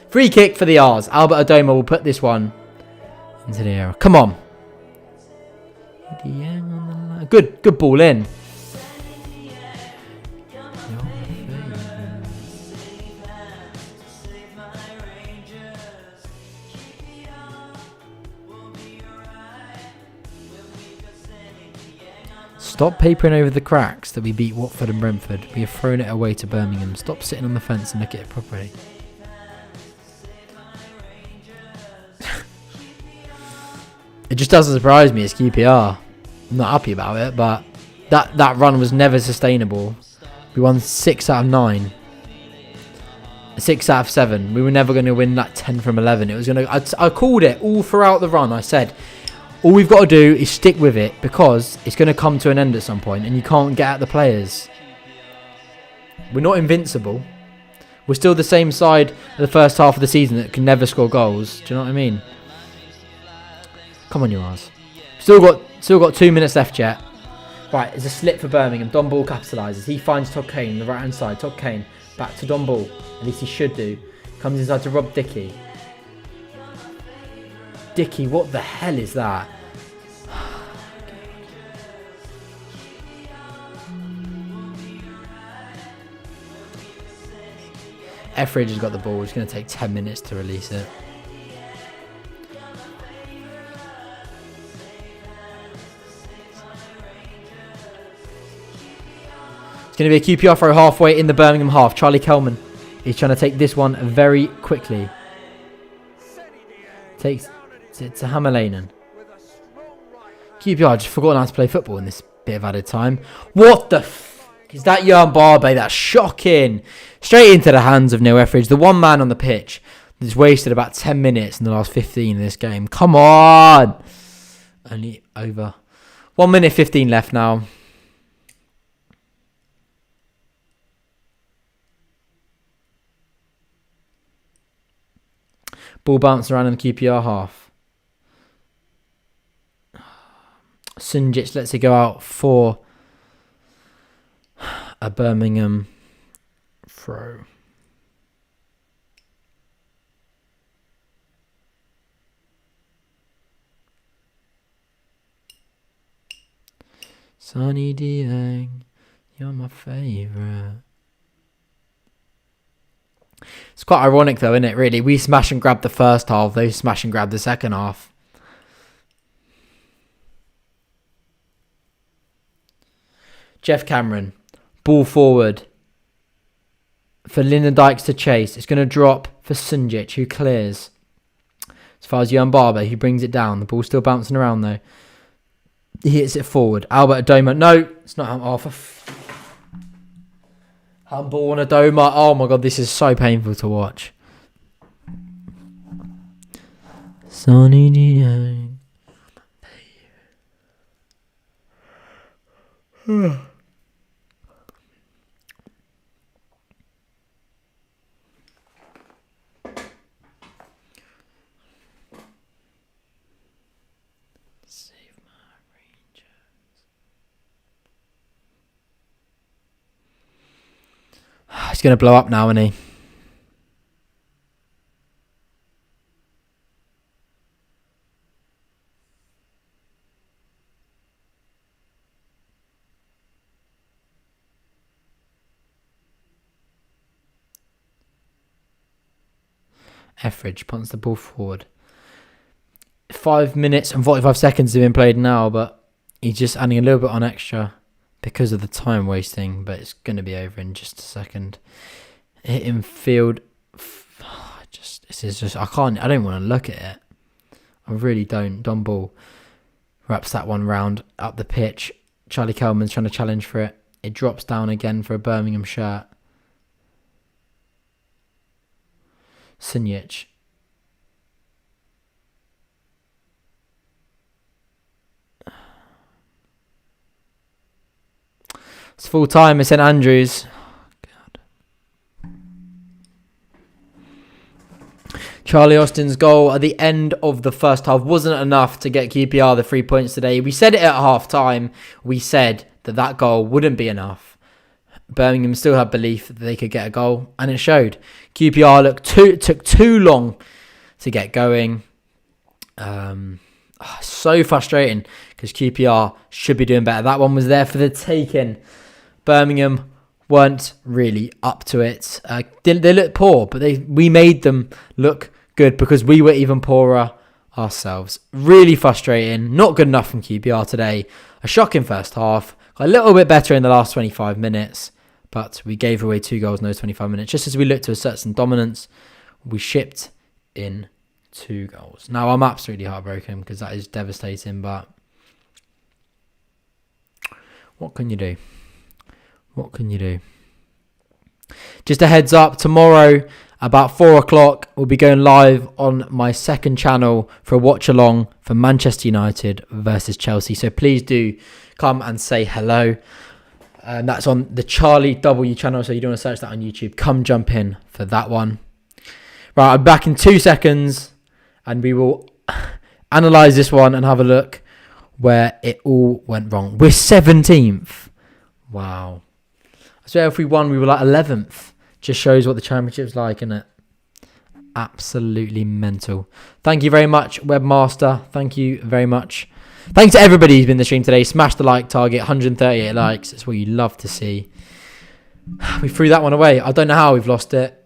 Free kick for the R's. Albert Adoma will put this one into the air. Come on. Good ball in. Stop papering over the cracks that we beat Watford and Brentford. We have thrown it away to Birmingham. Stop sitting on the fence and look at it properly. It just doesn't surprise me. It's QPR. I'm not happy about it, but that run was never sustainable. We won 6 out of 9. 6 out of 7. We were never going to win like 10 from 11. It was going to. I called it all throughout the run. I said, all we've got to do is stick with it because it's going to come to an end at some point and you can't get at the players. We're not invincible. We're still the same side of the first half of the season that can never score goals. Do you know what I mean? Come on, you arse. Still got 2 minutes left yet. Right, it's a slip for Birmingham. Don Ball capitalises. He finds Todd Kane on the right hand side. Todd Kane back to Don Ball. At least he should do. Comes inside to Rob Dickey. Dickey, what the hell is that? Etheridge has got the ball. It's going to take 10 minutes to release it. It's going to be a QPR throw halfway in the Birmingham half. Charlie Kelman is trying to take this one very quickly. Takes it to Hammerlainen. QPR just forgotten how to play football in this bit of added time. What the f*** is that, Jan Barbe? That's shocking. Straight into the hands of Neil Etheridge, the one man on the pitch that's wasted about 10 minutes in the last 15 in this game. Come on! Only over 1 minute 15 left now. Ball bouncing around in the QPR half. Sunjic lets it go out for a Birmingham throw. Sonny Dieng, you're my favourite. It's quite ironic though, isn't it, really? We smash and grab the first half, they smash and grab the second half. Jeff Cameron, ball forward for Lyndon Dykes to chase. It's going to drop for Sunjic, who clears. As far as Jan Barber, who brings it down. The ball's still bouncing around though. He hits it forward. Albert Adoma. No, it's not handball on Adoma. Oh my god, this is so painful to watch. Sonny Dieng. He's going to blow up now, isn't he? Etheridge punts the ball forward. 5 minutes and 45 seconds have been played now, but he's just adding a little bit on extra because of the time wasting, but it's going to be over in just a second. Hit in field. I don't want to look at it. I really don't. Don Ball wraps that one round up the pitch. Charlie Kelman's trying to challenge for it. It drops down again for a Birmingham shirt. Sinjic. It's full time. It's St.Andrews. Charlie Austin's goal at the end of the first half wasn't enough to get QPR the 3 points today. We said it at half time. We said that goal wouldn't be enough. Birmingham still had belief that they could get a goal, and it showed. QPR took too long to get going. So frustrating because QPR should be doing better. That one was there for the taking. Birmingham weren't really up to it. They looked poor, but we made them look good because we were even poorer ourselves. Really frustrating. Not good enough from QPR today. A shocking first half. Got a little bit better in the last 25 minutes. But we gave away 2 goals in those 25 minutes. Just as we looked to assert some dominance, we shipped in 2 goals. Now, I'm absolutely heartbroken because that is devastating. But what can you do? What can you do? Just a heads up, tomorrow about 4 o'clock, we'll be going live on my second channel for a watch along for Manchester United versus Chelsea. So please do come and say hello. And that's on the Charlie W channel, so you don't want to search that on YouTube. Come jump in for that one. Right, I'm back in 2 seconds, and we will analyse this one and have a look where it all went wrong. We're 17th. Wow. I swear if we won, we were like 11th. Just shows what the championship's like, isn't it? Absolutely mental. Thank you very much, Webmaster. Thank you very much. Thanks to everybody who's been in the stream today. Smash the like target, 138 likes. It's what you love to see. We threw that one away. I don't know how we've lost it.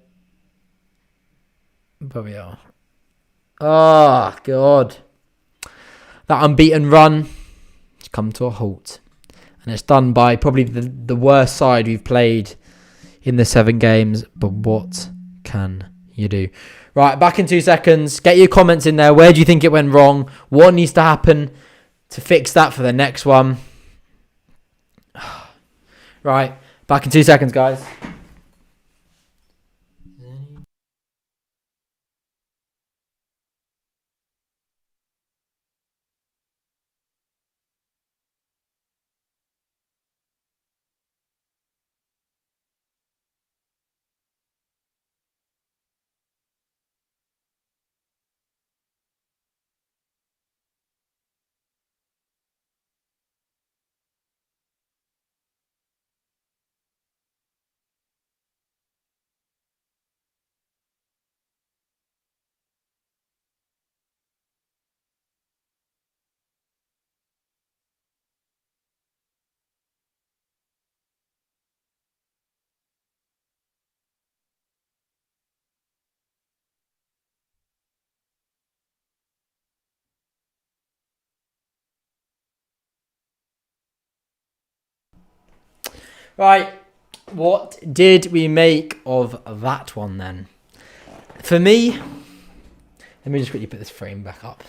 But we are. Oh, God. That unbeaten run has come to a halt. And it's done by probably the worst side we've played in the 7 games. But what can you do? Right, back in 2 seconds. Get your comments in there. Where do you think it went wrong? What needs to happen to fix that for the next one? Right, back in 2 seconds, guys. Right, what did we make of that one then? For me, let me just quickly put this frame back up.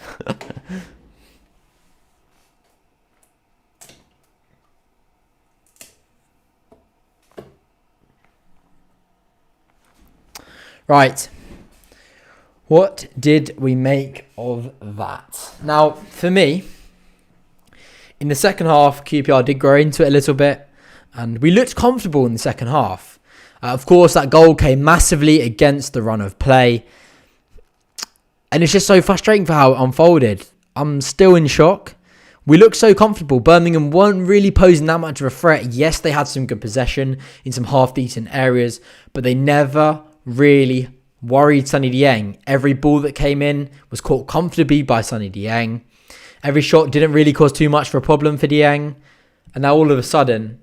Right, what did we make of that? Now, for me, in the second half, QPR did grow into it a little bit. And we looked comfortable in the second half. Of course, that goal came massively against the run of play. And it's just so frustrating for how it unfolded. I'm still in shock. We looked so comfortable. Birmingham weren't really posing that much of a threat. Yes, they had some good possession in some half-decent areas, but they never really worried Sonny Dieng. Every ball that came in was caught comfortably by Sonny Dieng. Every shot didn't really cause too much of a problem for Dieng. And now all of a sudden,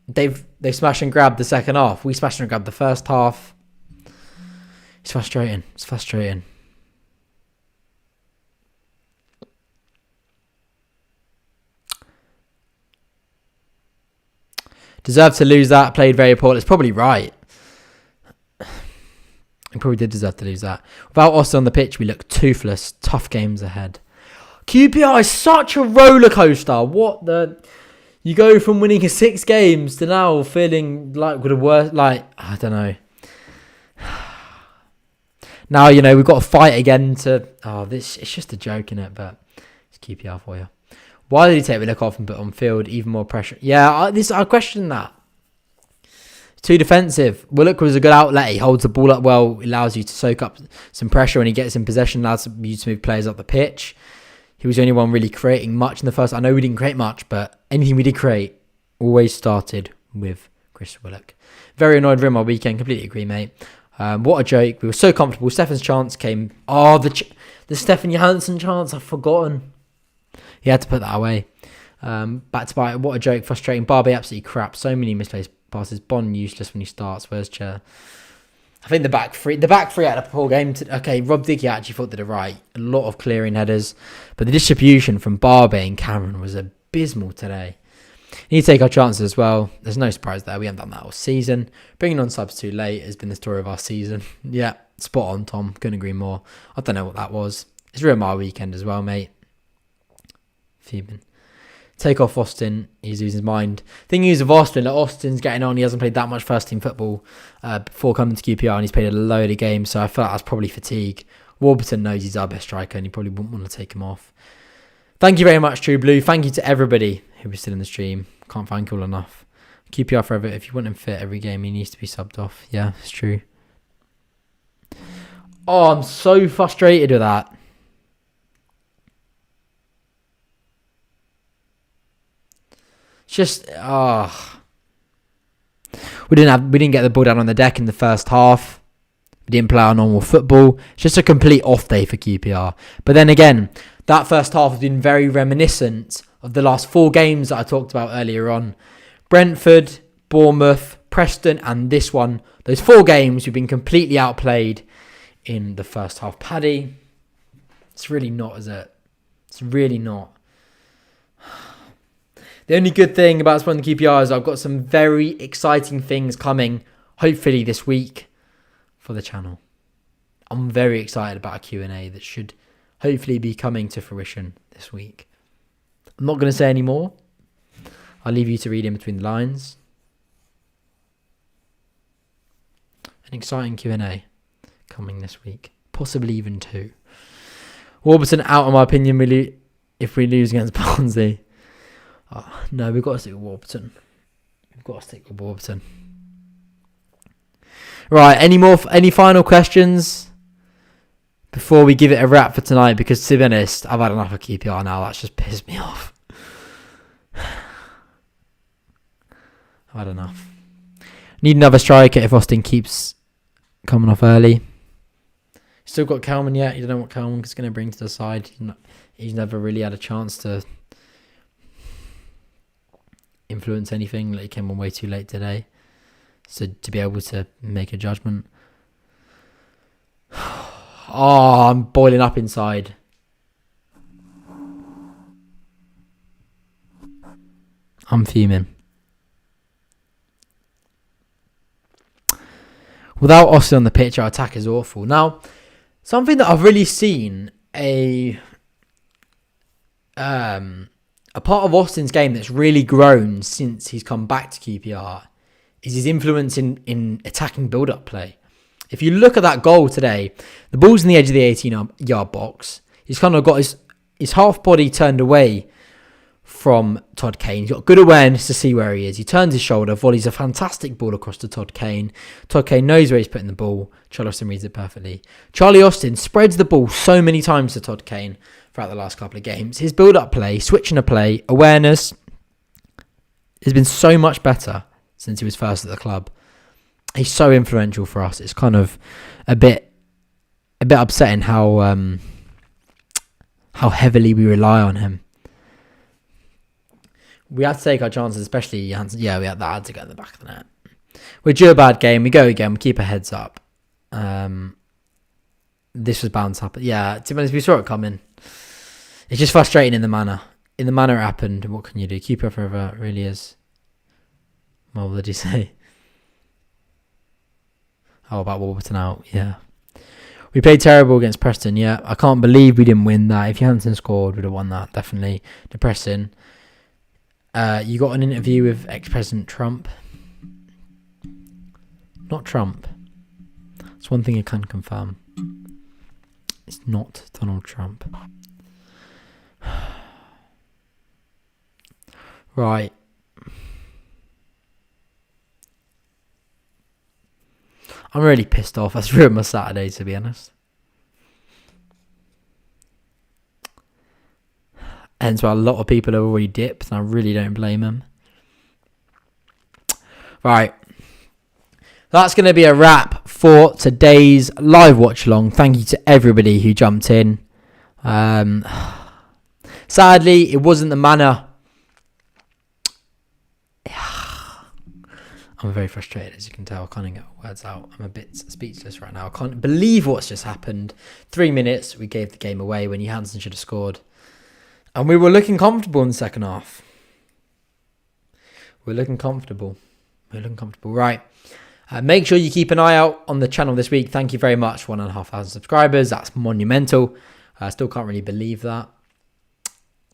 they smashed and grabbed the second half. We smashed and grabbed the first half. It's frustrating. It's frustrating. Deserved to lose that. Played very poorly. It's probably right. He probably did deserve to lose that. Without Austin on the pitch, we look toothless. Tough games ahead. QPR is such a roller coaster. What the... You go from winning 6 games to now feeling like with a worse... Like, I don't know. Now, you know, we've got to fight again to... Oh, this... It's just a joke, innit? But it's QPR for you. Why did he take Willock off and put on field? Even more pressure. Yeah, I question that. Too defensive. Willock was a good outlet. He holds the ball up well. Allows you to soak up some pressure when he gets in possession. Allows you to move players up the pitch. He was the only one really creating much in the first. I know we didn't create much, but anything we did create always started with Chris Willock. Very annoyed with him all weekend. Completely agree, mate. What a joke. We were so comfortable. Stefan's chance came. Oh, the Stefan Johansson chance. I've forgotten. He had to put that away. Back to back. What a joke. Frustrating. Barbie absolutely crap. So many misplaced passes. Bond useless when he starts. Where's Chair? I think the back three had a poor game. Okay, Rob Dickey actually thought did it right. A lot of clearing headers. But the distribution from Barbie and Cameron was abysmal today. Need to take our chances as well. There's no surprise there. We haven't done that all season. Bringing on subs too late has been the story of our season. Yeah, spot on, Tom. Couldn't agree more. I don't know what that was. It's ruined my weekend as well, mate. Fuming. Take off Austin. He's losing his mind. Thing is with Austin, like Austin's getting on. He hasn't played that much first team football before coming to QPR, and he's played a load of games. So I feel like that's probably fatigue. Warburton knows he's our best striker, and he probably wouldn't want to take him off. Thank you very much, True Blue. Thank you to everybody who was still in the stream. Can't thank you all enough. QPR forever. If you want him fit every game, he needs to be subbed off. Yeah, it's true. Oh, I'm so frustrated with that. Just we didn't get the ball down on the deck in the first half. We didn't play our normal football. It's just a complete off day for QPR. But then again, that first half has been very reminiscent of the last 4 games that I talked about earlier on. Brentford, Bournemouth, Preston, and this one. Those 4 games we've been completely outplayed in the first half. Paddy, it's really not, is it? It's really not. The only good thing about supporting the QPR is I've got some very exciting things coming, hopefully this week, for the channel. I'm very excited about a Q&A that should hopefully be coming to fruition this week. I'm not going to say any more. I'll leave you to read in between the lines. An exciting Q&A coming this week. Possibly even 2. Warburton out, in my opinion, if we lose against Barnsley. Oh, no, we've got to stick with Warburton. Right, any final questions before we give it a wrap for tonight? Because to be honest, I've had enough of QPR now. That's just pissed me off. I've had enough. Need another striker if Austin keeps coming off early. Still got Kalman yet. You don't know what Kalman is going to bring to the side. He's never really had a chance to influence anything. Like, he came on way too late today, so to be able to make a judgment. Oh, I'm boiling up inside. I'm fuming. Without Austin on the pitch, our attack is awful. Now, something that I've really seen a part of Austin's game that's really grown since he's come back to QPR is his influence in attacking build-up play. If you look at that goal today, the ball's in the edge of the 18-yard box. He's kind of got his half body turned away from Todd Kane. He's got good awareness to see where he is. He turns his shoulder, volleys a fantastic ball across to Todd Kane. Todd Kane knows where he's putting the ball. Charlie Austin reads it perfectly. Charlie Austin spreads the ball so many times to Todd Kane. throughout the last couple of games. His build-up play, switching a play, awareness has been so much better since he was first at the club. He's so influential for us. It's kind of a bit upsetting how heavily we rely on him. We had to take our chances, especially Janssen. Yeah, we had to go in the back of the net. We're due a bad game. We go again. We keep our heads up. This was bound to happen. Yeah, to be honest, we saw it coming. It's just frustrating in the manner. In the manner it happened. What can you do? Qpr forever, it really is. What did he say? How about Wolverton out? Yeah. We played terrible against Preston. Yeah, I can't believe we didn't win that. If Janssen scored, we'd have won that. Definitely. Depressing. You got an interview with ex-President Trump. Not Trump. That's one thing I can confirm. It's not Donald Trump. Right. I'm really pissed off. That's ruined my Saturday, to be honest. Hence why a lot of people have already dipped, and I really don't blame them. Right. That's going to be a wrap for today's live watch along. Thank you to everybody who jumped in. Sadly, it wasn't the manner. I'm very frustrated, as you can tell. I can't even get words out. I'm a bit speechless right now. I can't believe what's just happened. 3 minutes, we gave the game away when Johansson should have scored. And we were looking comfortable in the second half. We're looking comfortable. Right. Make sure you keep an eye out on the channel this week. Thank you very much. 1,500 subscribers. That's monumental. I still can't really believe that.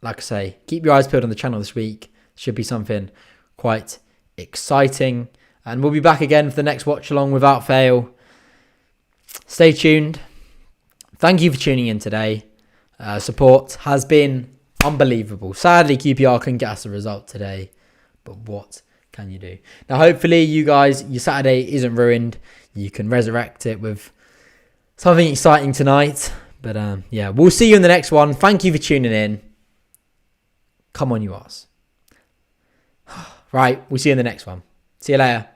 Like I say, keep your eyes peeled on the channel this week. Should be something quite exciting. And we'll be back again for the next watch along without fail. Stay tuned. Thank you for tuning in today. Support has been unbelievable. Sadly, QPR couldn't get us a result today. But what can you do? Now, hopefully, you guys, your Saturday isn't ruined. You can resurrect it with something exciting tonight. But yeah, we'll see you in the next one. Thank you for tuning in. Come on, you arse. Right, we'll see you in the next one. See you later.